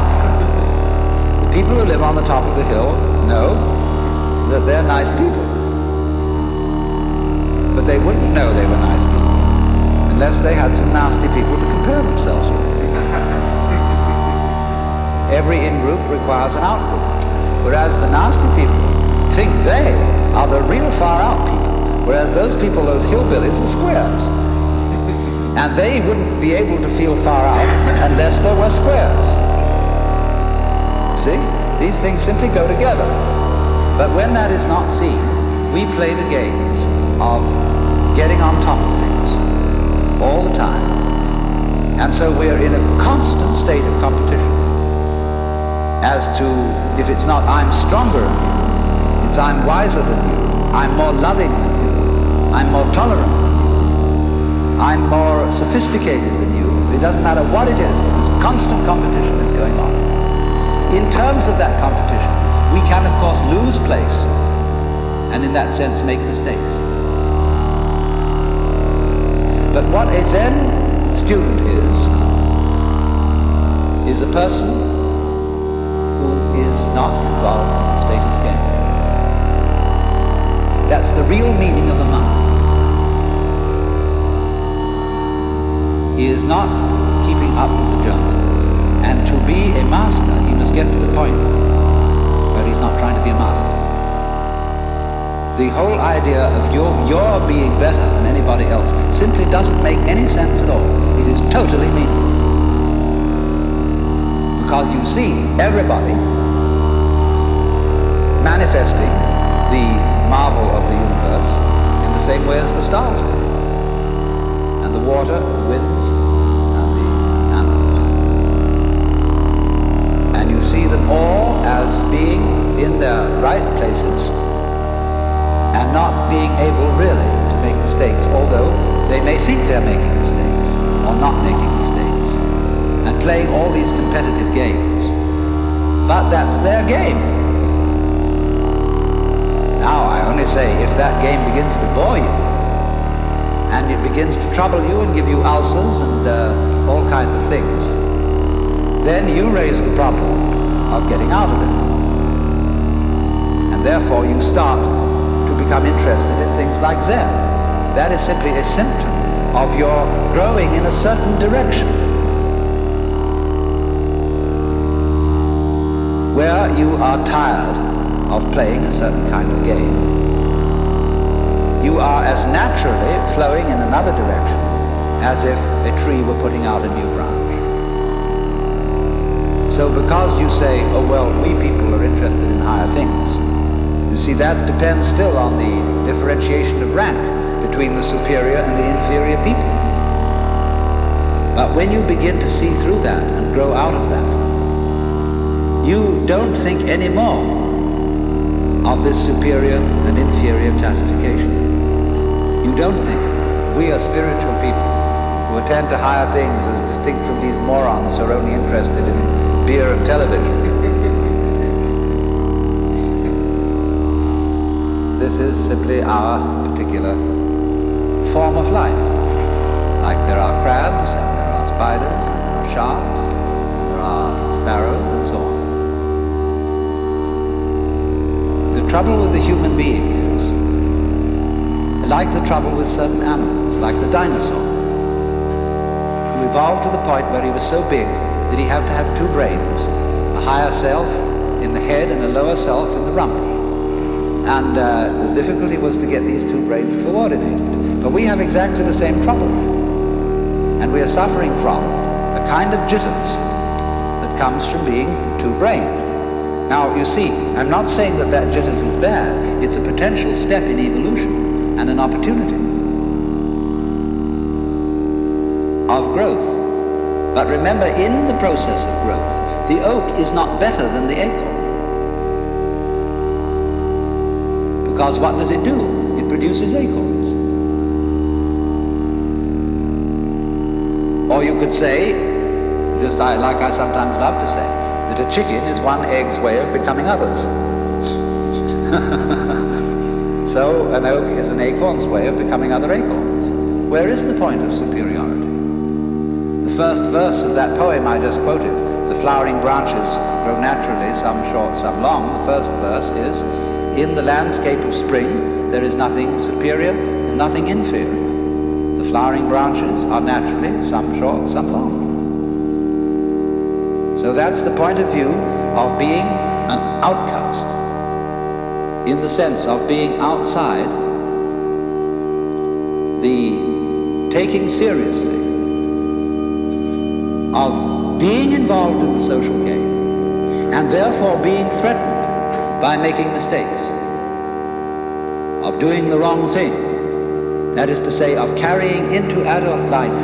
[SPEAKER 4] the people who live on the top of the hill know that they're nice people. But they wouldn't know they were nice people unless they had some nasty people to compare themselves with. Every in-group requires an out-group, whereas the nasty people think they are the real far-out people, whereas those people, those hillbillies, are squares. And they wouldn't be able to feel far out unless there were squares. See? These things simply go together. But when that is not seen, we play the games of getting on top of things all the time. And so we're in a constant state of competition as to, if it's not I'm stronger than you, it's I'm wiser than you, I'm more loving than you, I'm more tolerant than you, I'm more sophisticated than you. It doesn't matter what it is, but this constant competition is going on. In terms of that competition, we can of course lose place and in that sense make mistakes. But what a Zen student is a person who is not involved in the status game. That's the real meaning of a monk. He is not keeping up with the Joneses. And to be a master, he must get to the point where he's not trying to be a master. The whole idea of your being better than anybody else simply doesn't make any sense at all. It is totally meaningless. Because you see everybody manifesting the marvel of the universe in the same way as the stars do. And the water, the winds, and the animals. And you see them all as being in their right places and not being able really to make mistakes, although they may think they're making mistakes or not making mistakes. and playing all these competitive games. But that's their game. Now, I only say, if that game begins to bore you, and it begins to trouble you and give you ulcers and all kinds of things, then you raise the problem of getting out of it. And therefore you start to become interested in things like Zen. That is simply a symptom of your growing in a certain direction, where you are tired of playing a certain kind of game. You are as naturally flowing in another direction as if a tree were putting out a new branch. So because you say, oh well, we people are interested in higher things, you see, that depends still on the differentiation of rank between the superior and the inferior people. But when you begin to see through that and grow out of that, you don't think anymore of this superior and inferior classification. You don't think. We are spiritual people who attend to higher things as distinct from these morons who are only interested in beer and television. This is simply our particular form of life. Like there are crabs, and there are spiders, and there are sharks, and there are sparrows, and so on. The trouble with the human being is, like the trouble with certain animals, like the dinosaur, who evolved to the point where he was so big that he had to have two brains, a higher self in the head and a lower self in the rump. And the difficulty was to get these two brains coordinated. But we have exactly the same trouble. And we are suffering from a kind of jitters that comes from being two-brained. Now, you see, I'm not saying that that jitters is bad. It's a potential step in evolution and an opportunity of growth. But remember, in the process of growth, the oak is not better than the acorn. Because what does it do? It produces acorns. Or you could say, just like I sometimes love to say, that a chicken is one egg's way of becoming others. So an oak is an acorn's way of becoming other acorns. Where is the point of superiority? The first verse of that poem I just quoted, the flowering branches grow naturally, some short, some long. The first verse is, in the landscape of spring, there is nothing superior and nothing inferior. The flowering branches are naturally, some short, some long. So that's the point of view of being an outcast, in the sense of being outside the taking seriously of being involved in the social game, and therefore being threatened by making mistakes, of doing the wrong thing. That is to say, of carrying into adult life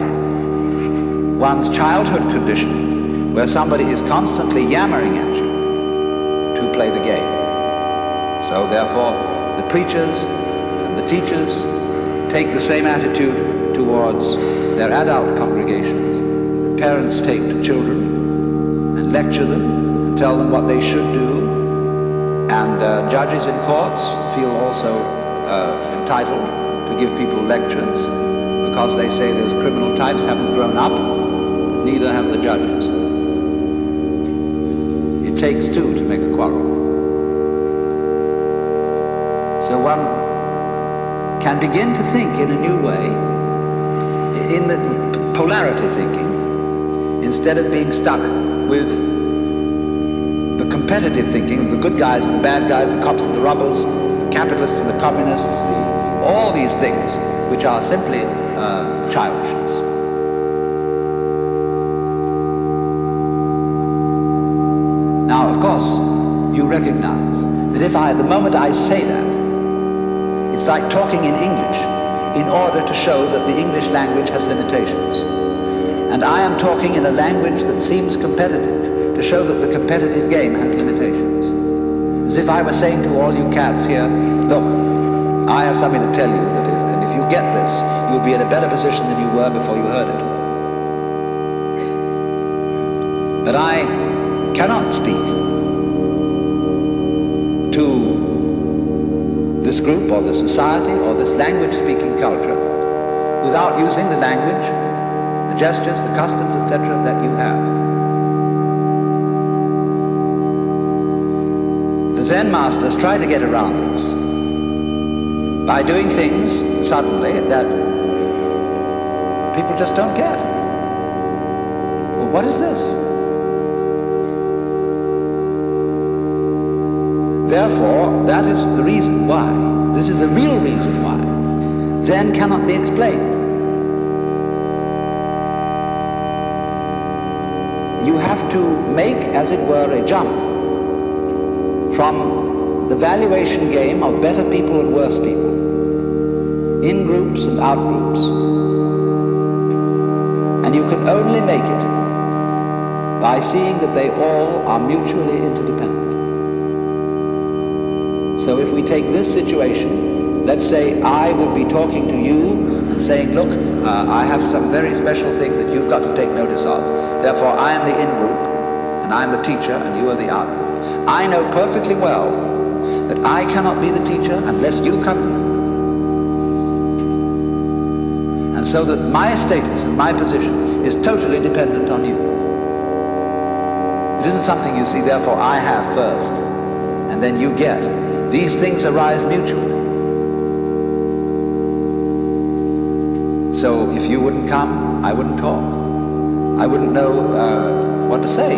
[SPEAKER 4] one's childhood condition, where somebody is constantly yammering at you to play the game. So therefore, the preachers and the teachers take the same attitude towards their adult congregations that parents take to children, and lecture them and tell them what they should do. And judges in courts feel also entitled to give people lectures because they say those criminal types haven't grown up, neither have the judges. It takes two to make a quarrel. So one can begin to think in a new way, in the polarity thinking, instead of being stuck with competitive thinking of the good guys and the bad guys, the cops and the robbers, the capitalists and the communists, all these things which are simply childishness. Now, of course, you recognize that if the moment I say that, it's like talking in English in order to show that the English language has limitations. And I am talking in a language that seems competitive, to show that the competitive game has limitations. As if I were saying to all you cats here, look, I have something to tell you that is, and if you get this, you'll be in a better position than you were before you heard it. But I cannot speak to this group or this society or this language-speaking culture without using the language, the gestures, the customs, etc. that you have. The Zen masters try to get around this by doing things suddenly that people just don't get. Well, what is this? Therefore, that is the reason why, this is the real reason why, Zen cannot be explained. You have to make, as it were, a jump from the valuation game of better people and worse people, in groups and out groups. And you can only make it by seeing that they all are mutually interdependent. So if we take this situation, let's say I would be talking to you and saying, look, I have some very special thing that you've got to take notice of. Therefore, I am the in-group, and I am the teacher, and you are the out-group. I know perfectly well that I cannot be the teacher unless you come. And so that my status and my position is totally dependent on you. It isn't something you see, therefore I have first, and then you get. These things arise mutually. So if you wouldn't come, I wouldn't talk. I wouldn't know what to say.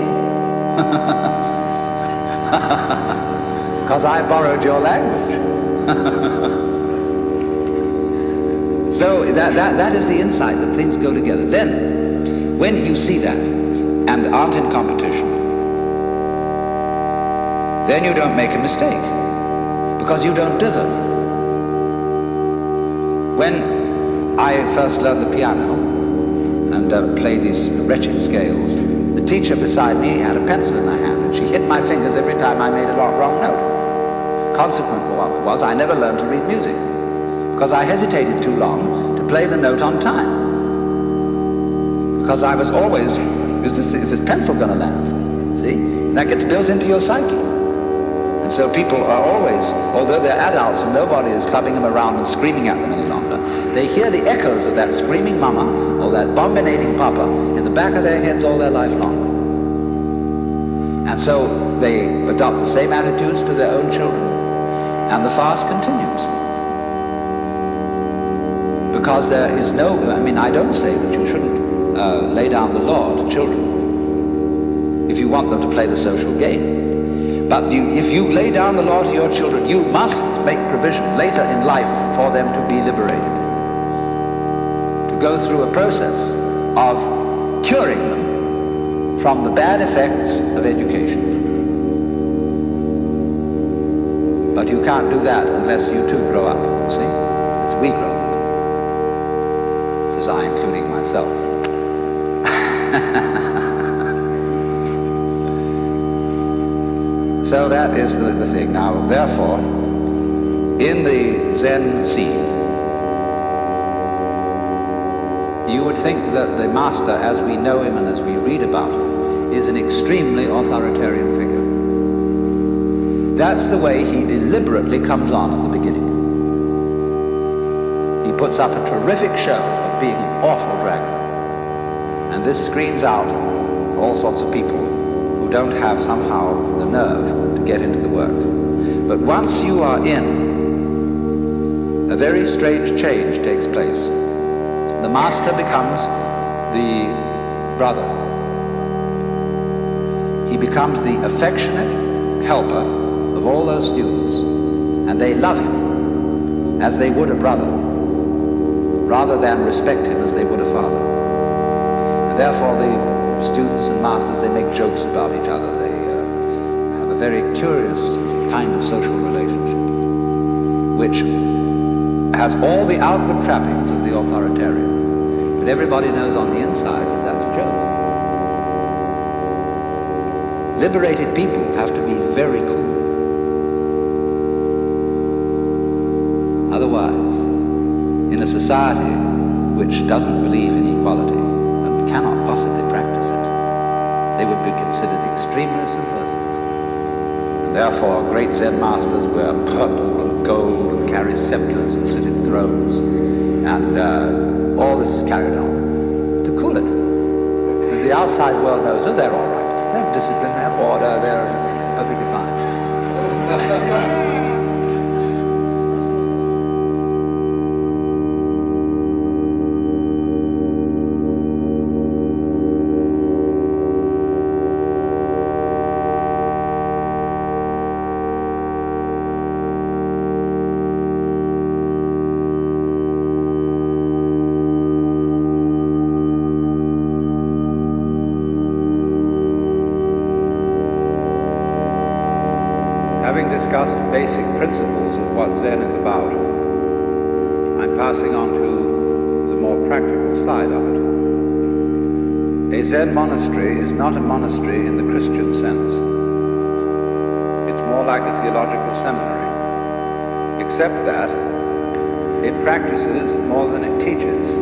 [SPEAKER 4] Because I borrowed your language. So that is the insight, that things go together. Then, when you see that, and aren't in competition, then you don't make a mistake, because you don't dither. When I first learned the piano and played these wretched scales, the teacher beside me had a pencil in her hand, and she hit my fingers every time I made a wrong note. Consequent was I never learned to read music, because I hesitated too long to play the note on time. Because I was always, is this pencil going to land? See? That gets built into your psyche. And so people are always, although they're adults and nobody is clubbing them around and screaming at them any longer, they hear the echoes of that screaming mama or that bombinating papa in the back of their heads all their life long. And so they adopt the same attitudes to their own children, and the fast continues. Because there is no, I don't say that you shouldn't lay down the law to children if you want them to play the social game. But if you lay down the law to your children, you must make provision later in life for them to be liberated, to go through a process of curing them from the bad effects of education. But you can't do that unless you too grow up, see? As we grow up. Says I, including myself. So that is the thing. Now, therefore, in the Zen scene, you would think that the master, as we know him and as we read about him, is an extremely authoritarian figure. That's the way he deliberately comes on at the beginning. He puts up a terrific show of being an awful dragon. And this screens out all sorts of people who don't have somehow the nerve to get into the work. But once you are in, a very strange change takes place. The master becomes the brother. He becomes the affectionate helper of all those students, and they love him as they would a brother, rather than respect him as they would a father. And therefore the students and masters, they make jokes about each other. They have a very curious kind of social relationship, which has all the outward trappings of the authoritarian. But everybody knows on the inside that that's a joke. Liberated people have to be very cool. Otherwise, in a society which doesn't believe in equality and cannot possibly practice it, they would be considered extremely subversive. And therefore, great Zen masters wear purple and gold and carry scepters and sit in thrones. And all this is carried on to cool it. And the outside world knows, oh, they're all right. They have discipline, they have order, they're perfectly fine. Discuss basic principles of what Zen is about. I'm passing on to the more practical side of it. A Zen monastery is not a monastery in the Christian sense. It's more like a theological seminary, except that it practices more than it teaches.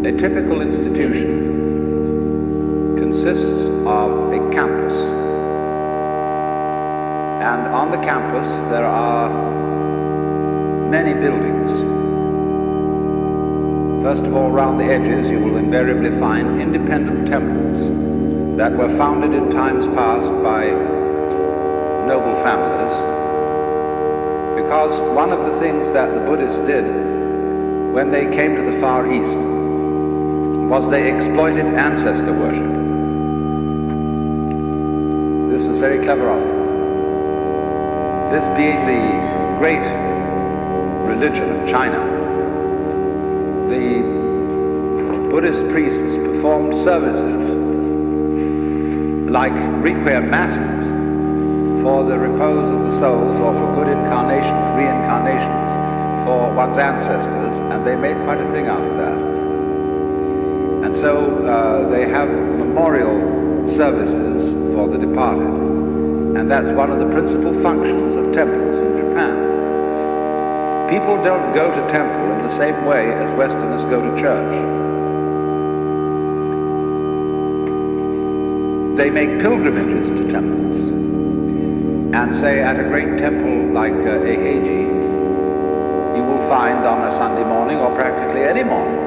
[SPEAKER 4] A typical institution consists of a campus. And on the campus there are many buildings. First of all, around the edges you will invariably find independent temples that were founded in times past by noble families, because one of the things that the Buddhists did when they came to the Far East was they exploited ancestor worship. This was very clever of them. This being the great religion of China, the Buddhist priests performed services like requiem masses for the repose of the souls or for good incarnation, reincarnations for one's ancestors, and they made quite a thing out of that. And so they have memorial services for the departed. And that's one of the principal functions of temples in Japan. People don't go to temple in the same way as Westerners go to church. They make pilgrimages to temples. And say at a great temple like Eiheiji, you will find on a Sunday morning, or practically any morning,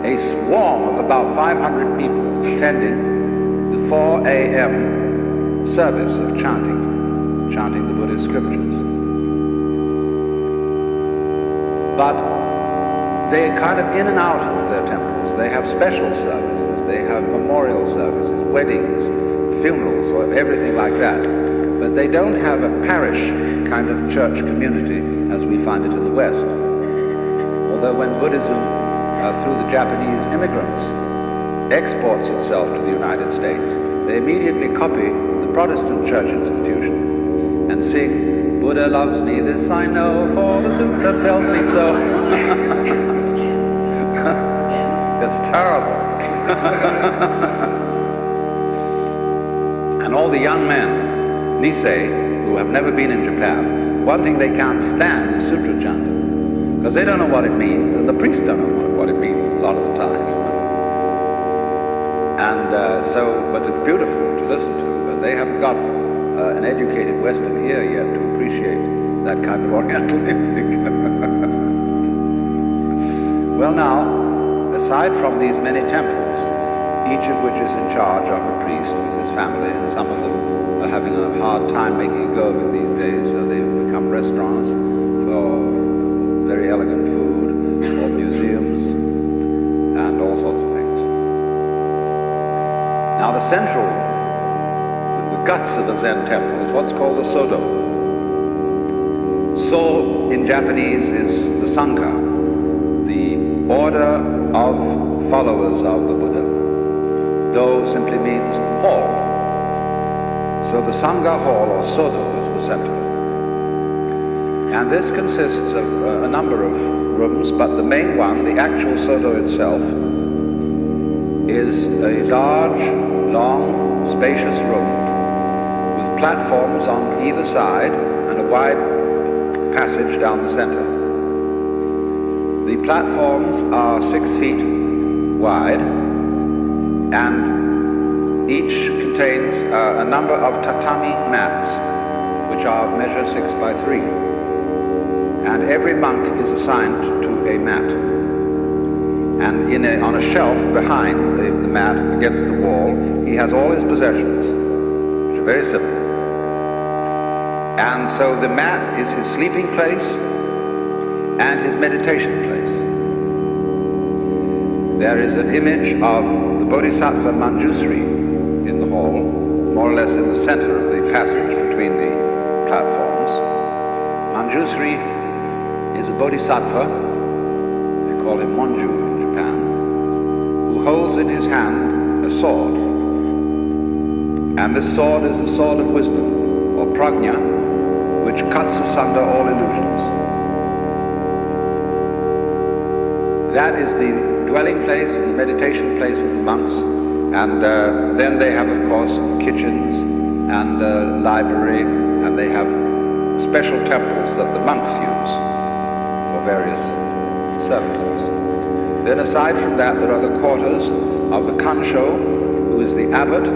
[SPEAKER 4] a swarm of about 500 people attending the 4 a.m. service of chanting the Buddhist scriptures. But they're kind of in and out of their temples. They have special services, they have memorial services, weddings, funerals, or everything like that. But they don't have a parish kind of church community as we find it in the West. Although when Buddhism, through the Japanese immigrants, exports itself to the United States, they immediately copy the Protestant church institution and sing, Buddha loves me, this I know, for the sutra tells me so. It's terrible. And all the young men, Nisei, who have never been in Japan, one thing they can't stand is sutra chanting, because they don't know what it means, and the priests don't know what it means a lot of the time. And but it's beautiful to listen to. But they haven't got an educated Western ear yet to appreciate that kind of Oriental music. Well now, aside from these many temples, each of which is in charge of a priest with his family, and some of them are having a hard time making a go of it these days, so they've become restaurants for very elegant food, or museums, and all sorts of things. Now the guts of a Zen temple is what's called the Sodo. So in Japanese is the Sangha, the order of followers of the Buddha. Do simply means hall. So the Sangha hall, or Sodo, is the center. And this consists of a number of rooms, but the main one, the actual Sodo itself, is a large, long, spacious room with platforms on either side and a wide passage down the center. The platforms are 6 feet wide and each contains a number of tatami mats, which are measure 6 by 3. And every monk is assigned to a mat. And on a shelf behind the mat against the wall, he has all his possessions, which are very simple. And so the mat is his sleeping place and his meditation place. There is an image of the Bodhisattva Manjusri in the hall, more or less in the center of the passage between the platforms. Manjusri is a Bodhisattva, they call him Monju in Japan, who holds in his hand a sword. And this sword is the sword of wisdom, or prajna, which cuts asunder all illusions. That is the dwelling place and the meditation place of the monks. And then they have, of course, kitchens and library, and they have special temples that the monks use for various services. Then aside from that, there are the quarters of the Kansho, who is the abbot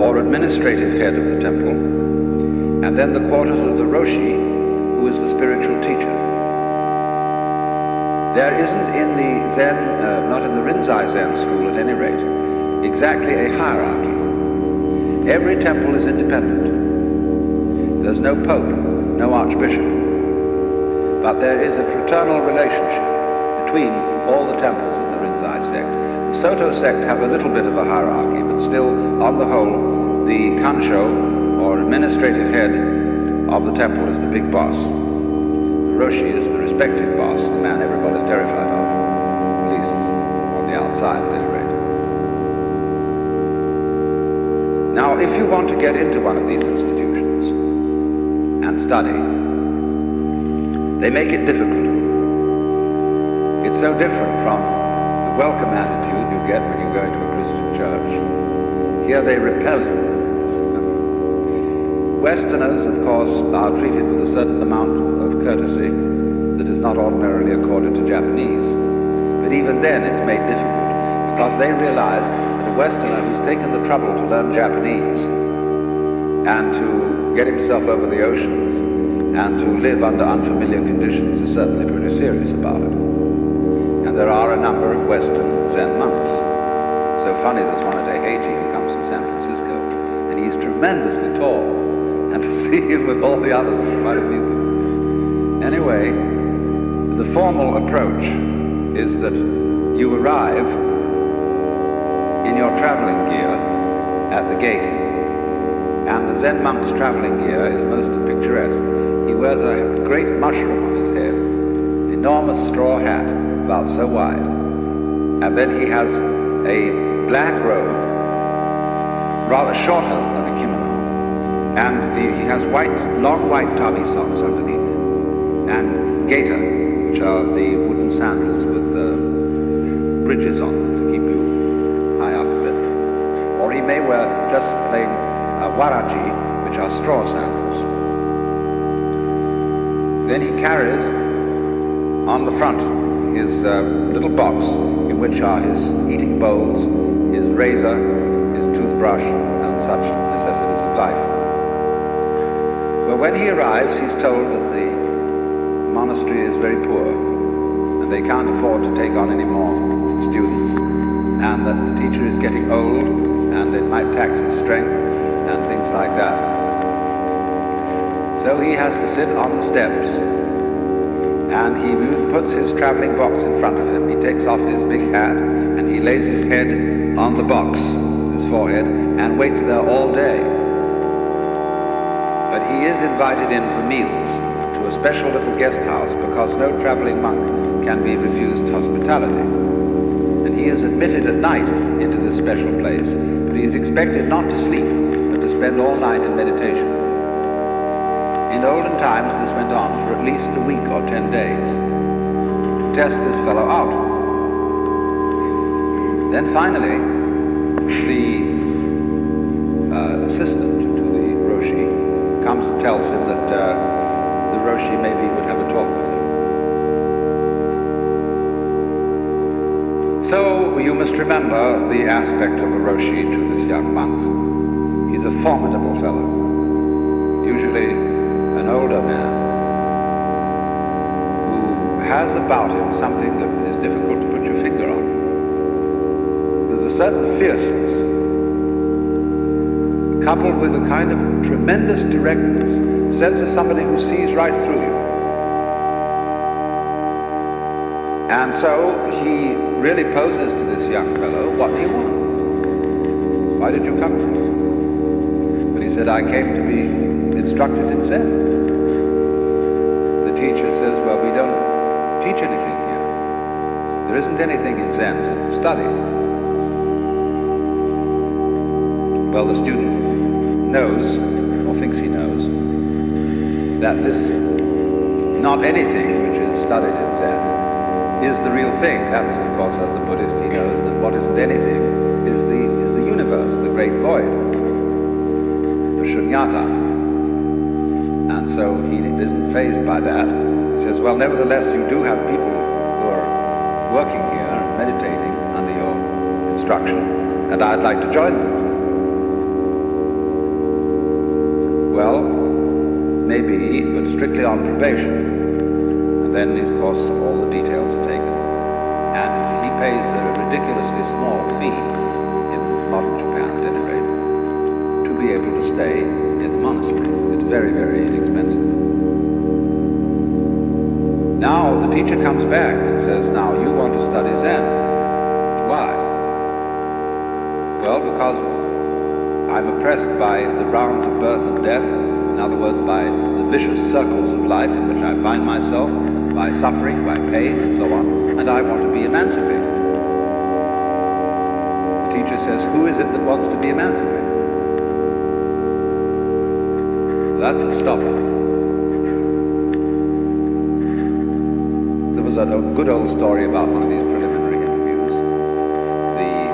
[SPEAKER 4] or administrative head of the temple, and then the quarters of the Roshi, who is the spiritual teacher. There isn't in the Zen, not in the Rinzai Zen school at any rate, exactly a hierarchy. Every temple is independent. There's no pope, no archbishop. But there is a fraternal relationship between all the temples of the Rinzai sect. The Soto sect have a little bit of a hierarchy, but still, on the whole, the Kansho, or administrative head of the temple, is the big boss. The Roshi is the respected boss, the man everybody's terrified of, at least on the outside at any rate. Now, if you want to get into one of these institutions and study, they make it difficult. It's so different from the welcome attitude you get when you go into a Christian church. Here they repel you. Westerners, of course, are treated with a certain amount of courtesy that is not ordinarily accorded to Japanese. But even then it's made difficult because they realize that a Westerner who's taken the trouble to learn Japanese and to get himself over the oceans and to live under unfamiliar conditions is certainly pretty serious about it. And there are a number of Western Zen monks. So funny, there's one at Eiheiji who comes from San Francisco, and he's tremendously tall, and to see him with all the others is quite amusing. Anyway, the formal approach is that you arrive in your traveling gear at the gate, and the Zen monk's traveling gear is most picturesque. He wears a great mushroom on his head, enormous straw hat, about so wide, and then he has a black robe, rather shorter than a kimono, and he has long white tabi socks underneath, and gaiter, which are the wooden sandals with bridges on them to keep you high up a bit. Or he may wear just plain waraji, which are straw sandals. Then he carries on the front his little box in which are his eating bowls, his razor, his toothbrush, and such necessities of life. Well, when he arrives, he's told that the monastery is very poor and they can't afford to take on any more students, and that the teacher is getting old and it might tax his strength and things like that. So he has to sit on the steps, and he puts his traveling box in front of him. He takes off his big hat and he lays his head on the box, his forehead, and waits there all day. But he is invited in for meals to a special little guest house because no traveling monk can be refused hospitality. And he is admitted at night into this special place, but he is expected not to sleep, but to spend all night in meditation. In olden times, this went on for at least a week or 10 days. Test this fellow out. Then finally, the assistant to the Roshi comes and tells him that the Roshi maybe would have a talk with him. So you must remember the aspect of a Roshi to this young monk. He's a formidable fellow, usually an older man, who has about him something that is difficult to put your finger on. There's a certain fierceness, coupled with a kind of tremendous directness, a sense of somebody who sees right through you. And so he really poses to this young fellow, what do you want? Why did you come here? But he said, I came to be instructed in Zen. The teacher says, well, we don't teach anything here. There isn't anything in Zen to study. Well, the student knows, or thinks he knows, that this not anything which is studied in Zen is the real thing. That's, of course, as a Buddhist, he knows that what isn't anything is the universe, the great void, the shunyata. And so he isn't fazed by that. He says, well, nevertheless, you do have people who are working here, meditating under your instruction, and I'd like to join them. Well, maybe, but strictly on probation. And then, of course, all the details are taken. And he pays a ridiculously small fee, in modern Japan at any rate, to be able to stay in the monastery. It's very, very inexpensive. Now the teacher comes back and says, now you want to study Zen. Why? Well, because I'm oppressed by the rounds of birth and death, in other words, by the vicious circles of life in which I find myself, by suffering, by pain, and so on, and I want to be emancipated. The teacher says, who is it that wants to be emancipated? That's a stopper. There was a good old story about one of these preliminary interviews. The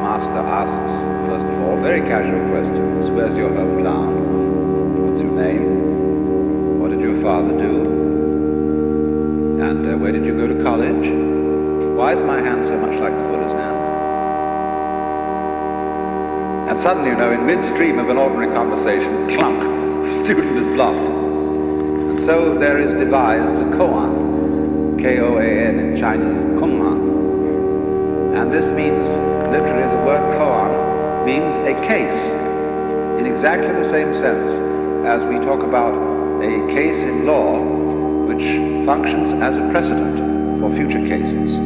[SPEAKER 4] master asks, first of all, very casual questions. Where's your hometown? What's your name? What did your father do? And where did you go to college? Why is my hand so much like the Buddha's hand? And suddenly, in midstream of an ordinary conversation, clunk, the student is blocked. And so there is devised the koan, K-O-A-N in Chinese, kunman. And this means, literally, the word koan means a case, in exactly the same sense as we talk about a case in law which functions as a precedent for future cases.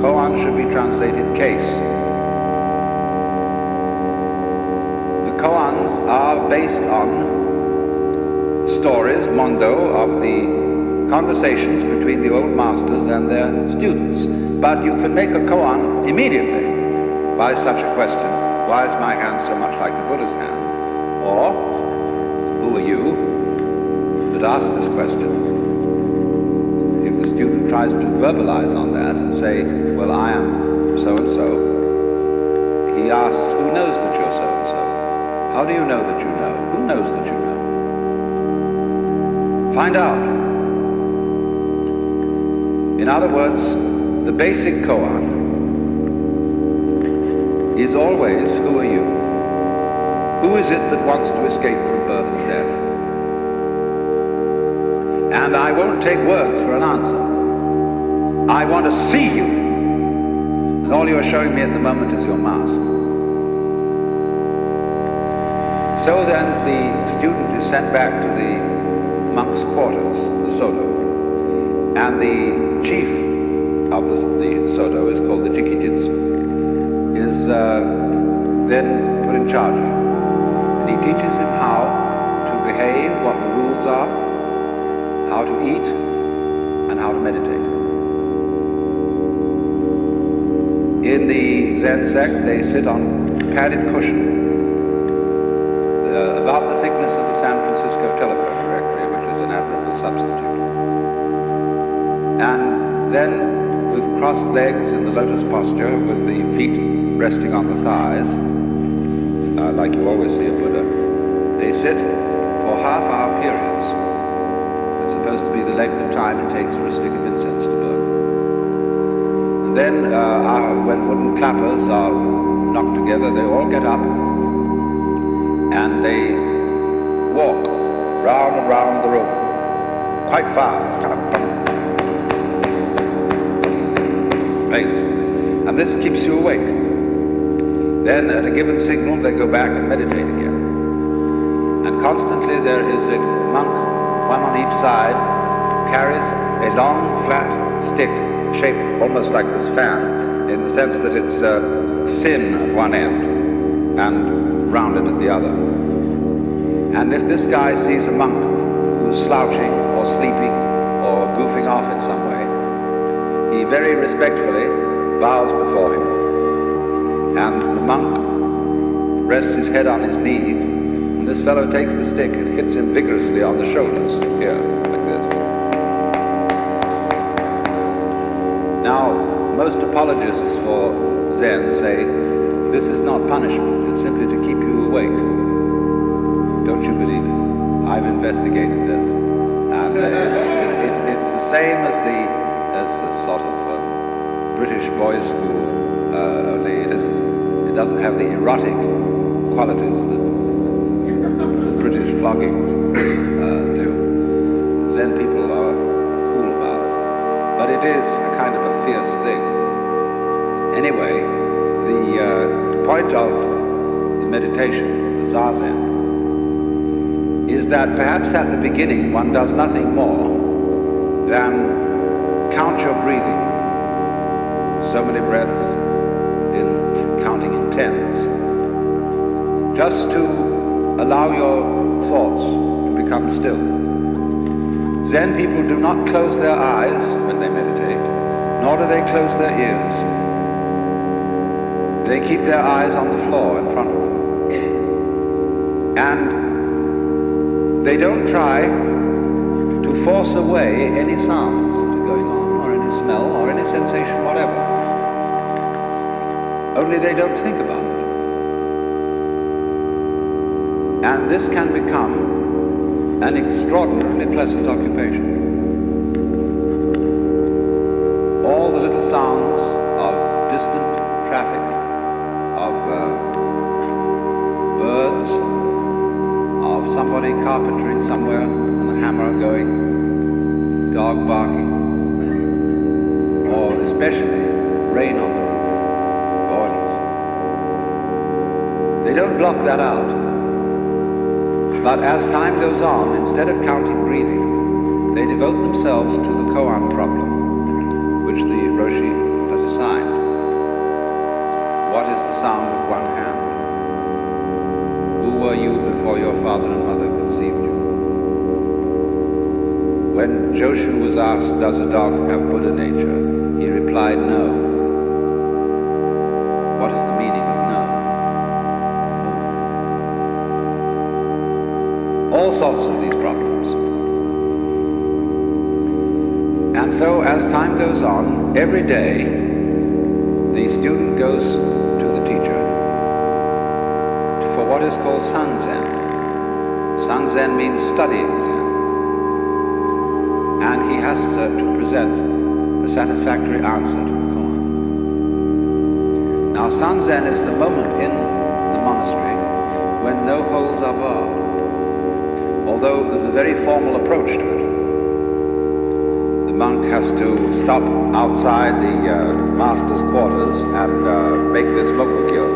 [SPEAKER 4] Koan should be translated case. The koans are based on stories, mondo, of the conversations between the old masters and their students. But you can make a koan immediately by such a question. Why is my hand so much like the Buddha's hand? Or, who are you that asked this question? If the student tries to verbalize on that and say, well, I am so-and-so, he asks, who knows that you're so-and-so? How do you know that you know? Who knows that you know? Find out. In other words, the basic koan is always, who are you? Who is it that wants to escape from birth and death? And I won't take words for an answer. I want to see you. And all you are showing me at the moment is your mask. So then the student is sent back to the monk's quarters, the sodo. And the chief of the sodo is called the jikijitsu, is then put in charge of him. And he teaches him how to behave, what the rules are, how to eat, and how to meditate. In the Zen sect, they sit on padded cushion, about the thickness of the San Francisco telephone directory, which is an admirable substitute. And then, with crossed legs in the lotus posture, with the feet resting on the thighs, like you always see a Buddha, they sit for half-hour periods. It's supposed to be the length of time it takes for a stick of incense to burn. Then, when wooden clappers are knocked together, they all get up and they walk round and round the room, quite fast, kind of pace. And this keeps you awake. Then at a given signal, they go back and meditate again. And constantly there is a monk, one on each side, carries a long, flat stick shaped almost like this fan, in the sense that it's thin at one end and rounded at the other. And if this guy sees a monk who's slouching or sleeping or goofing off in some way, he very respectfully bows before him. And the monk rests his head on his knees, and this fellow takes the stick and hits him vigorously on the shoulders, here, like this. Now, most apologists for Zen say, this is not punishment, it's simply to keep you awake. Don't you believe it? I've investigated this. And it's the same as the sort of British boys' school, only it doesn't have the erotic qualities that the British floggings do. Zen people are cool about it. But it is a kind of a fierce thing. Anyway, the point of the meditation, the Zazen, is that perhaps at the beginning one does nothing more than count your breathing. So many breaths, counting in tens, just to allow your thoughts to become still. Zen people do not close their eyes when they meditate, nor do they close their ears. They keep their eyes on the floor in front of them. And they don't try to force away any sounds that are going on, or any smell, or any sensation, whatever. Only they don't think about it. And this can become an extraordinarily pleasant occupation. All the little sounds of distant traffic, of birds, of somebody carpentering somewhere and a hammer going, dog barking, or especially rain on the roof. They don't block that out. But as time goes on, instead of counting breathing, they devote themselves to the koan problem, which the Roshi has assigned. What is the sound of one hand? Who were you before your father and mother conceived you? When Joshu was asked, does a dog have Buddha nature? He replied, no. What is the meaning of no? All sorts of these problems. And so as time goes on, every day the student goes to the teacher for what is called Sanzen. Sanzen means studying Zen. And he has to present a satisfactory answer to the koan. Now Sanzen is the moment in the monastery when no holes are barred. Although there's a very formal approach to it. The monk has to stop outside the master's quarters and make this mokugyo.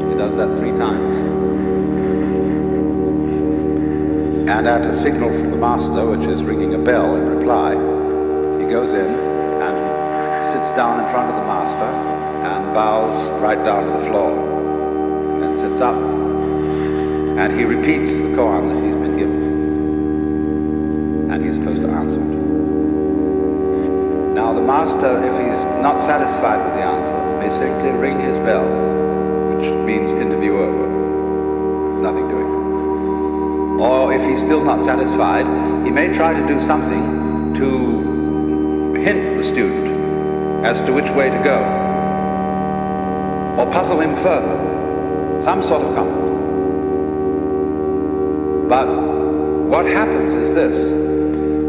[SPEAKER 4] He does that 3 times. And at a signal from the master, which is ringing a bell in reply, he goes in and sits down in front of the master and bows right down to the floor, and then sits up, and he repeats the koan that he's been given, and he's supposed to answer it. Now the master, if he's not satisfied with the answer, may simply ring his bell, which means interview over, nothing doing. Or if he's still not satisfied, he may try to do something to hint the student as to which way to go, or puzzle him further, some sort of comment. But what happens is this.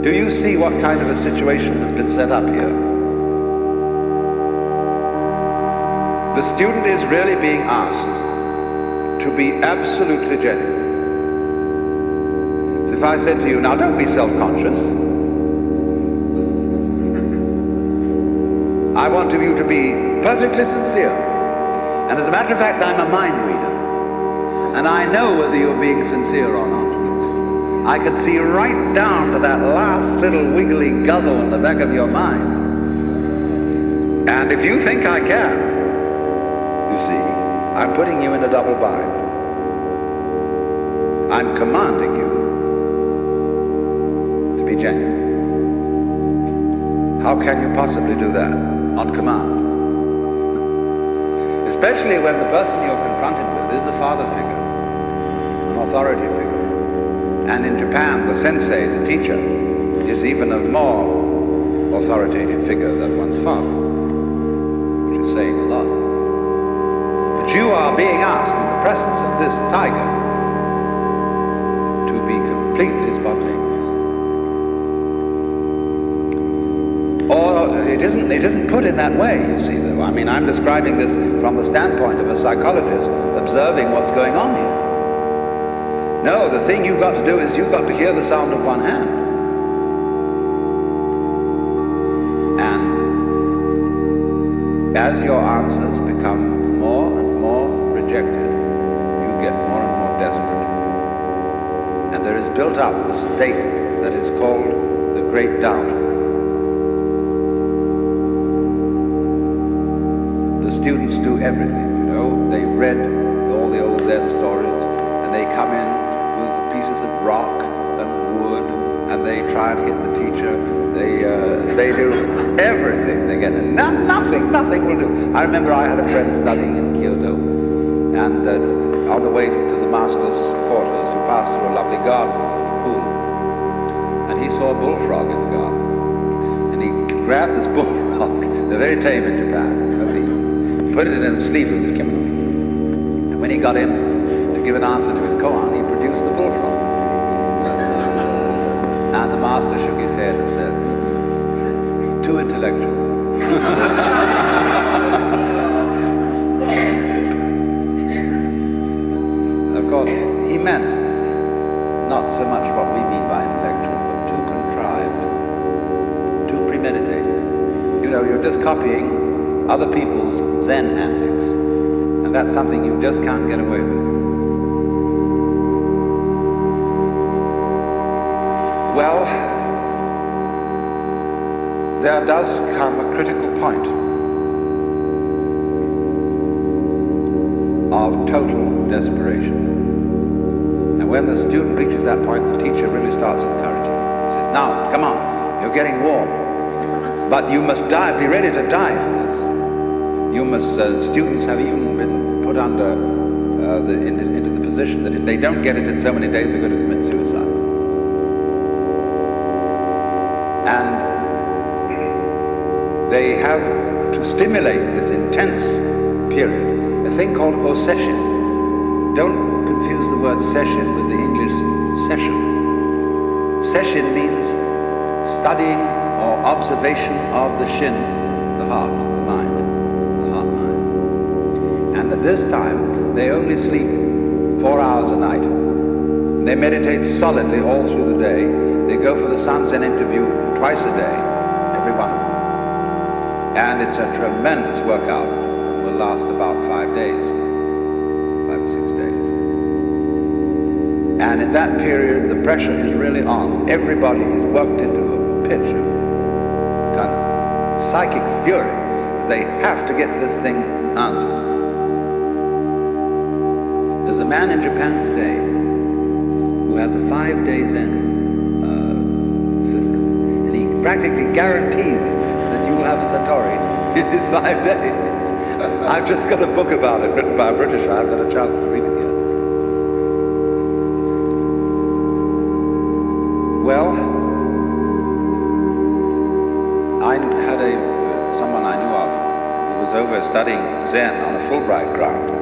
[SPEAKER 4] Do you see what kind of a situation has been set up here? The student is really being asked to be absolutely genuine. So if I said to you, now don't be self-conscious. I want you to be perfectly sincere. And as a matter of fact, I'm a mind reader. And I know whether you're being sincere or not. I can see right down to that last little wiggly guzzle in the back of your mind. And if you think I can, you see, I'm putting you in a double bind. I'm commanding you to be genuine. How can you possibly do that on command? Especially when the person you're confronted with is a father figure, an authority figure. And in Japan, the sensei, the teacher, is even a more authoritative figure than one's father, which is saying a lot. But you are being asked in the presence of this tiger to be completely spontaneous. Or it isn't put in that way, you see, though. I mean, I'm describing this from the standpoint of a psychologist observing what's going on here. No, the thing you've got to do is you've got to hear the sound of one hand. And as your answers become more and more rejected, you get more and more desperate. And there is built up the state that is called the great doubt. The students do everything, you know. They read all the old Zen stories, and they come in with pieces of rock and wood, and they try and hit the teacher. They do everything. They get nothing will do. I remember I had a friend studying in Kyoto, and on the way to the master's quarters, who passed through a lovely garden with a pool, and he saw a bullfrog in the garden, and he grabbed this bullfrog. They're very tame in Japan, nobody's. Put it in his sleeve of his kimono. And when he got in to give an answer to his koan, he produced the bullfrog. And the master shook his head and said, too intellectual. Of course, he meant not so much what we mean by intellectual, but too contrived, too premeditated. You know, you're just copying other people's Zen antics, and that's something you just can't get away with. Well, there does come a critical point of total desperation. And when the student reaches that point, the teacher really starts encouraging him. He says, now, come on, you're getting warm, but you must die, be ready to die for this. You must, students have even been put under into the position that if they don't get it in so many days, they're going to commit suicide. And they have to stimulate this intense period, a thing called osession. Don't confuse the word session with the English session. Session means studying or observation of the shin, the heart, the mind. And at this time, they only sleep 4 hours a night. They meditate solidly all through the day. They go for the Sanzen interview twice a day, every one of them. And it's a tremendous workout. It will last about 5 days, 5 or 6 days. And in that period, the pressure is really on. Everybody is worked into a pitch of kind of psychic fury. They have to get this thing answered. There's a man in Japan today who has a 5-day Zen system, and he practically guarantees that you will have Satori in his 5 days. I've just got a book about it written by a Britisher. I haven't got a chance to read it yet. Well, I had someone I knew of who was over studying Zen on a Fulbright grant.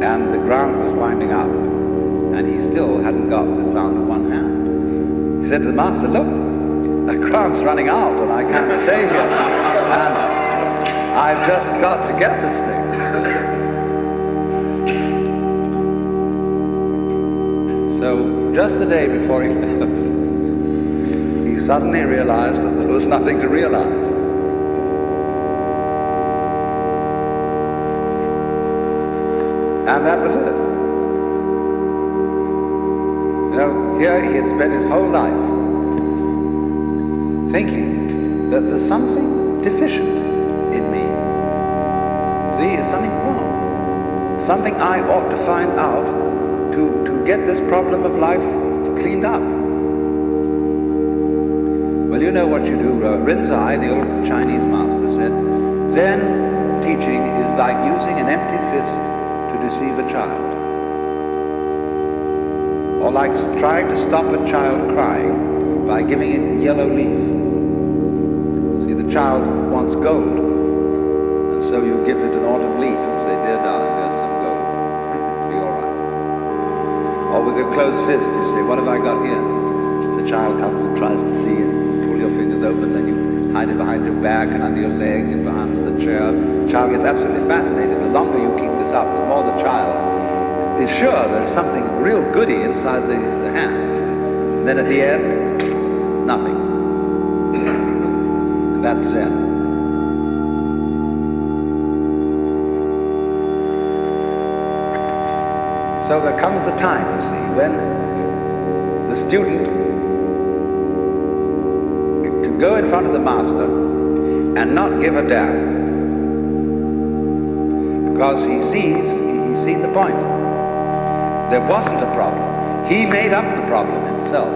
[SPEAKER 4] And the ground was winding up, and he still hadn't got the sound of one hand. He said to the master, look, the grant's running out and I can't stay here. And I've just got to get this thing. So just the day before he left, he suddenly realized that there was nothing to realize. And that was it. You know, here he had spent his whole life thinking that there's something deficient in me. See, there's something wrong. Something I ought to find out to get this problem of life cleaned up. Well, you know what you do. Rinzai, the old Chinese master, said, Zen teaching is like using an empty fist to deceive a child. Or like trying to stop a child crying by giving it a yellow leaf. See, the child wants gold, and so you give it an autumn leaf and say, dear darling, there's some gold. It'll be all right. Or with your closed fist, you say, what have I got here? The child comes and tries to see it. Pull your fingers open, then you hide it behind your back and under your leg and behind the chair. The child gets absolutely fascinated. The longer you keep this up, the more the child is sure there's something real goody inside the hand. And then at the end, psst, nothing. And that's Zen. So there comes the time, you see, when the student can go in front of the master and not give a damn. Because he's seen the point. There wasn't a problem. He made up the problem himself.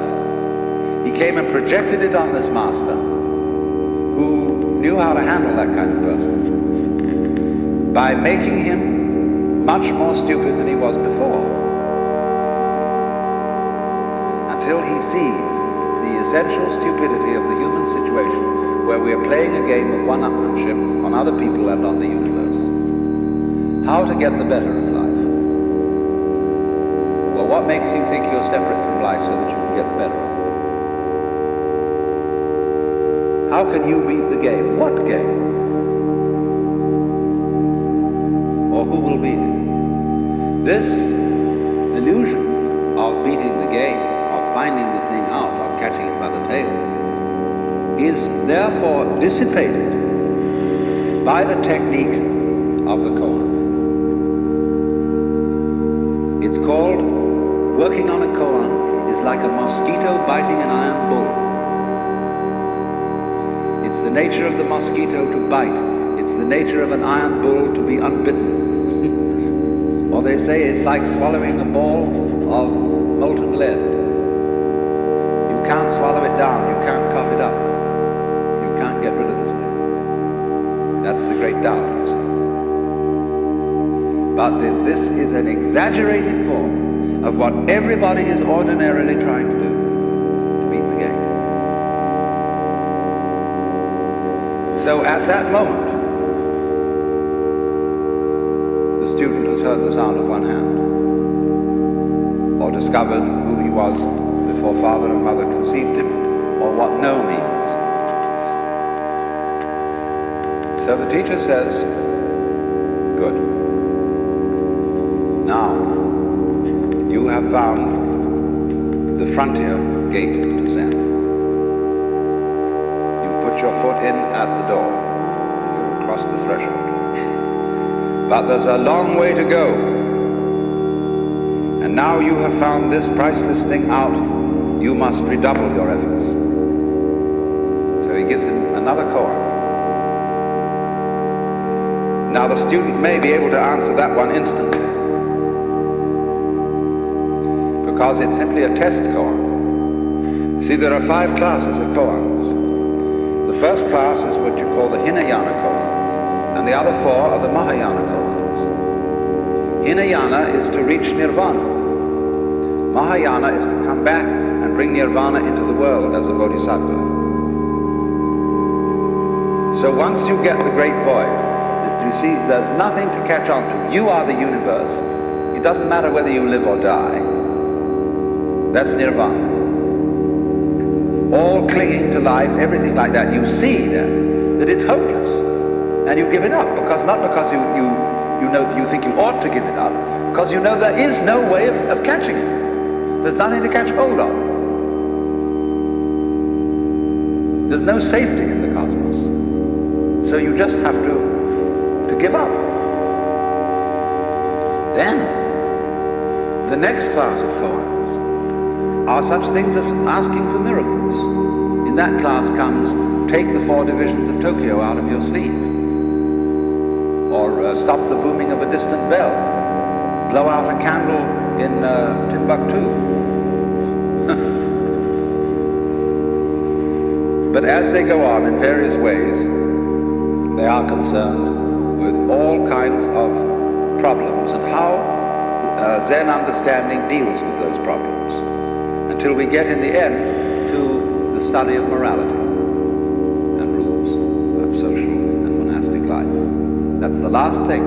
[SPEAKER 4] He came and projected it on this master who knew how to handle that kind of person by making him much more stupid than he was before. Until he sees the essential stupidity of the human situation where we are playing a game of one-upmanship on other people and on the universe. How to get the better of life. Well, what makes you think you're separate from life so that you can get the better of it? How can you beat the game? What game? Or who will beat it? This illusion of beating the game, of finding the thing out, of catching it by the tail, is therefore dissipated by the technique of the koan. It's called, working on a koan is like a mosquito biting an iron bull. It's the nature of the mosquito to bite. It's the nature of an iron bull to be unbitten. Or they say it's like swallowing a ball of molten lead. You can't swallow it down, you can't cough it up. You can't get rid of this thing. That's the great Tao, you see. But this is an exaggerated form of what everybody is ordinarily trying to do, to beat the game. So at that moment, the student has heard the sound of one hand, or discovered who he was before father and mother conceived him, or what no means. So the teacher says, good. Now, you have found the frontier gate to Zen. You've put your foot in at the door, and you'll cross the threshold. But there's a long way to go. And now you have found this priceless thing out, you must redouble your efforts. So he gives him another koan. Now the student may be able to answer that one instantly, because it's simply a test koan. See, there are 5 classes of koans. The first class is what you call the Hinayana koans, and the other 4 are the Mahayana koans. Hinayana is to reach nirvana. Mahayana is to come back and bring nirvana into the world as a bodhisattva. So once you get the great void, you see, there's nothing to catch on to. You are the universe. It doesn't matter whether you live or die. That's nirvana. All clinging to life, everything like that, you see then that it's hopeless. And you give it up, not because you know that you think you ought to give it up, because you know there is no way of catching it. There's nothing to catch hold of. There's no safety in the cosmos. So you just have to give up. Then, the next class of koans are such things as asking for miracles. In that class comes, take the 4 divisions of Tokyo out of your sleeve, or stop the booming of a distant bell, blow out a candle in Timbuktu. But as they go on in various ways, they are concerned with all kinds of problems and how Zen understanding deals with those problems, until we get in the end to the study of morality and rules of social and monastic life. That's the last thing,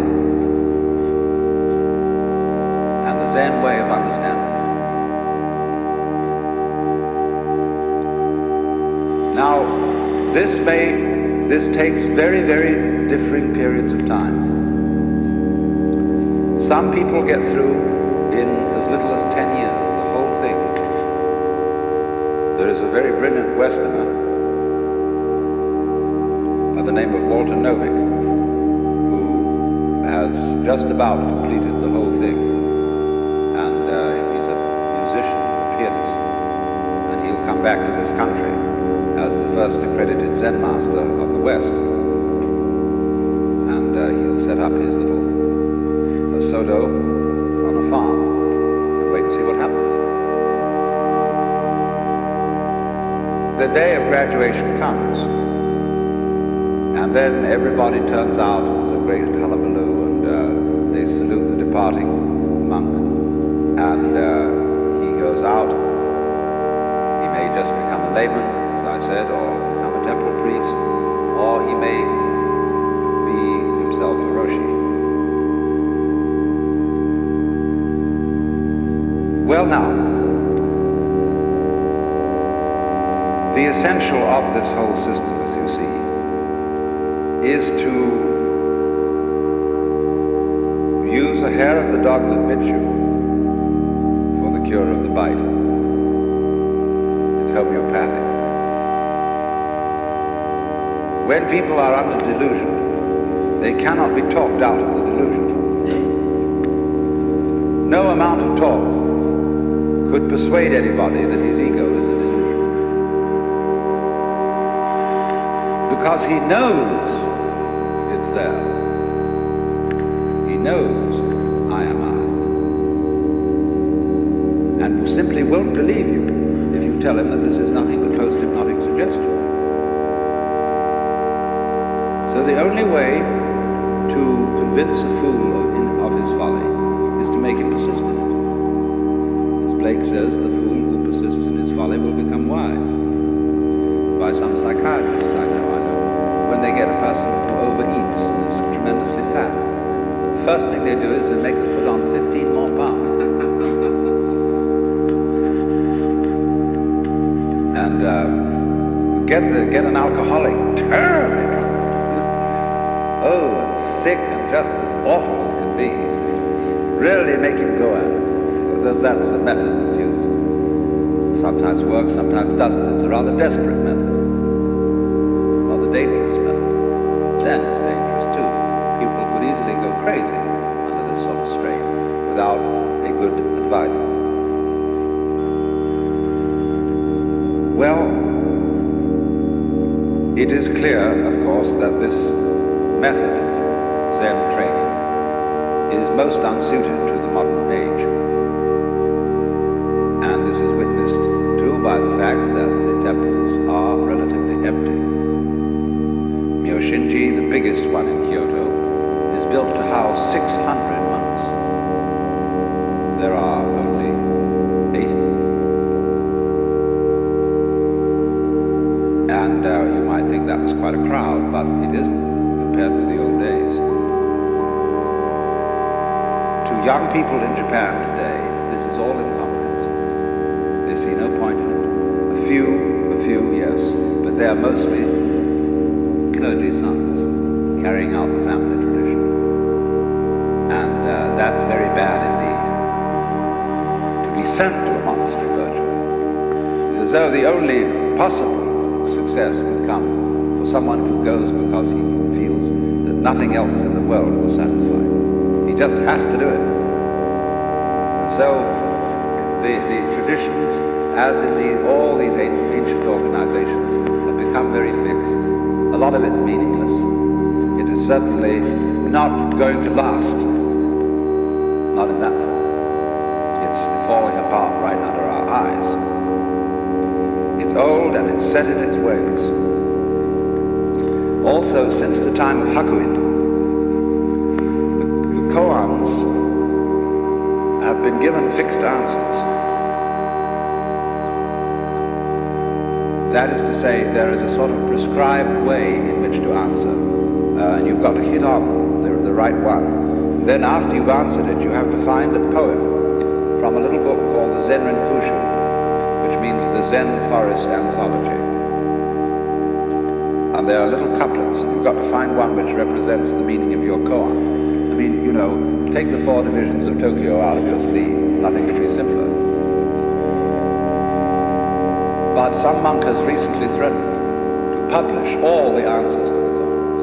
[SPEAKER 4] and the Zen way of understanding. Now, this takes very, very differing periods of time. Some people get through in as little as 10 years, the whole thing. There is a very brilliant Westerner by the name of Walter Novick, who has just about completed the whole thing. And he's a musician, a pianist, and he'll come back to this country as the first accredited Zen master of the West. And he'll set up his little Sodo on a farm and wait and see what happens. The day of graduation comes, and then everybody turns out, and there's a great hullabaloo, and they salute the departing monk, and he goes out. He may just become a layman, as I said, or become a temple priest, or he may be himself a Roshi. Well now, the essential of this whole system, as you see, is to use a hair of the dog that bit you for the cure of the bite. It's homeopathic. When people are under delusion, they cannot be talked out of the delusion. No amount of talk could persuade anybody that his ego is an illusion. Because he knows it's there. He knows I am I. And simply won't believe you if you tell him that this is nothing but post-hypnotic suggestion. So the only way to convince a fool of his folly is to make him persist in it. Blake says the fool who persists in his folly will become wise. By some psychiatrists I know, when they get a person who overeats and is tremendously fat, the first thing they do is they make them put on 15 more pounds. And get an alcoholic terribly drunk. Oh, and sick and just as awful as can be. Really make him go at it. That's a method that's used. Sometimes works, sometimes doesn't. It's a rather desperate method, rather dangerous method. Zen is dangerous too. People would easily go crazy under this sort of strain without a good advisor. Well, it is clear, of course, that this method of Zen training is most unsuited to the modern age. And this is witnessed too by the fact that the temples are relatively empty. Myoshinji, the biggest one in Kyoto, is built to house 600 monks. There are only 80. And you might think that was quite a crowd, but it isn't compared with the old days. To young people in Japan today, this is all incomprehensible. They see no point in it. A few, yes, but they are mostly clergy sons carrying out the family tradition. And that's very bad indeed. To be sent to a monastery clergy. As though the only possible success can come for someone who goes because he feels that nothing else in the world will satisfy him. He just has to do it. And so the traditions, as in all these ancient organizations, have become very fixed. A lot of it's meaningless. It is certainly not going to last. Not in that form. It's falling apart right under our eyes. It's old and it's set in its ways. Also, since the time of Hakuin, the koans have been given fixed answers. That is to say, there is a sort of prescribed way in which to answer, and you've got to hit on the right one. Then after you've answered it, you have to find a poem from a little book called the Zen Rinpoche, which means the Zen Forest Anthology. And there are little couplets, and you've got to find one which represents the meaning of your koan. I mean, you know, take the 4 divisions of Tokyo out of your sleeve. Nothing could be simpler. But some monk has recently threatened to publish all the answers to the koans,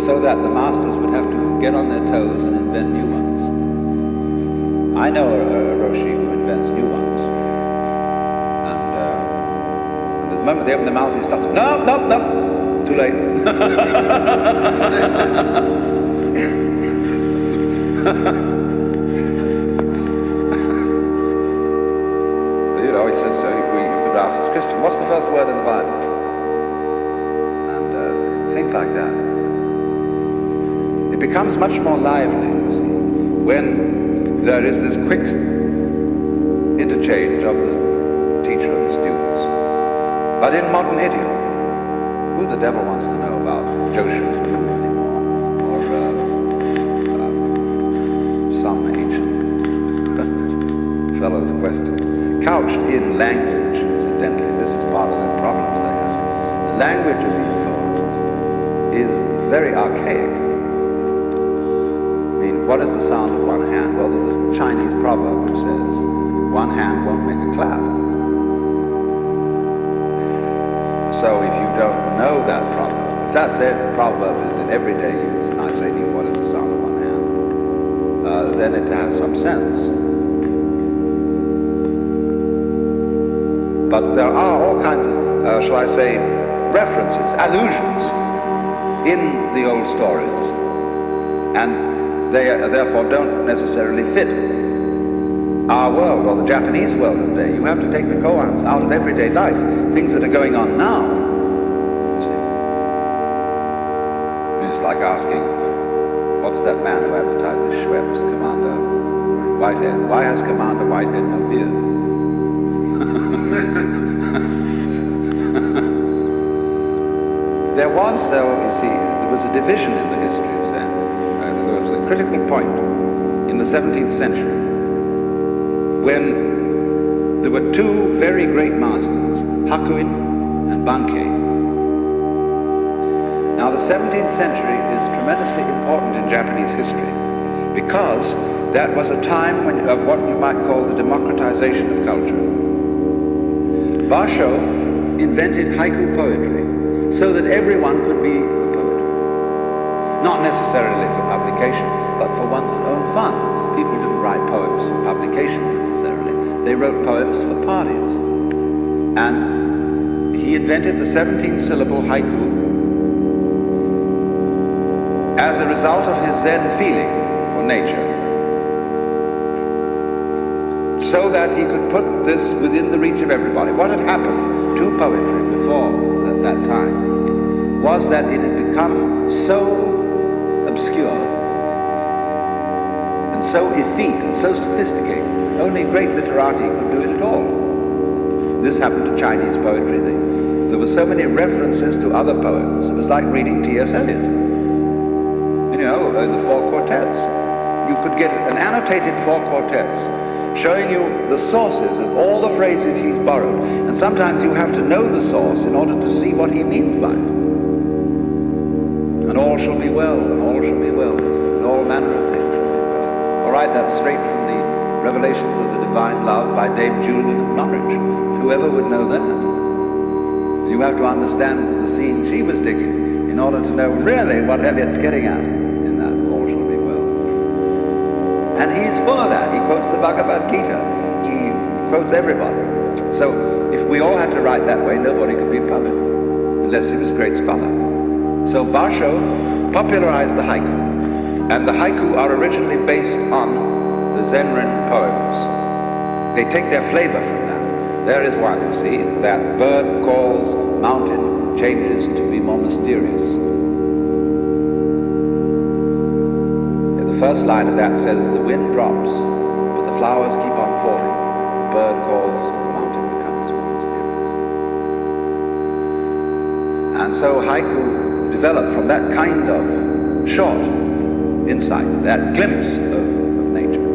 [SPEAKER 4] so that the masters would have to get on their toes and invent new ones. I know a Roshi who invents new ones. And the moment they open their mouths, he stops. No, too late. He says, so you could ask as Christian, what's the first word in the Bible? And things like that. It becomes much more lively, you see, when there is this quick interchange of the teacher and the students. But in modern idiom, who the devil wants to know about Joshu anymore? Or some ancient fellow's questions. Couched in language, incidentally, this is part of the problems they have. The language of these koans is very archaic. I mean, what is the sound of one hand? Well, there's a Chinese proverb which says, one hand won't make a clap. So if you don't know that proverb, if that proverb is in everyday use, and I say to you, what is the sound of one hand? Then it has some sense. But there are all kinds of, shall I say, references, allusions in the old stories. And they therefore don't necessarily fit our world or the Japanese world today. You have to take the koans out of everyday life, things that are going on now. You see? It's like asking, what's that man who advertises Schweppes, Commander Whitehead? Why has Commander Whitehead no beard? There was, though, you see, there was a division in the history of Zen. There was a critical point in the 17th century when there were 2 very great masters, Hakuin and Bankei. Now, the 17th century is tremendously important in Japanese history because that was a time of what you might call the democratization of culture. Basho invented haiku poetry so that everyone could be a poet. Not necessarily for publication, but for one's own fun. People didn't write poems for publication necessarily. They wrote poems for parties. And he invented the 17-syllable haiku as a result of his Zen feeling for nature, so that he could put this within the reach of everybody. What had happened to poetry before at that time was that it had become so obscure and so effete and so sophisticated, only great literati could do it at all. This happened to Chinese poetry. There were so many references to other poems. It was like reading T.S. Eliot. You know, in the 4 quartets. you could get an annotated 4 quartets showing you the sources of all the phrases he's borrowed. And sometimes you have to know the source in order to see what he means by it. And all shall be well, and all shall be well, and all manner of things shall be well. All right, that's straight from the Revelations of the Divine Love by Dame Julian of Norwich. Whoever would know that? You have to understand the scene she was digging in order to know really what Eliot's getting at in that all shall be well. And he's full of that. He quotes the Bhagavad Gita. He quotes everybody. So if we all had to write that way, nobody could be a poet, unless he was a great scholar. So Basho popularized the haiku. And the haiku are originally based on the Zenrin poems. They take their flavor from that. There is one, you see, that bird calls, mountain changes to be more mysterious. The first line of that says, the wind drops, but the flowers keep on falling. The bird calls, the mountain becomes more mysterious. And so haiku developed from that kind of short insight, that glimpse of nature.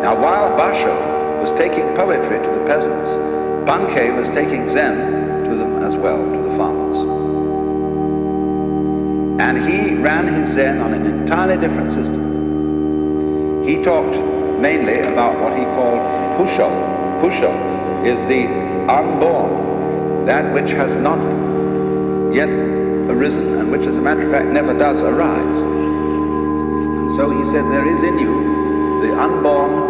[SPEAKER 4] Now, while Basho was taking poetry to the peasants, Bankei was taking Zen to them as well, to the farmers. And he ran his Zen on an entirely different system. He talked mainly about what he called Pusho. Pusho is the unborn, that which has not yet arisen, and which, as a matter of fact, never does arise. And so he said, there is in you the unborn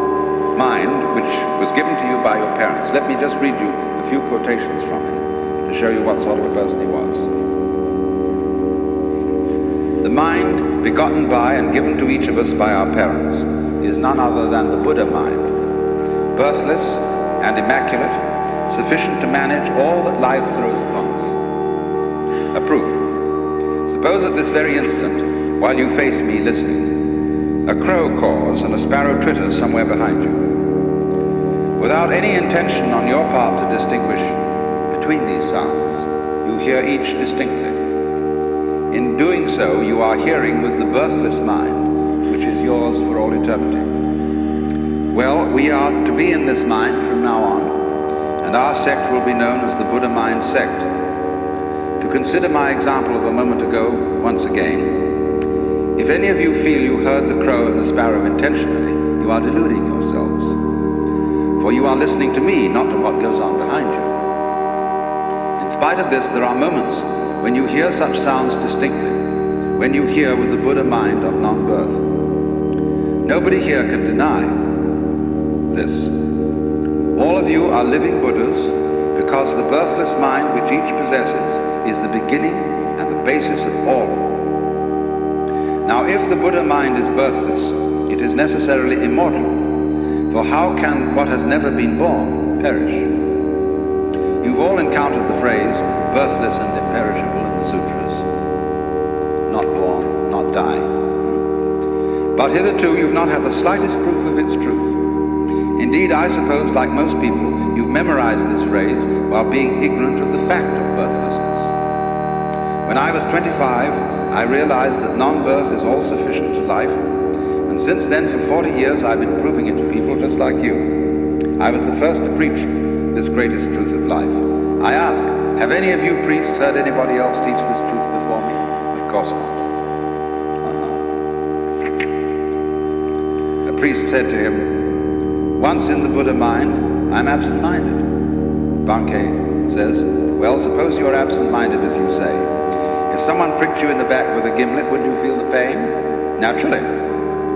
[SPEAKER 4] mind which was given to you by your parents. Let me just read you a few quotations from him to show you what sort of a person he was. The mind begotten by and given to each of us by our parents is none other than the Buddha mind, birthless and immaculate, sufficient to manage all that life throws upon us. A proof. Suppose at this very instant, while you face me listening, a crow caws and a sparrow twitters somewhere behind you. Without any intention on your part to distinguish between these sounds, you hear each distinctly. In doing so, you are hearing with the birthless mind, which is yours for all eternity. Well, we are to be in this mind from now on, and our sect will be known as the Buddha Mind Sect. To consider my example of a moment ago once again, if any of you feel you heard the crow and the sparrow intentionally, you are deluding yourselves. For you are listening to me, not to what goes on behind you. In spite of this, there are moments when you hear such sounds distinctly, when you hear with the Buddha mind of non-birth. Nobody here can deny this. All of you are living Buddhas because the birthless mind which each possesses is the beginning and the basis of all. Now, if the Buddha mind is birthless, it is necessarily immortal. For how can what has never been born perish? You've all encountered the phrase, birthless and imperishable in the sutras. Not born, not dying. But hitherto you've not had the slightest proof of its truth. Indeed, I suppose, like most people, you've memorized this phrase while being ignorant of the fact of birthlessness. When I was 25, I realized that non-birth is all sufficient to life. And since then, for 40 years, I've been proving it to people just like you. I was the first to preach this greatest truth of life. I ask, have any of you priests heard anybody else teach this truth before me? Of course not. A priest said to him, once in the Buddha mind, I'm absent-minded. Bankei says, well, suppose you're absent-minded as you say. If someone pricked you in the back with a gimlet, would you feel the pain? Naturally.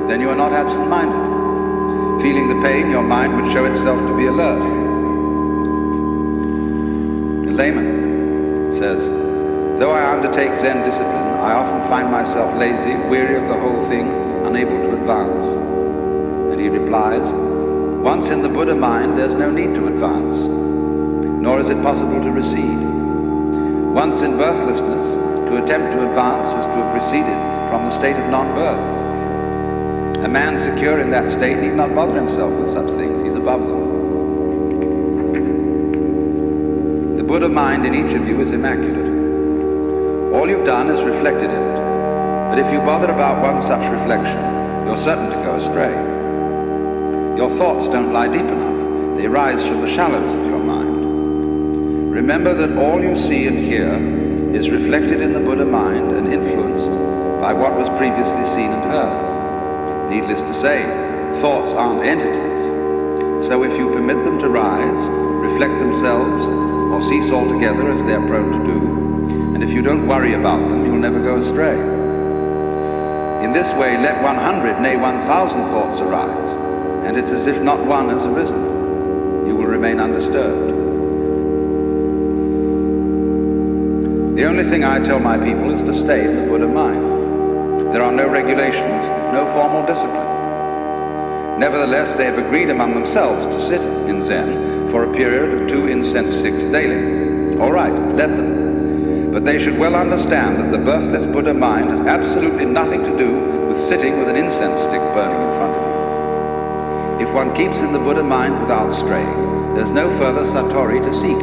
[SPEAKER 4] Then you are not absent-minded. Feeling the pain, your mind would show itself to be alert. The layman says, though I undertake Zen discipline, I often find myself lazy, weary of the whole thing, unable to advance. And he replies, once in the Buddha mind, there's no need to advance, nor is it possible to recede. Once in birthlessness, to attempt to advance is to have receded from the state of non-birth. A man secure in that state need not bother himself with such things. He's above them. The Buddha mind in each of you is immaculate. All you've done is reflected in it. But if you bother about one such reflection, you're certain to go astray. Your thoughts don't lie deep enough. They rise from the shallows of your mind. Remember that all you see and hear is reflected in the Buddha mind and influenced by what was previously seen and heard. Needless to say, thoughts aren't entities. So if you permit them to rise, reflect themselves, or cease altogether as they're prone to do, and if you don't worry about them, you'll never go astray. In this way, let 100, nay 1,000 thoughts arise, and it's as if not one has arisen. You will remain undisturbed. The only thing I tell my people is to stay in the Buddha mind. There are no regulations, no formal discipline. Nevertheless, they have agreed among themselves to sit in Zen for a period of 2 incense sticks daily. All right, let them. But they should well understand that the birthless Buddha mind has absolutely nothing to do with sitting with an incense stick burning in front of you. If one keeps in the Buddha mind without straying, there's no further satori to seek.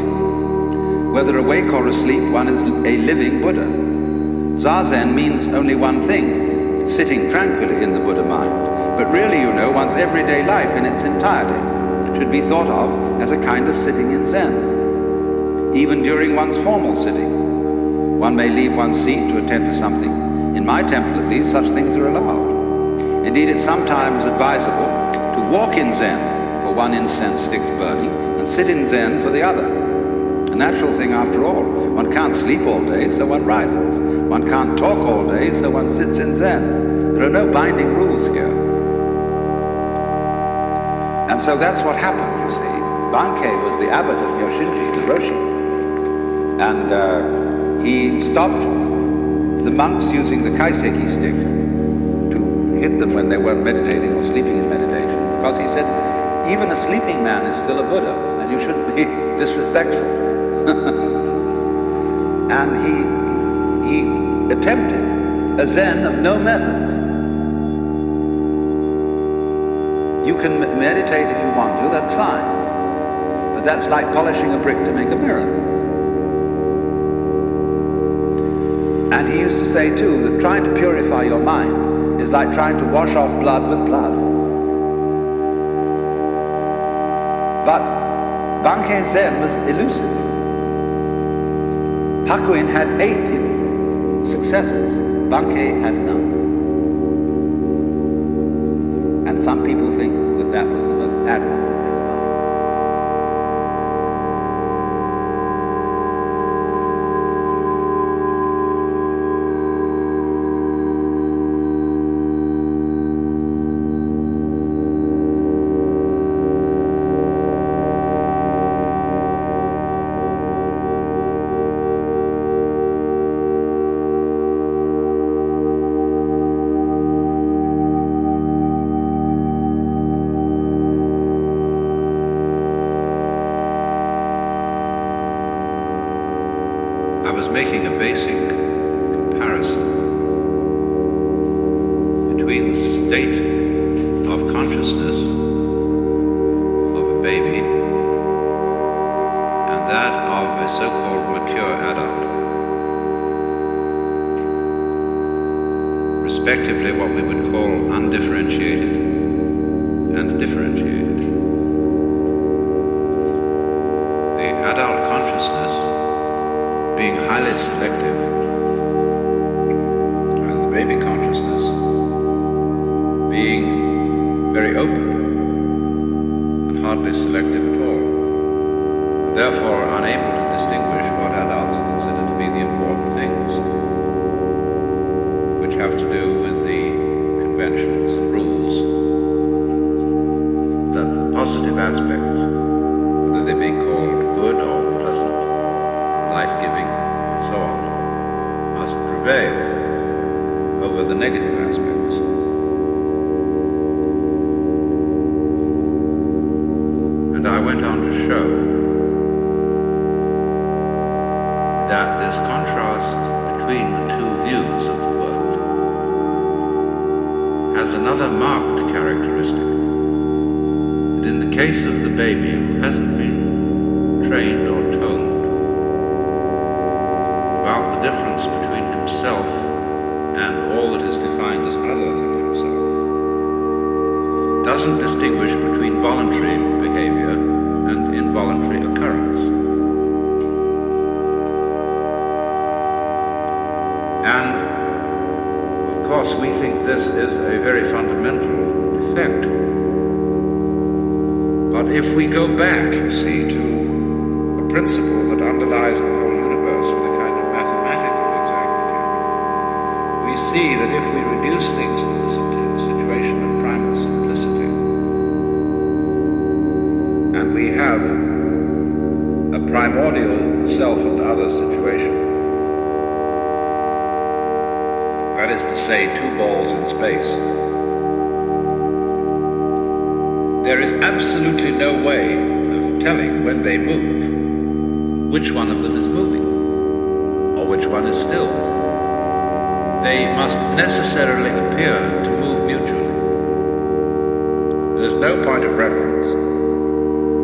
[SPEAKER 4] Whether awake or asleep, one is a living Buddha. Zazen means only one thing, sitting tranquilly in the Buddha mind. But really, you know, one's everyday life in its entirety should be thought of as a kind of sitting in Zen. Even during one's formal sitting, one may leave one's seat to attend to something. In my temple, at least, such things are allowed. Indeed, it's sometimes advisable to walk in Zen for one incense stick's burning and sit in Zen for the other. A natural thing after all. One can't sleep all day, so one rises. One can't talk all day, so one sits in Zen. There are no binding rules here. And so that's what happened, you see. Bankei was the abbot of Yoshinji, the Roshi. And he stopped the monks using the kaiseki stick to hit them when they weren't meditating or sleeping in meditation. Because he said, even a sleeping man is still a Buddha, and you shouldn't be disrespectful. And he attempted a Zen of no methods. You can meditate if you want to, that's fine. But that's like polishing a brick to make a mirror. And he used to say too that trying to purify your mind is like trying to wash off blood with blood. But Bankei Zen was elusive. Hakuin had 8 successors, Bankei had none. And some people think that that was the most admirable thing about it.
[SPEAKER 3] I was making a basic comparison between the state of consciousness of a baby and that of a so-called mature adult. Respectively, what we would call undifferentiated and differentiated. The adult consciousness being highly selective, and the baby consciousness being very open and hardly selective at all, and therefore unable to distinguish what adults consider to be the important things, which have to do with the conventions and rules, that the positive aspects, whether they be called good or pleasant, life-giving, and so on, must prevail over the negative aspects. And I went on to show that this contrast between the two views of the world has another marked characteristic. That in the case of the baby who hasn't been trained or toned about the difference between himself and all that
[SPEAKER 4] that is defined as other than himself doesn't distinguish between voluntary behavior and involuntary occurrence. And of course we think this is a very fundamental defect. But if we go back, you see, to a principle that underlies the whole universe with a kind of mathematical exactitude, we see that if we reduce things to the situation of primal simplicity, and we have a primordial self and other situation, that is to say, two balls in space, there is absolutely no way of telling when they move which one of them is moving or which one is still. They must necessarily appear to move mutually. There's no point of reference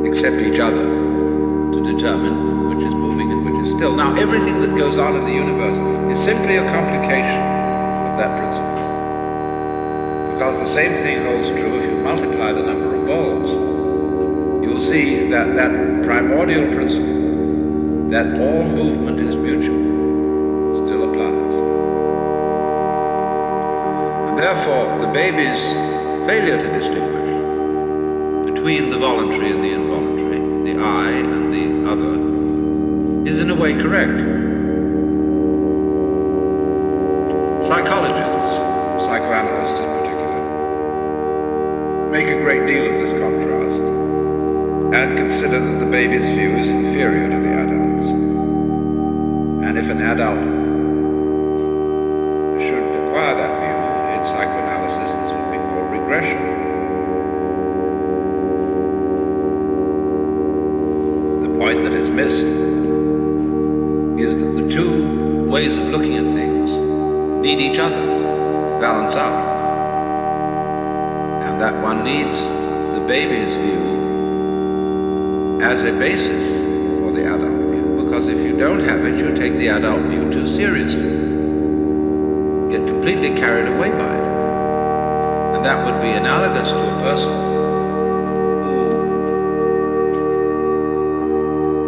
[SPEAKER 4] except each other to determine which is moving and which is still. Now, everything that goes on in the universe is simply a complication of that principle. Because the same thing holds true if you multiply the number of balls. You'll see that that primordial principle, that all movement is mutual, still applies. And therefore, the baby's failure to distinguish between the voluntary and the involuntary, the I and the other, is in a way correct. Psychologists, psychoanalysts in particular, make a great deal of this contrast and consider that the baby's view is inferior to the adult's. And if an adult should acquire that view, in psychoanalysis this would be called regression. The point that is missed is that the two ways of looking at things need each other to balance out. And that one needs the baby's view as a basis for the adult view, because if you don't have it, you take the adult view too seriously, get completely carried away by it. And that would be analogous to a person who,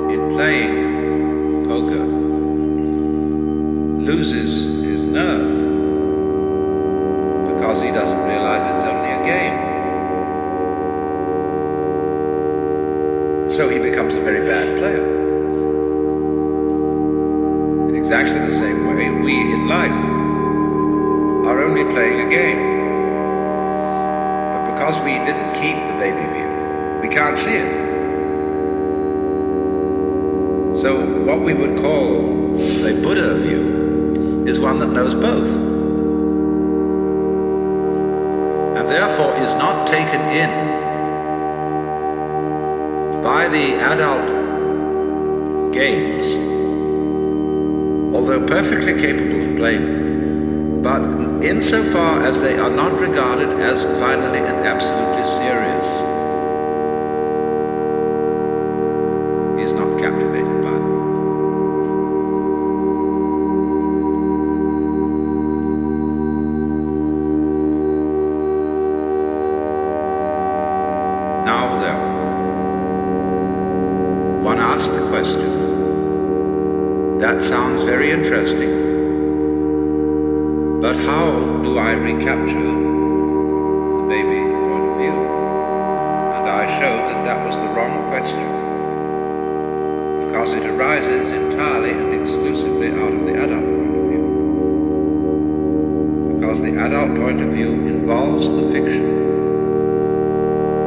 [SPEAKER 4] in playing poker, loses his nerve because he doesn't realize it's only a game. So he becomes a very bad player. In exactly the same way, we in life are only playing a game. But because we didn't keep the baby view, we can't see it. So what we would call a Buddha view is one that knows both. And therefore is not taken in by the adult games, although perfectly capable of playing, but insofar as they are not regarded as finally and absolutely serious, he is not captivated by them. Now therefore, one asks the question, that sounds very interesting, but how do I recapture the baby point of view? And I showed that that was the wrong question, because it arises entirely and exclusively out of the adult point of view. Because the adult point of view involves the fiction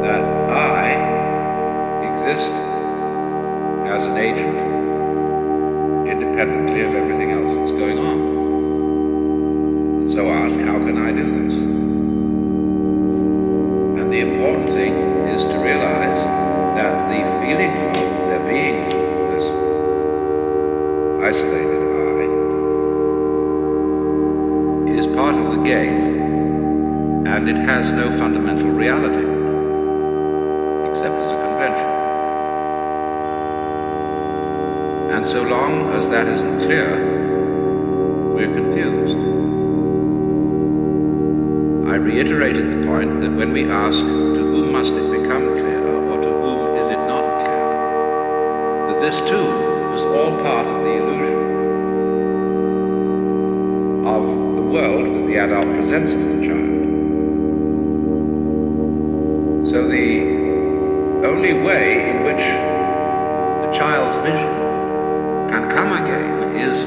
[SPEAKER 4] that I exist as an agent, independently of everything else that's going on. And so ask, how can I do this? And the important thing is to realize that the feeling of there being this isolated I is part of the game, and it has no fundamental reality, except as a convention. And so long as that isn't clear, we're confused. reiterated the point that when we ask, to whom must it become clear, or to whom is it not clear, that this too was all part of the illusion of the world that the adult presents to the child. So the only way in which the child's vision can come again is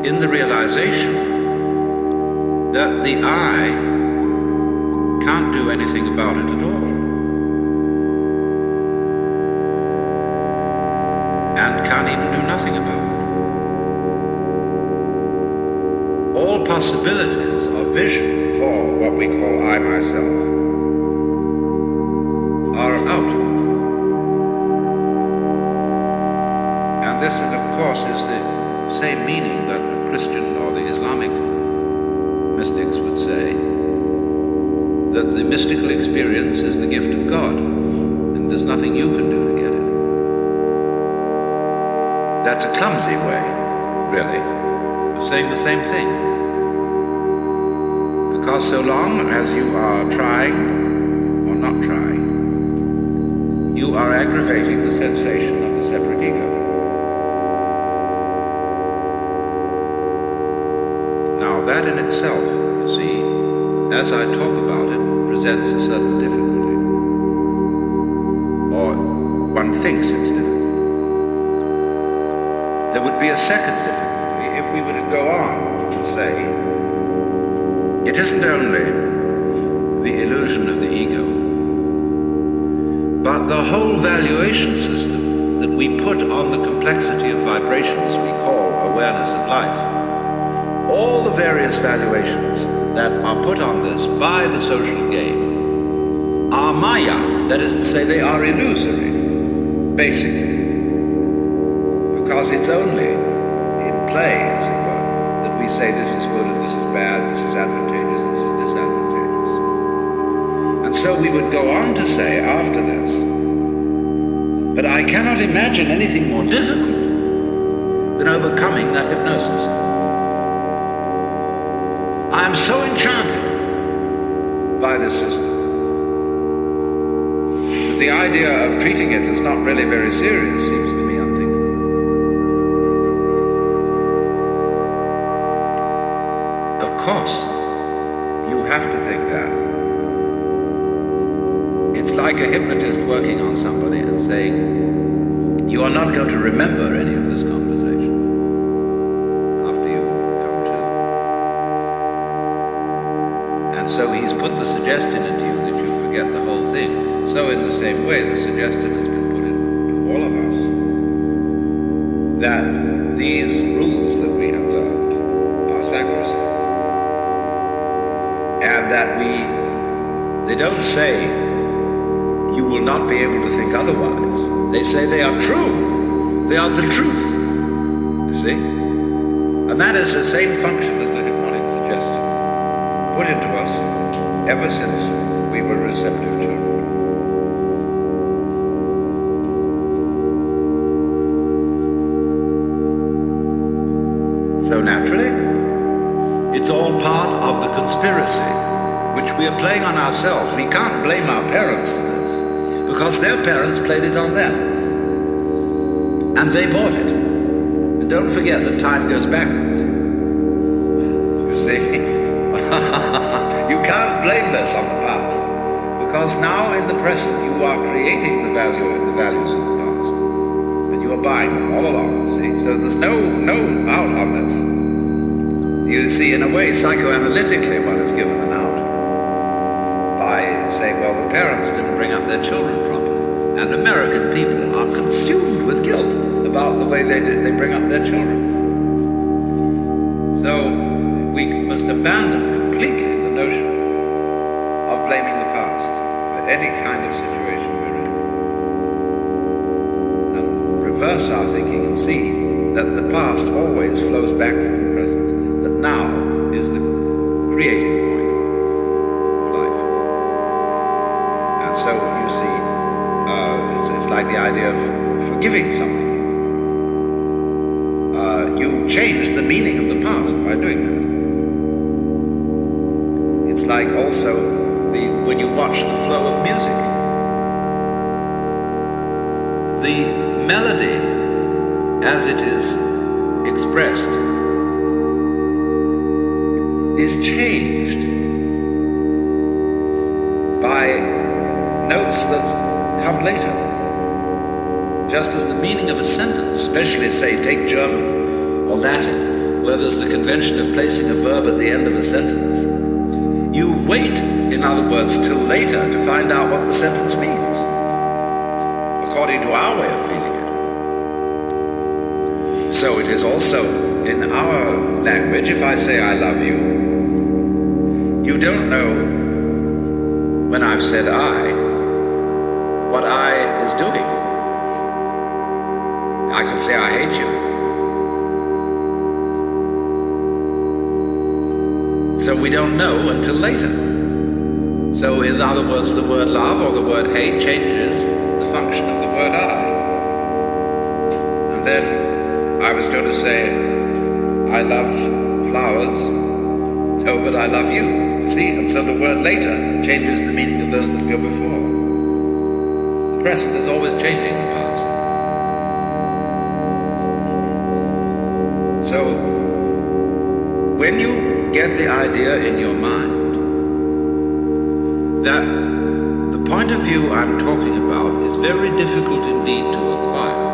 [SPEAKER 4] in the realization that the I can't do anything about it at all, and can't even do nothing about it. All possibilities of vision for what we call I myself are out. And this, of course, is the same meaning that the Christian or the Islamic mystics would say, that the mystical experience is the gift of God, and there's nothing you can do to get it. That's a clumsy way, really, of saying the same thing. Because so long as you are trying or not trying, you are aggravating the sensation of the separate ego. Now that in itself, you see, as I talk about it, presents a certain difficulty. Or one thinks it's difficult. There would be a second difficulty if we were to go on to say, it isn't only the illusion of the ego, but the whole valuation system that we put on the complexity of vibrations we call awareness of life. All the various valuations that are put on this by the social game are maya, that is to say they are illusory, basically. Because it's only in play, as it were, that we say this is good and this is bad, this is advantageous, this is disadvantageous. And so we would go on to say after this, but I cannot imagine anything more difficult than overcoming that hypnosis. I am so enchanted by this system that the idea of treating it as not really very serious seems to me unthinkable. Of course, you have to think that. It's like a hypnotist working on somebody and saying, you are not going to remember any of this conversation after you come to. And so he's put the suggestion into you that you forget the whole thing. So in the same way, the suggestion has been put into all of us that these rules that we have learned are sacrosanct. And that they don't say you will not be able to think otherwise. They say they are true. They are the truth. You see? And that is the same function as the hypnotic suggestion put into us ever since we were receptive children. So naturally, it's all part of the conspiracy which we are playing on ourselves. We can't blame our parents for this, because their parents played it on them. And they bought it. And don't forget that time goes backwards. You see? You can't blame this on the past, because now in the present you are creating the values of the past. And you are buying them all along, you see? So there's no out on this. You see, in a way, psychoanalytically, one is given an out by saying, well, the parents didn't bring up their children properly. And American people are consumed with guilt about the way they bring up their children. So we must abandon completely the notion of blaming the past for any kind of situation we're in. And reverse our thinking and see that the past always flows back from the present, that now is the creative point of life. And so you see, it's like the idea of forgiving something. You change the meaning of the past by doing that. It's like also when you watch the flow of music. The melody, as it is expressed, is changed by notes that come later. Just as the meaning of a sentence, especially say take German or Latin, where there's the convention of placing a verb at the end of a sentence, you wait, in other words, till later to find out what the sentence means, according to our way of feeling it. So it is also in our language, if I say I love you, you don't know when I've said I, what I is doing. I could say I hate you. So we don't know until later. So in other words, the word love or the word hate changes the function of the word I. And then I was going to say, I love flowers. No, but I love you. See? And so the word later changes the meaning of those that go before. The present is always changing the past. So, when you get the idea in your mind that the point of view I'm talking about is very difficult indeed to acquire,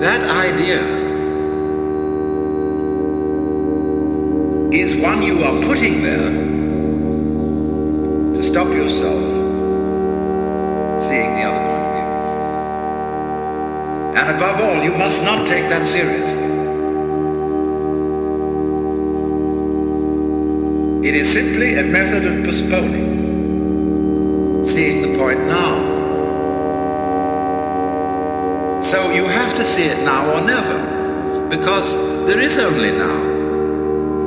[SPEAKER 4] that idea is one you are putting there to stop yourself seeing the other point of view. And above all, you must not take that seriously. It is simply a method of postponing, seeing the point now. So you have to see it now or never, because there is only now.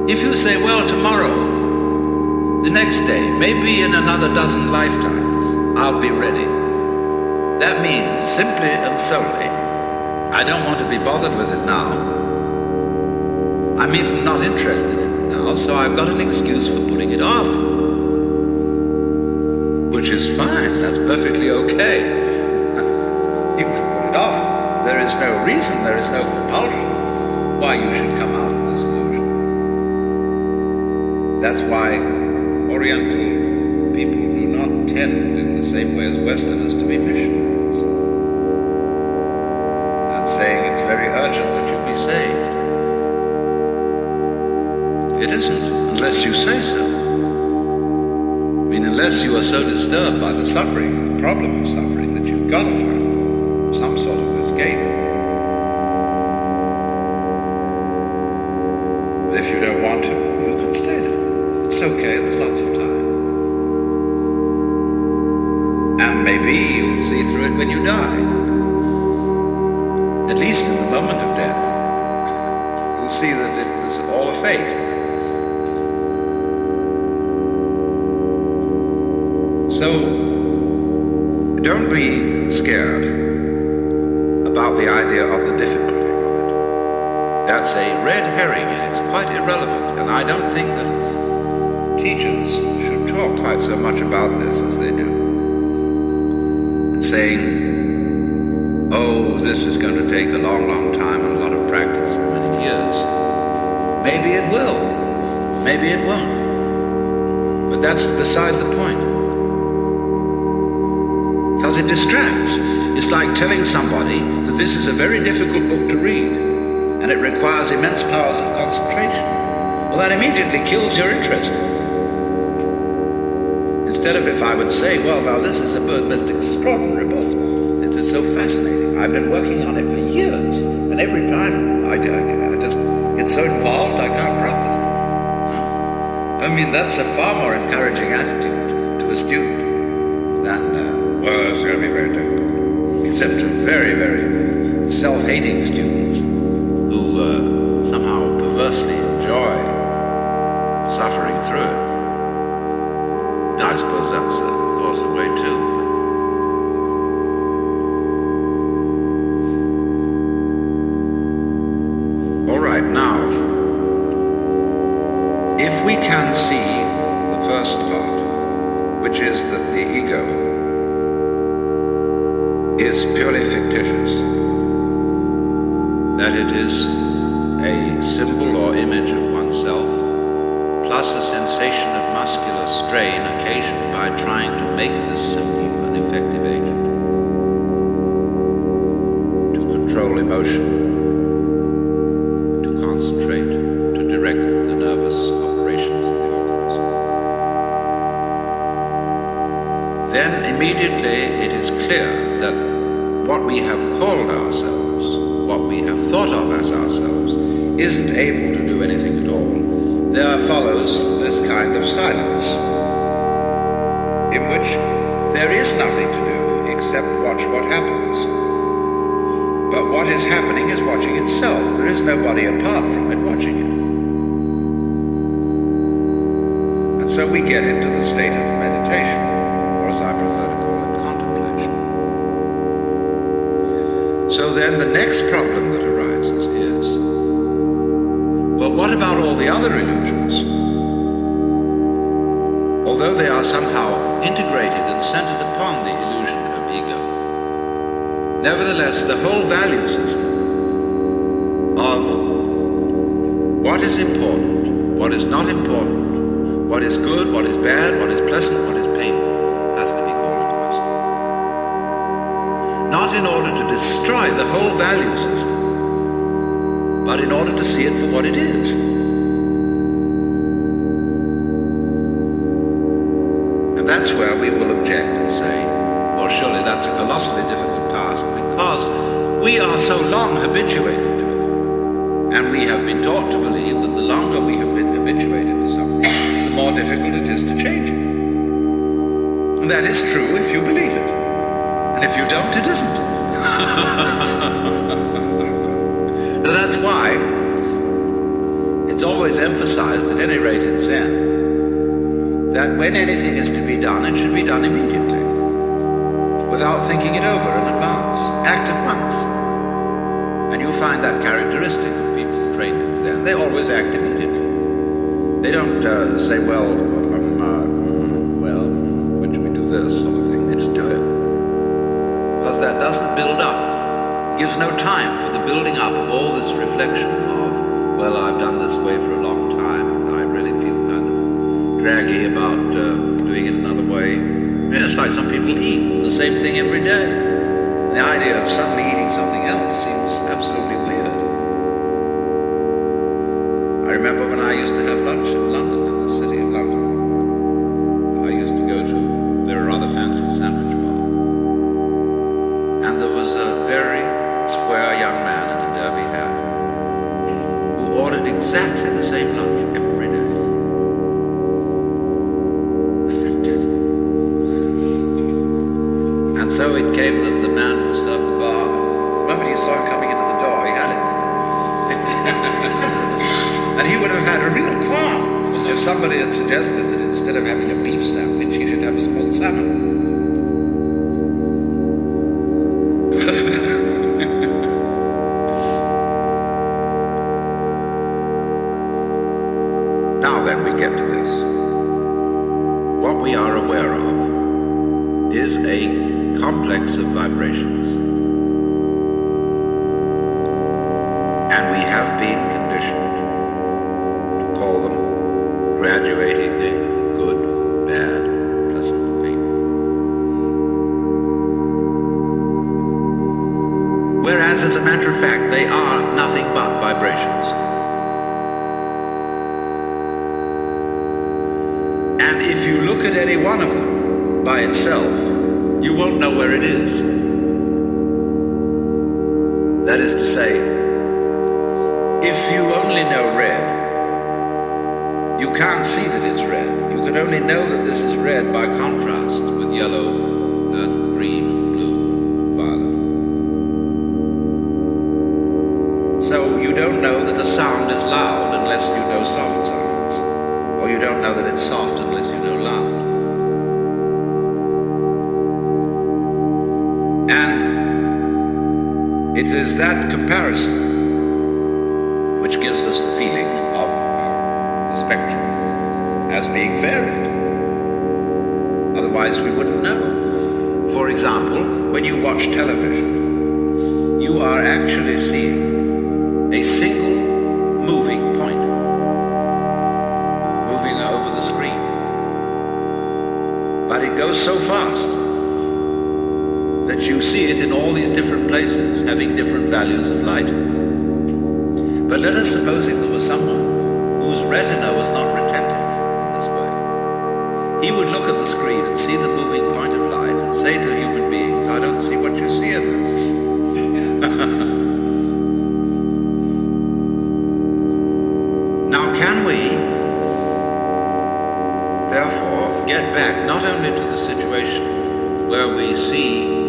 [SPEAKER 4] If you say, well, tomorrow, the next day, maybe in another dozen lifetimes, I'll be ready. That means simply and solely, I don't want to be bothered with it now. I'm even not interested in it now, so I've got an excuse for putting it off. Which is fine, that's perfectly okay. You can put it off. There is no reason, there is no compulsion why you should come out of this illusion. That's why Oriental people do not tend in the same way as Westerners to be missionaries. And saying it's very urgent that you be saved. It isn't, unless you say so. I mean, unless you are so disturbed by the suffering, the problem of suffering, that you've got to find some sort of escape. But if you don't want to, you can stay there. It's okay, there's lots of time. And maybe you'll see through it when you die. At least in the moment of death. You'll see that it was all a fake. So, don't be scared about the idea of the difficulty of it. That's a red herring and it's quite irrelevant. And I don't think that teachers should talk quite so much about this as they do. And saying, oh, this is going to take a long, long time and a lot of practice and many years. Maybe it will. Maybe it won't. But that's beside the point. Because it distracts. It's like telling somebody that this is a very difficult book to read and it requires immense powers of concentration. Well, that immediately kills your interest. Instead of if I would say, well, now this is a most extraordinary book. This is so fascinating. I've been working on it for years and every time I just get so involved I can't drop it. I mean, that's a far more encouraging attitude to a student than well, it's going to be very difficult. Except to very, very self-hating students who somehow perversely enjoy suffering through it. I suppose that's, of course, the way too. All right, now, ego is purely fictitious, that it is a symbol or image of oneself, plus a sensation of muscular strain occasioned by trying to make this symbol an effective agent to control emotion, to concentrate, to direct the nervous operations of the organs. Then immediately it is clear that what we have called ourselves, what we have thought of as ourselves, isn't able to do anything at all. There follows this kind of silence, in which there is nothing to do except watch what happens. But what is happening is watching itself. There is nobody apart from it watching it. And so we get into the state of meditation, or as I prefer to call it, contemplation. So then the next problem that arises is, well, what about all the other illusions? Although they are somehow integrated and centered upon the illusion of ego, nevertheless, the whole value system of what is important, what is not important, what is good, what is bad, what is pleasant, what is painful, has to be called into question. Not in order to destroy the whole value system, but in order to see it for what it is. And that's where we will object and say, well, surely that's a colossally difficult task, because we are so long habituated to it. And we have been taught to believe that the longer we have been habituated to something, the more difficult it is to change it. And that is true if you believe it. And if you don't, it isn't. That's why it's always emphasized, at any rate in Zen, that when anything is to be done, it should be done immediately, without thinking it over in advance. Act at once. And you find that characteristic of people trained in Zen. They always act immediately. They don't say, well, when should we do this sort of thing? They just do it. Because that doesn't build up. Gives no time for the building up of all this reflection of, well, I've done this way for a long time, and I really feel kind of draggy about doing it another way. It's like some people eat the same thing every day. The idea of suddenly eating something else seems absolutely weird. I remember when I used to have lunch in London, in the city of London. I used to go to a very rather fancy sandwich bar. And there was a very square young man in a derby hat who ordered exactly the same lunch every day. Fantastic. And so it came that the man who served the bar, the moment he saw him coming into the door, he had it. And he would have had a real qualm if somebody had suggested that instead of having a beef sandwich, he should have a smoked salmon. Now then we get to this. What we are aware of is a complex of vibrations. And we have been conditioned to call them graduatingly good, bad, pleasant, painful. Whereas, as a matter of fact, they are nothing but vibrations. And if you look at any one of them by itself, you won't know where it is. That is to say, if you only know red, you can't see that it's red. You can only know that this is red by contrast with yellow and green, blue, violet. So you don't know that a sound is loud unless you know soft sounds. Or you don't know that it's soft unless you know loud. And it is that comparison which gives us the feeling of the spectrum as being varied. Otherwise we wouldn't know. For example, when you watch television, you are actually seeing a single moving point moving over the screen. But it goes so fast that you see it in all these different places, having different values of light. But let us supposing there was someone whose retina was not retentive in this way. He would look at the screen and see the moving point of light and say to human beings, I don't see what you see in this. Now can we, therefore, get back not only to the situation where we see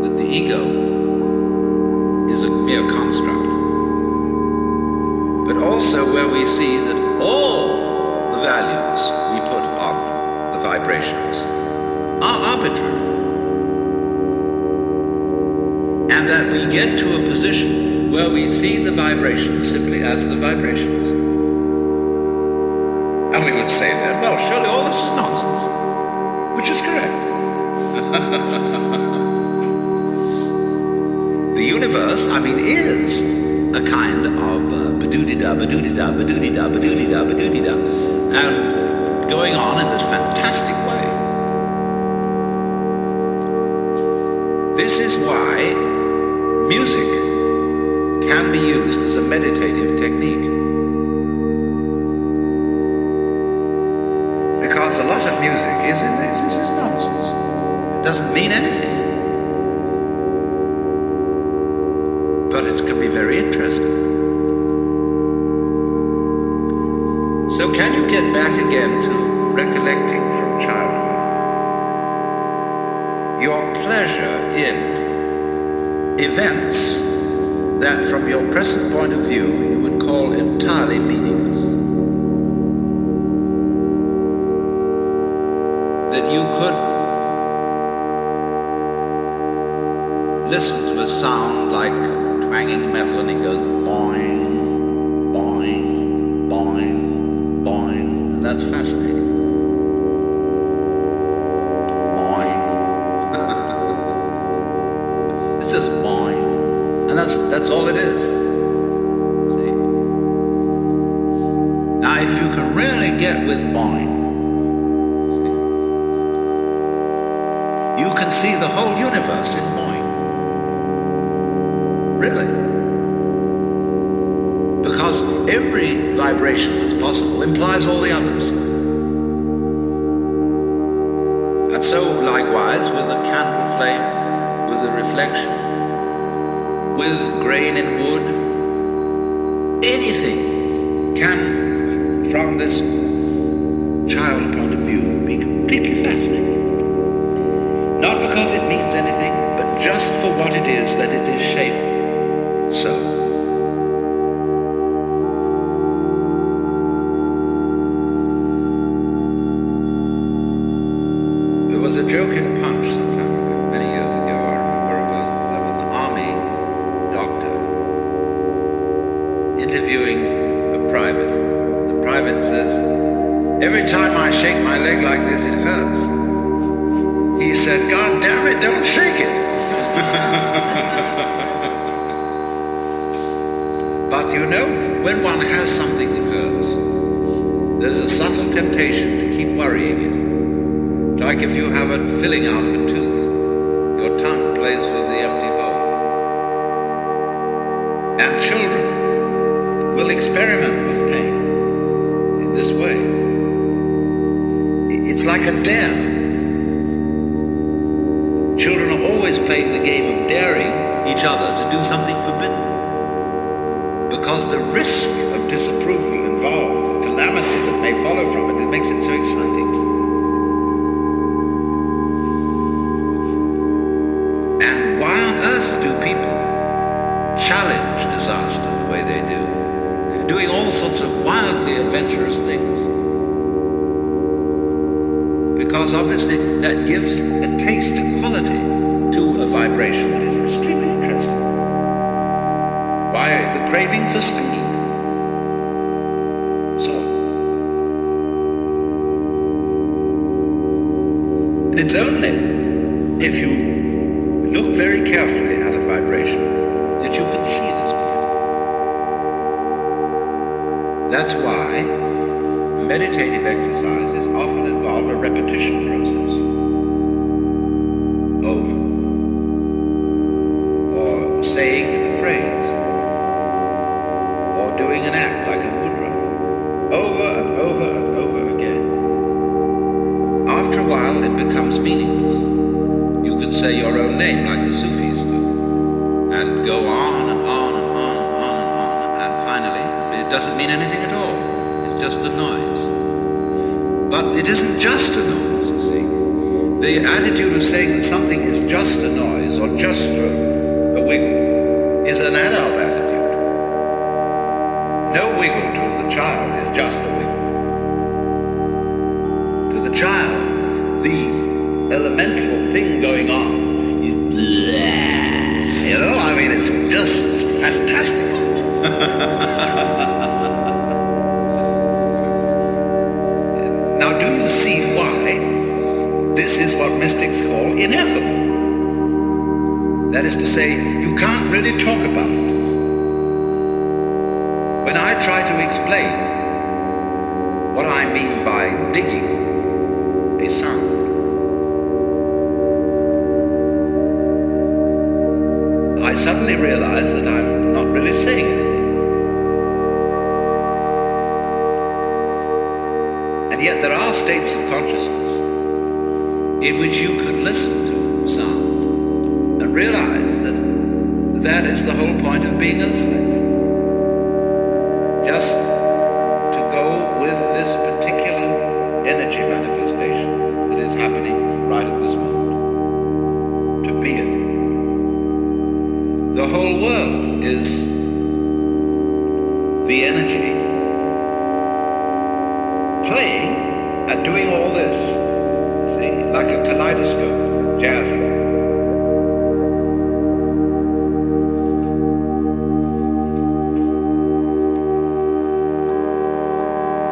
[SPEAKER 4] that the ego is a mere construct, but also where we see that all the values we put on the vibrations are arbitrary, and that we get to a position where we see the vibrations simply as the vibrations. And we would say then, well, surely all this is nonsense, which is correct. The universe, is a kind of ba-doo-dee-da, ba-doo-dee-da, ba-doo-dee-da, ba-doo-dee-da, ba-doo-dee-da, and going on in this fantastic way. This is why music can be used as a meditative technique. Because a lot of music is nonsense. It doesn't mean anything. But it can be very interesting. So can you get back again to recollecting from childhood your pleasure in events that from your present point of view you would call entirely meaningless? That you could listen to a sound like twanging metal and it goes boing, boing, boing, boing, and that's fascinating. Boing. It's just boing, and that's all it is. See? Now if you can really get with boing, see, you can see the whole universe in boing. Really. Because every vibration that's possible implies all the others. And so likewise with a candle flame, with a reflection, with grain in wood, anything can, from this child point of view, be completely fascinating. Not because it means anything, but just for what it is that it is shaped. So, there was a joke in Punch some time ago, many years ago, I remember it was, of an army doctor interviewing a private. The private says, every time I shake my leg like this, it hurts. He said, God damn it, don't shake it. But you know, when one has something that hurts, there's a subtle temptation to keep worrying it. Like if you have a filling out of a tooth, your tongue plays with the empty hole. And children will experiment with pain in this way. It's like a dare. Children are always playing the game of daring each other to do something forbidden. Because the risk of disapproval involved, the calamity that may follow from it, it makes it so exciting. And why on earth do people challenge disaster the way they do? Doing all sorts of wildly adventurous things. Because obviously that gives a taste, a quality to a vibration that is extremely interesting. Why? The craving for speed. So, That's why meditative exercises often involve a repetition process. Om, or saying a phrase, or doing an act like a mudra, over and over and over again. After a while, it becomes meaningless. You could say your own name like the Sufis do, and go on and on and on and on and on, and finally, it doesn't mean anything at all. It's just a noise. But it isn't just a noise, you see. The attitude of saying that something is just a noise or just a wiggle is an adult attitude. No wiggle to the child is just a wiggle. To the child, the elemental thing going on is blah. You know, I mean, it's just fantastic. Now, do you see why this is what mystics call ineffable? That is to say, you can't really talk about it. When I try to explain what I mean by digging a sound, I suddenly realize that I'm not really saying anything. And yet there are states of consciousness in which you could listen to sound and realize that that is the whole point of being alive. Just to go with this particular energy manifestation that is happening right at this moment. To be it. The whole world is the energy playing and doing all this, see, like a kaleidoscope, jazzing.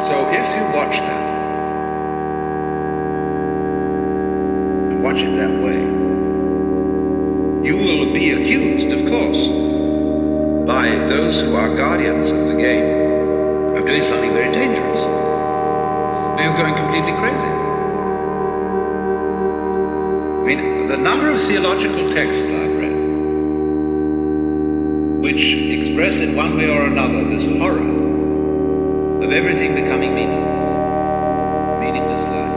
[SPEAKER 4] So if you watch that, and watch it that way, you will be accused, of course, by those who are guardians of the game of doing something very dangerous. You're going completely crazy. I mean, the number of theological texts I've read which express in one way or another this horror of everything becoming meaningless. Meaningless life.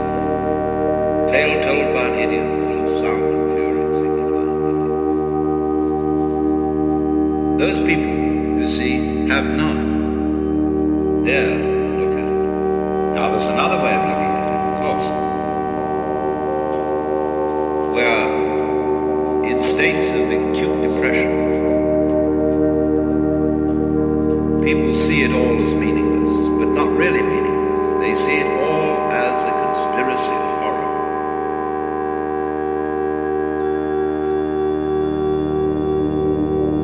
[SPEAKER 4] Tale told by an idiot, full of sound and fury and signifying nothing. Those people, you see, have not dared to look at it. Now there's another way of looking at it, of course. Where in states of acute depression, people see it all as meaningless, but not really meaningless. They see it all as a conspiracy of horror.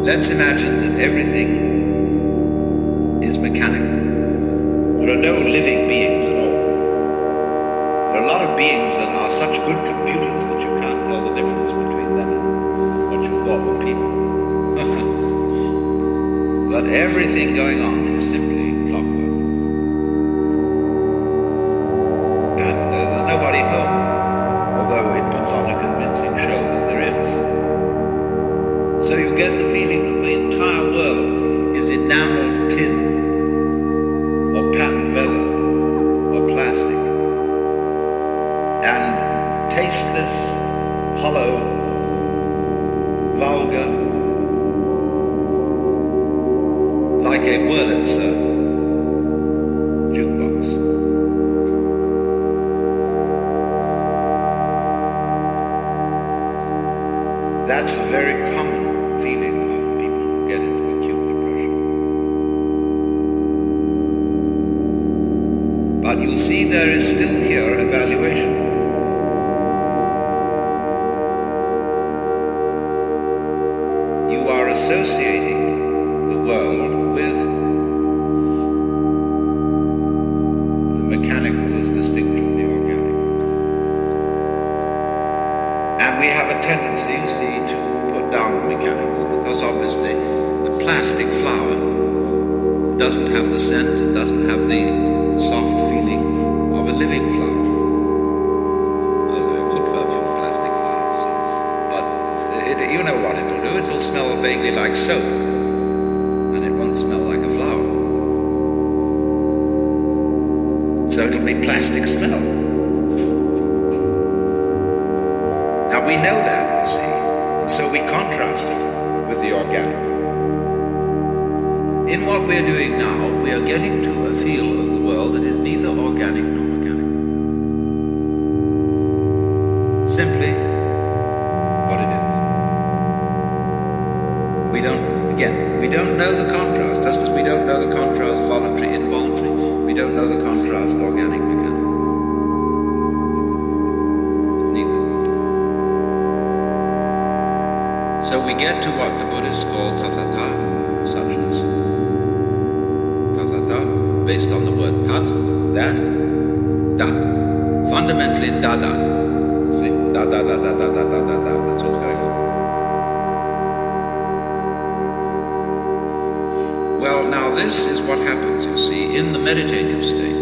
[SPEAKER 4] Let's imagine that everything is mechanical. There are no living beings at all. There are a lot of beings that are such good computers that you can't tell the difference between them and what you thought were people. But everything going on is simply clockwork. And there's nobody home, although it puts on a convincing show that there is. So you get the feeling that the entire world is enameled tin, or patent leather, or plastic, and tasteless, hollow, vulgar, like a Wurlitzer jukebox. That's a very common feeling of people who get into acute depression. But you see, there is still here evaluation. You are associating the world with the mechanical as distinct from the organic. And we have a tendency, you see, to put down the mechanical because obviously the plastic flower doesn't have the scent, it doesn't have the soft feeling of a living flower. Although it would perfume plastic flowers. But you know what it'll do, it'll smell vaguely like soap, and it won't smell like a flower. So it'll be plastic smell. Now we know that, you see, and so we contrast it with the organic. In what we're doing now, we are getting to a feel of the world that is neither organic nor mechanical. Simply what it is. We don't know the contrast, just as we don't know the contrast voluntary, involuntary. We don't know the contrast organic, mechanical. Neither. So we get to what the Buddhists call tathata, suchness. Based on the word tat, that, da. Fundamentally da-da. See? Da-da-da-da-da-da-da-da. That's what's going on. Well, now this is what happens, you see, in the meditative state.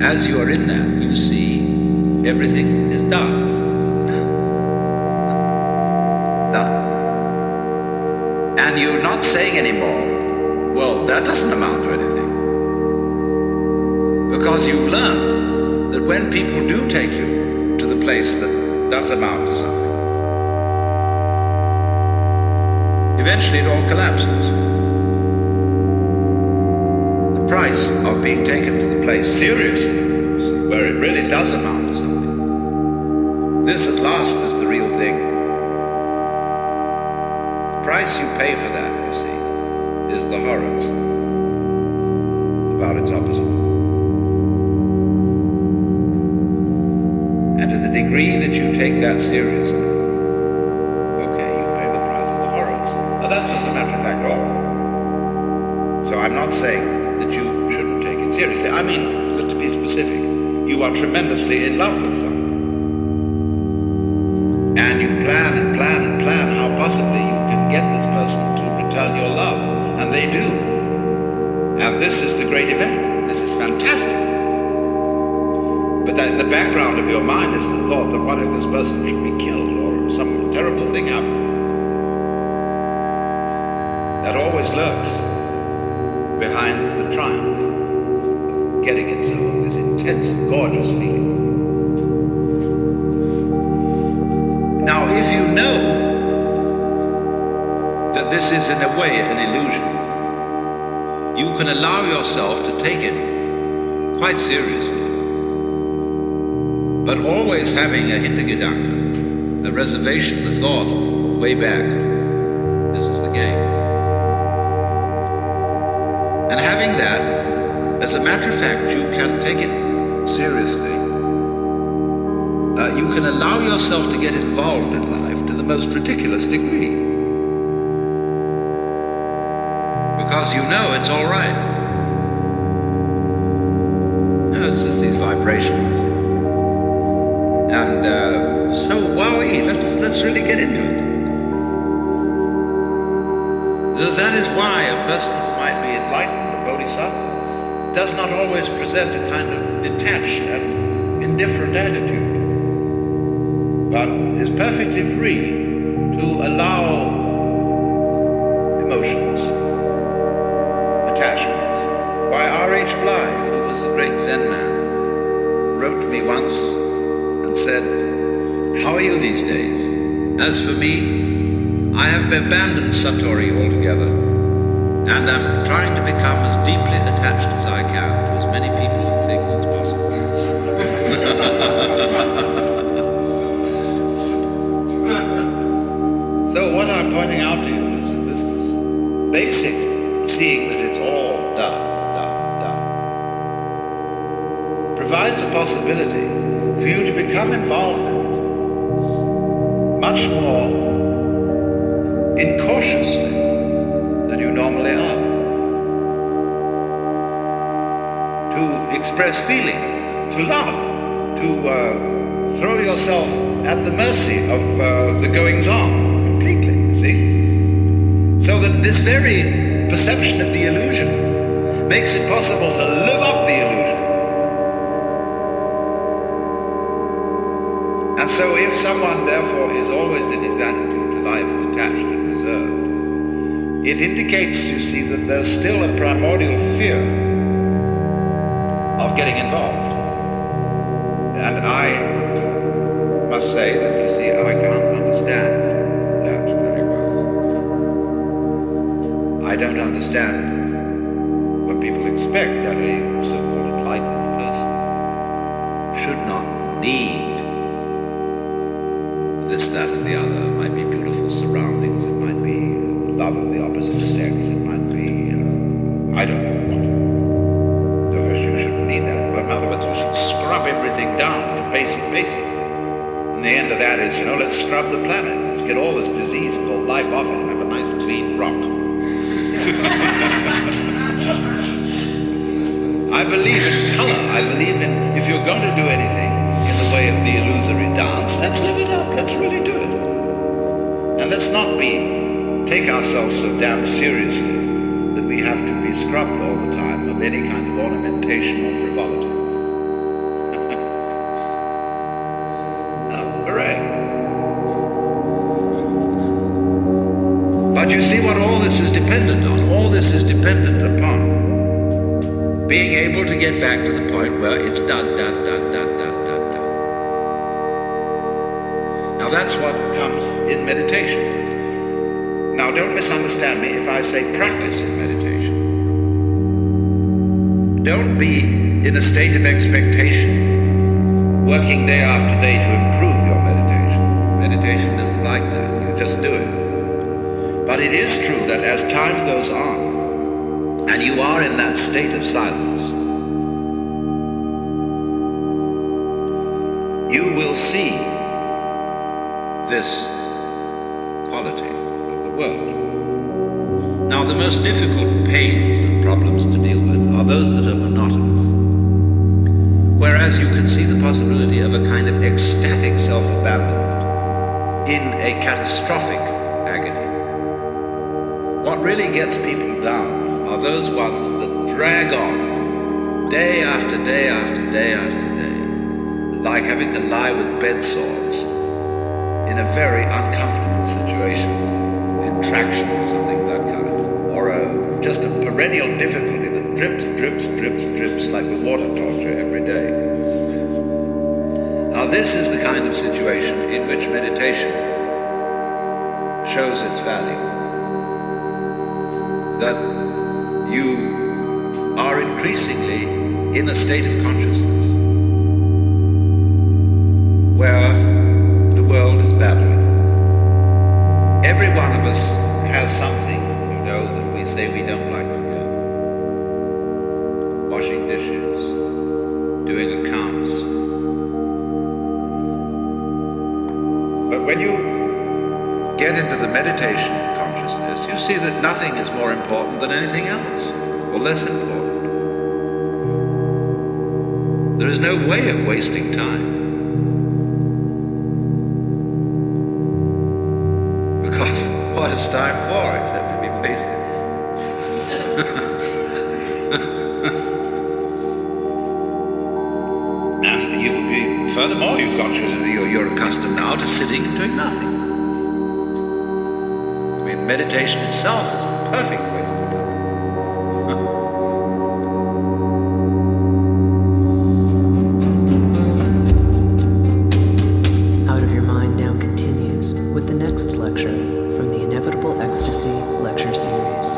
[SPEAKER 4] As you are in that, you see everything is da. Da. And you're not saying anymore, well, that doesn't amount to anything. Because you've learned that when people do take you to the place that does amount to something, eventually it all collapses. The price of being taken to the place seriously, where it really does amount to something, this at last is the real thing. The price you pay for that, you see, is the horrors about its opposite. And to the degree that you take that seriously, okay, you pay the price of the horrors. Now that's as a matter of fact all. So I'm not saying that you shouldn't take it seriously. I mean, to be specific, you are tremendously in love with someone. And you plan and plan and plan how possibly you can get this person to return your love. And they do. And this is the great event. This is fantastic. But the background of your mind is the thought that what if this person should be killed or some terrible thing happen? That always lurks behind the triumph of getting itself this intense, gorgeous feeling. Now, if you know that this is in a way an illusion, you can allow yourself to take it quite seriously, but always having a hintergedanke, a reservation, a thought way back. This is the game. And having that, as a matter of fact, you can take it seriously. You can allow yourself to get involved in life to the most ridiculous degree. Because you know it's all right. You know, it's just these vibrations. And so, wowee, let's really get into it. That is why a person who might be enlightened, a bodhisattva, does not always present a kind of detached and indifferent attitude, but is perfectly free to allow emotions, attachments. Why, R.H. Blythe, who was a great Zen man, wrote to me once and said, "How are you these days? As for me, I have abandoned Satori altogether, and I'm trying to become as deeply attached as I can to as many people and things as possible." So what I'm pointing out to you is that this basic seeing that it's all da, provides a possibility for you to become involved in it much more incautiously than you normally are. To express feeling, to love, to throw yourself at the mercy of the goings-on completely, you see? So that this very perception of the illusion makes it possible to live up the illusion. And so if someone therefore is always in his attitude to life detached and reserved, it indicates, you see, that there's still a primordial fear of getting involved. And I must say that, you see, I can't understand that very well. I don't understand when people expect that a so-called enlightened person should not need this, that, and the other. It might be beautiful surroundings, it might be love of the opposite sex, it might be, I don't know what. You shouldn't need that. But in other words, you should scrub everything down to basic. And the end of that is, let's scrub the planet. Let's get all this disease called life off it and have a nice clean rock. I believe in color. I believe in, if you're going to do anything in the way of the illusory dance, let's live it up. Let's really do it. And let's not take ourselves so damn seriously that we have to be scrubbed all the time of any kind of ornamentation or frivolity. Hooray. But you see what all this is dependent on? All this is dependent upon being able to get back to the point where it's done. Now that's what comes in meditation. Now don't misunderstand me if I say practice in meditation. Don't be in a state of expectation, working day after day to improve your meditation. Meditation isn't like that, you just do it. But it is true that as time goes on, and you are in that state of silence, you will see this quality of the world. Now, the most difficult pains and problems to deal with are those that are monotonous. Whereas you can see the possibility of a kind of ecstatic self-abandonment in a catastrophic agony. What really gets people down are those ones that drag on day after day after day after day, like having to lie with bed sores in a very uncomfortable situation, in traction or something of that kind, or just a perennial difficulty that drips like the water torture every day. Now this is the kind of situation in which meditation shows its value. That you are increasingly in a state of consciousness where the world is babbling. Every one of us has something, that we say we don't like to do. Washing dishes, doing accounts. But when you get into the meditation consciousness, you see that nothing is more important than anything else, or less important. There is no way of wasting time. Because what is time for except to be wasted? And you will be, furthermore, you're accustomed now to sitting and doing nothing. I mean, meditation itself is the perfect waste of time.
[SPEAKER 5] Out of Your Mind now continues with the next lecture from the Inevitable Ecstasy lecture series.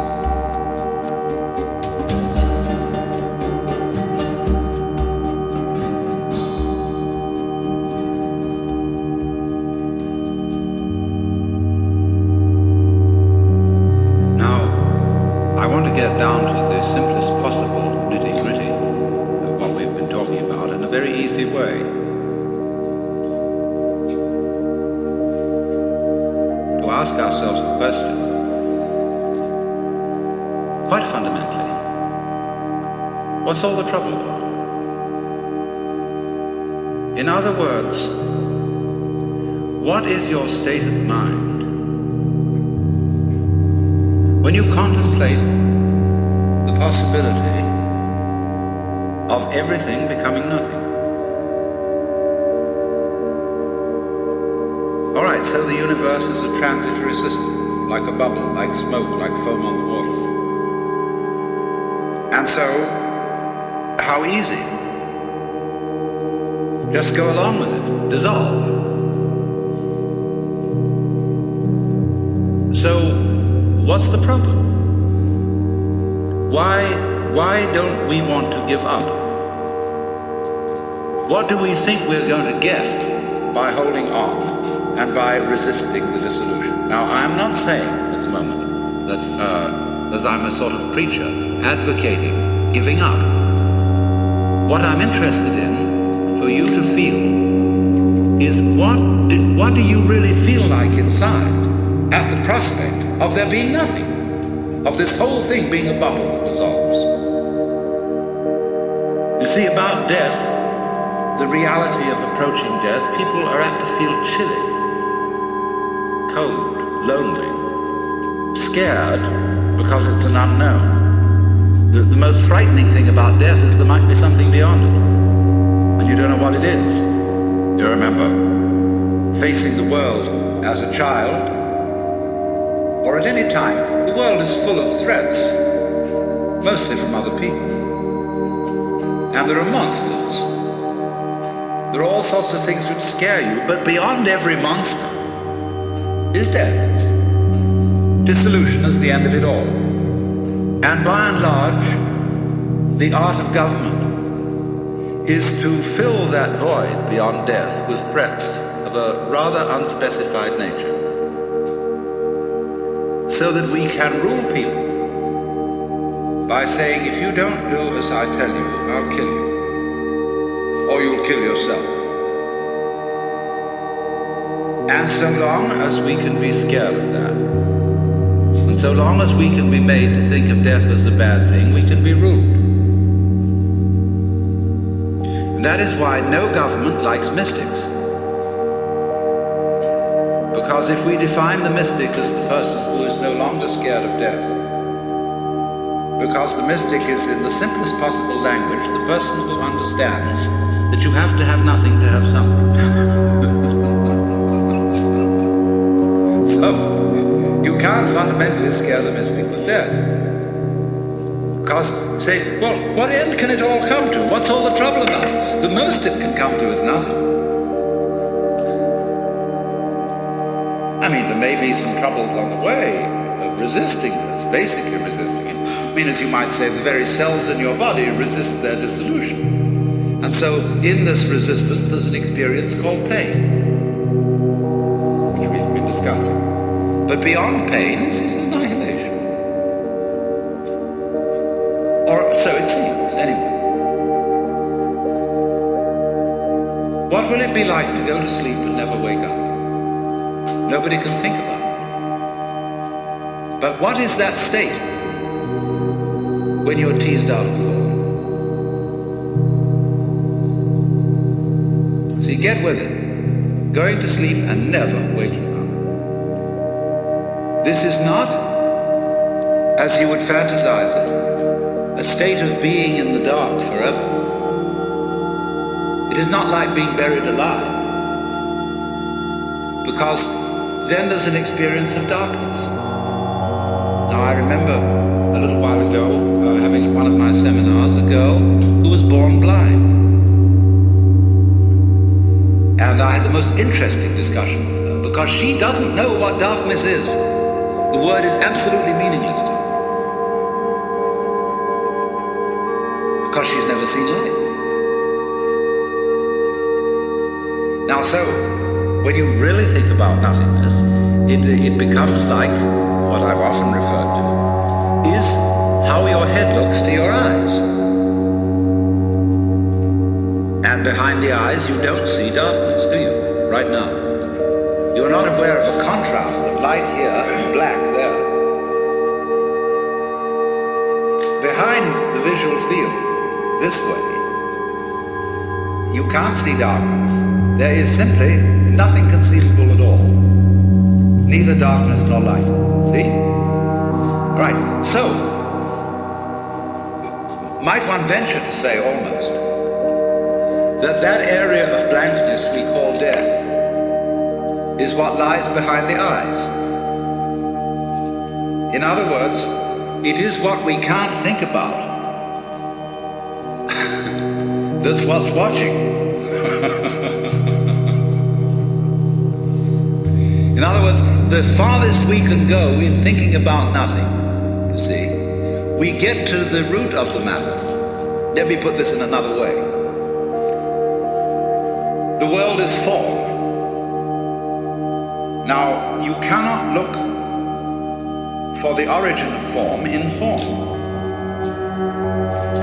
[SPEAKER 4] Get down to the simplest possible nitty-gritty of what we've been talking about in a very easy way. To ask ourselves the question, quite fundamentally, what's all the trouble about? In other words, what is your state of mind when you contemplate the possibility of everything becoming nothing. All right, so the universe is a transitory system, like a bubble, like smoke, like foam on the water. And so, how easy? Just go along with it, dissolve. So, what's the problem? Why don't we want to give up? What do we think we're going to get by holding on and by resisting the dissolution? Now, I'm not saying at the moment that, as I'm a sort of preacher, advocating giving up. What I'm interested in for you to feel is what do you really feel like inside at the prospect of there being nothing, of this whole thing being a bubble that dissolves. You see, about death, the reality of approaching death, people are apt to feel chilly, cold, lonely, scared because it's an unknown. The most frightening thing about death is there might be something beyond it, and you don't know what it is. You remember facing the world as a child, or at any time, the world is full of threats, mostly from other people. And there are monsters. There are all sorts of things which scare you, but beyond every monster is death. Dissolution is the end of it all. And by and large, the art of government is to fill that void beyond death with threats of a rather unspecified nature, so that we can rule people by saying, if you don't do as I tell you, I'll kill you, or you'll kill yourself. And so long as we can be scared of that, and so long as we can be made to think of death as a bad thing, we can be ruled. And that is why no government likes mystics. Because if we define the mystic as the person who is no longer scared of death, because the mystic is, in the simplest possible language, the person who understands that you have to have nothing to have something. So, you can't fundamentally scare the mystic with death. Because, say, well, what end can it all come to? What's all the trouble about? The most it can come to is nothing. I mean, there may be some troubles on the way of resisting this, basically resisting it. I mean, as you might say, the very cells in your body resist their dissolution. And so, in this resistance, there's an experience called pain, which we've been discussing. But beyond pain is annihilation. Or so it seems, anyway. What will it be like to go to sleep and never wake up? Nobody can think about it. But what is that state when you're teased out of thought? See, get with it. Going to sleep and never waking up. This is not, as you would fantasize it, a state of being in the dark forever. It is not like being buried alive, because then there's an experience of darkness. Now, I remember a little while ago having at one of my seminars a girl who was born blind. And I had the most interesting discussion with her, because she doesn't know what darkness is. The word is absolutely meaningless to her, because she's never seen light. Now, so, when you really think about nothingness, it becomes like what I've often referred to, is how your head looks to your eyes. And behind the eyes, you don't see darkness, do you? Right now. You're not aware of a contrast of light here and black there. Behind the visual field, this way, you can't see darkness. There is simply nothing conceivable at all. Neither darkness nor light. See? Right. can't venture to say almost that area of blankness we call death is what lies behind the eyes. In other words, it is what we can't think about. That's what's watching. In other words, the farthest we can go in thinking about nothing, you see, we get to the root of the matter. Let me put this in another way. The world is form. Now, you cannot look for the origin of form in form.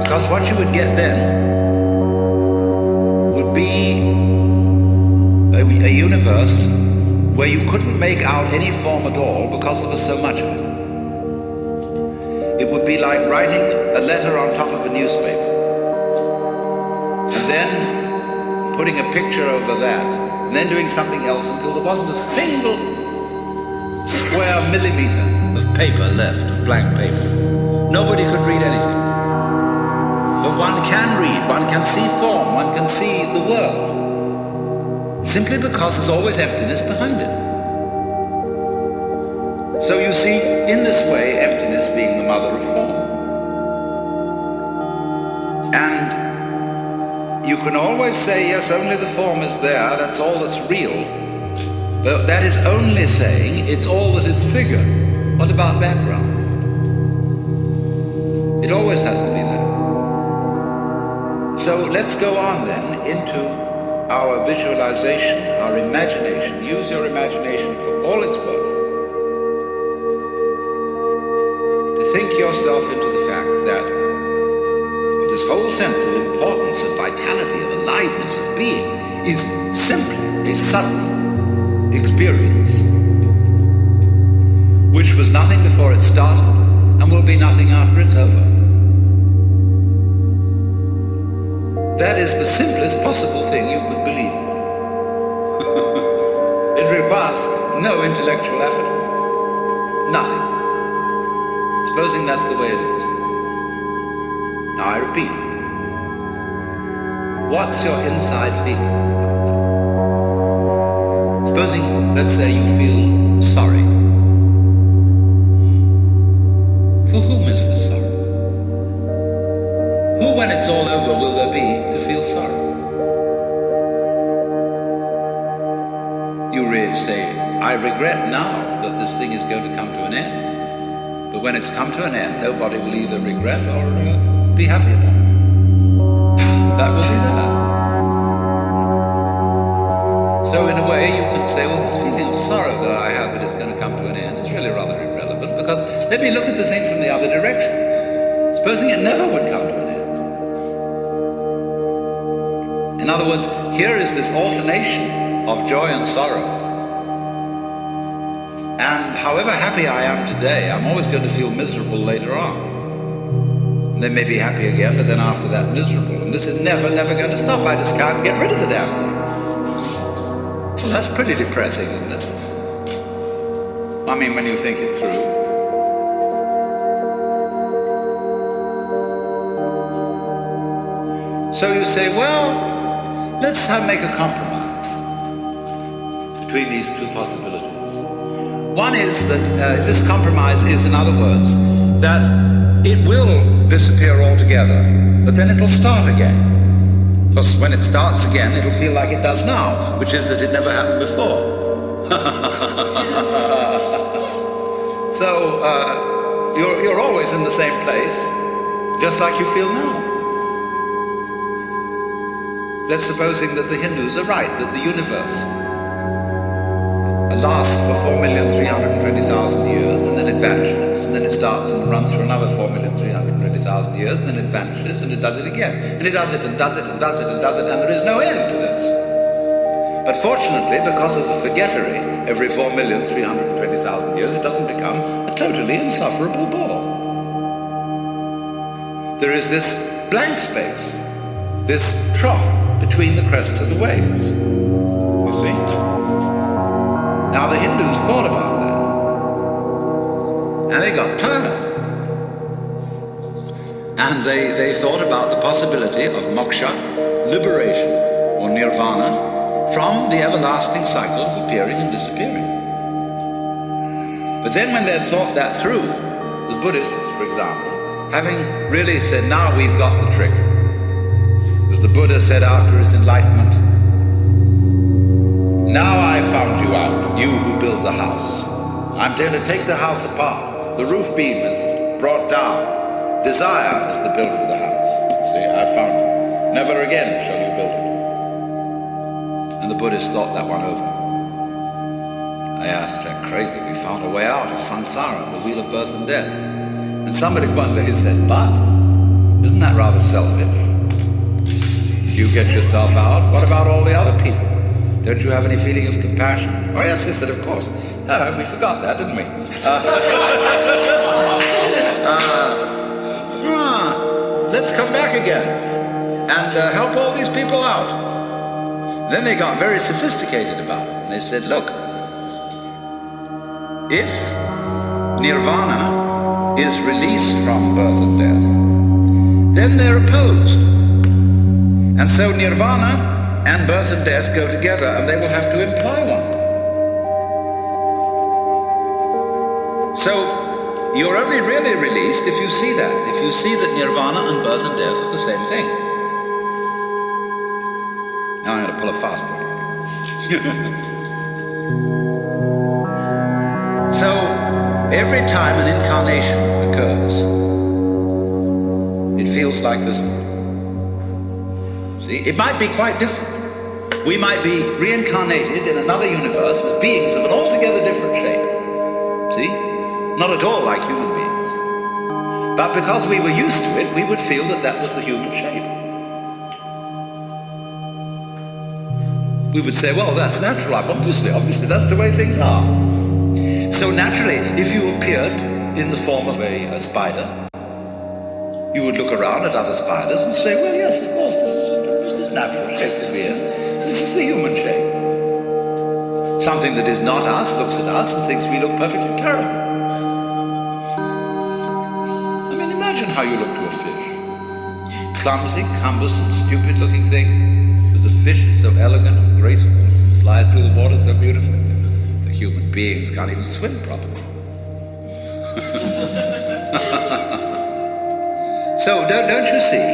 [SPEAKER 4] Because what you would get then would be a universe where you couldn't make out any form at all because there was so much of it. It would be like writing a letter on top of a newspaper and then putting a picture over that and then doing something else until there wasn't a single square millimeter of paper left, of blank paper. Nobody could read anything. But one can read, one can see form, one can see the world. Simply because there's always emptiness behind it. So you see, in this way, emptiness being the mother of form. And you can always say, yes, only the form is there, that's all that's real. But that is only saying it's all that is figure. What about background? It always has to be there. So let's go on then into our visualization, our imagination. Use your imagination for all it's worth. To think yourself into the fact that this whole sense of importance, of vitality, of aliveness, of being is simply a sudden experience which was nothing before it started and will be nothing after it's over. That is the simplest possible thing you could believe in. It requires no intellectual effort. Nothing. Supposing that's the way it is. Now I repeat. What's your inside feeling about that? Supposing, let's say, you feel sorry. For whom is this sorrow? Who, when it's all over, will there be to feel sorry? You really say, I regret now that this thing is going to come to an end. But when it's come to an end, nobody will either regret or be happy about it. That will be that. So in a way, you can say, well, this feeling of sorrow that I have that it's going to come to an end is really rather irrelevant, because let me look at the thing from the other direction. Supposing it never would come to an end. In other words, here is this alternation of joy and sorrow. And however happy I am today, I'm always going to feel miserable later on. And then maybe happy again, but then after that miserable. And this is never going to stop. I just can't get rid of the damn thing. Well, that's pretty depressing, isn't it? I mean, when you think it through. So you say, well, let's make a compromise between these two possibilities. One is that this compromise is, in other words, that it will disappear altogether, but then it'll start again. Because when it starts again, it'll feel like it does now, which is that it never happened before. So you're always in the same place, just like you feel now. Let's supposing that the Hindus are right, that the universe lasts for 4,320,000 years, and then it vanishes, and then it starts and runs for another 4,320,000 years, and then it vanishes, and it does it again. And it does it, and does it, and does it, and does it, and there is no end to this. But fortunately, because of the forgettery, every 4,320,000 years, it doesn't become a totally insufferable bore. There is this blank space, this trough between the crests of the waves. You see? Now the Hindus thought about that, and they got tired. And they thought about the possibility of moksha, liberation, or nirvana, from the everlasting cycle of appearing and disappearing. But then when they thought that through, the Buddhists, for example, having really said, now we've got the trick, as the Buddha said after his enlightenment, now I found you out, you who build the house. I'm going to take the house apart. The roof beam is brought down. Desire is the builder of the house. See, I found you. Never again shall you build it. And the Buddhists thought that one over. They asked, they're crazy, we found a way out of samsara, the wheel of birth and death. And somebody one day said, but, isn't that rather selfish? You get yourself out, what about all the other people? Don't you have any feeling of compassion? Oh yes, they said, of course. We forgot that, didn't we? Let's come back again and help all these people out. Then they got very sophisticated about it. And they said, look, if nirvana is released from birth and death, then they're opposed. And so nirvana and birth and death go together, and they will have to imply one. So you're only really released if you see that, if you see that nirvana and birth and death are the same thing. Now I'm going to pull a fast one. So every time an incarnation occurs, it feels like this one. See, it might be quite different. We might be reincarnated in another universe as beings of an altogether different shape. See? Not at all like human beings. But because we were used to it, we would feel that that was the human shape. We would say, well, that's natural. Obviously, that's the way things are. So naturally, if you appeared in the form of a spider, you would look around at other spiders and say, well, yes, of course, this is natural shape to be in. This is the human shape. Something that is not us looks at us and thinks we look perfectly terrible. I mean, imagine how you look to a fish. Clumsy, cumbersome, stupid-looking thing. As a fish is so elegant and graceful and slides through the water so beautifully. The human beings can't even swim properly. So don't you see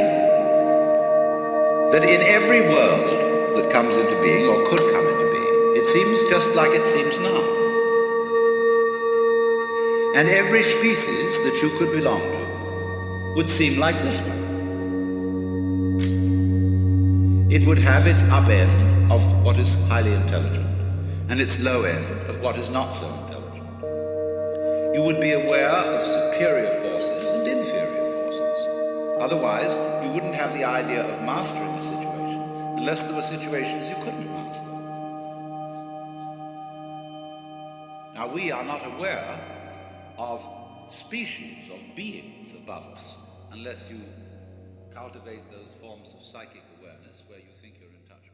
[SPEAKER 4] that in every world that comes into being, or could come into being, it seems just like it seems now. And every species that you could belong to would seem like this one. It would have its up end of what is highly intelligent, and its low end of what is not so intelligent. You would be aware of superior forces and inferior forces. Otherwise, you wouldn't have the idea of mastering a situation unless there were situations you couldn't master. Now, we are not aware of species of beings above us unless you cultivate those forms of psychic awareness where you think you're in touch with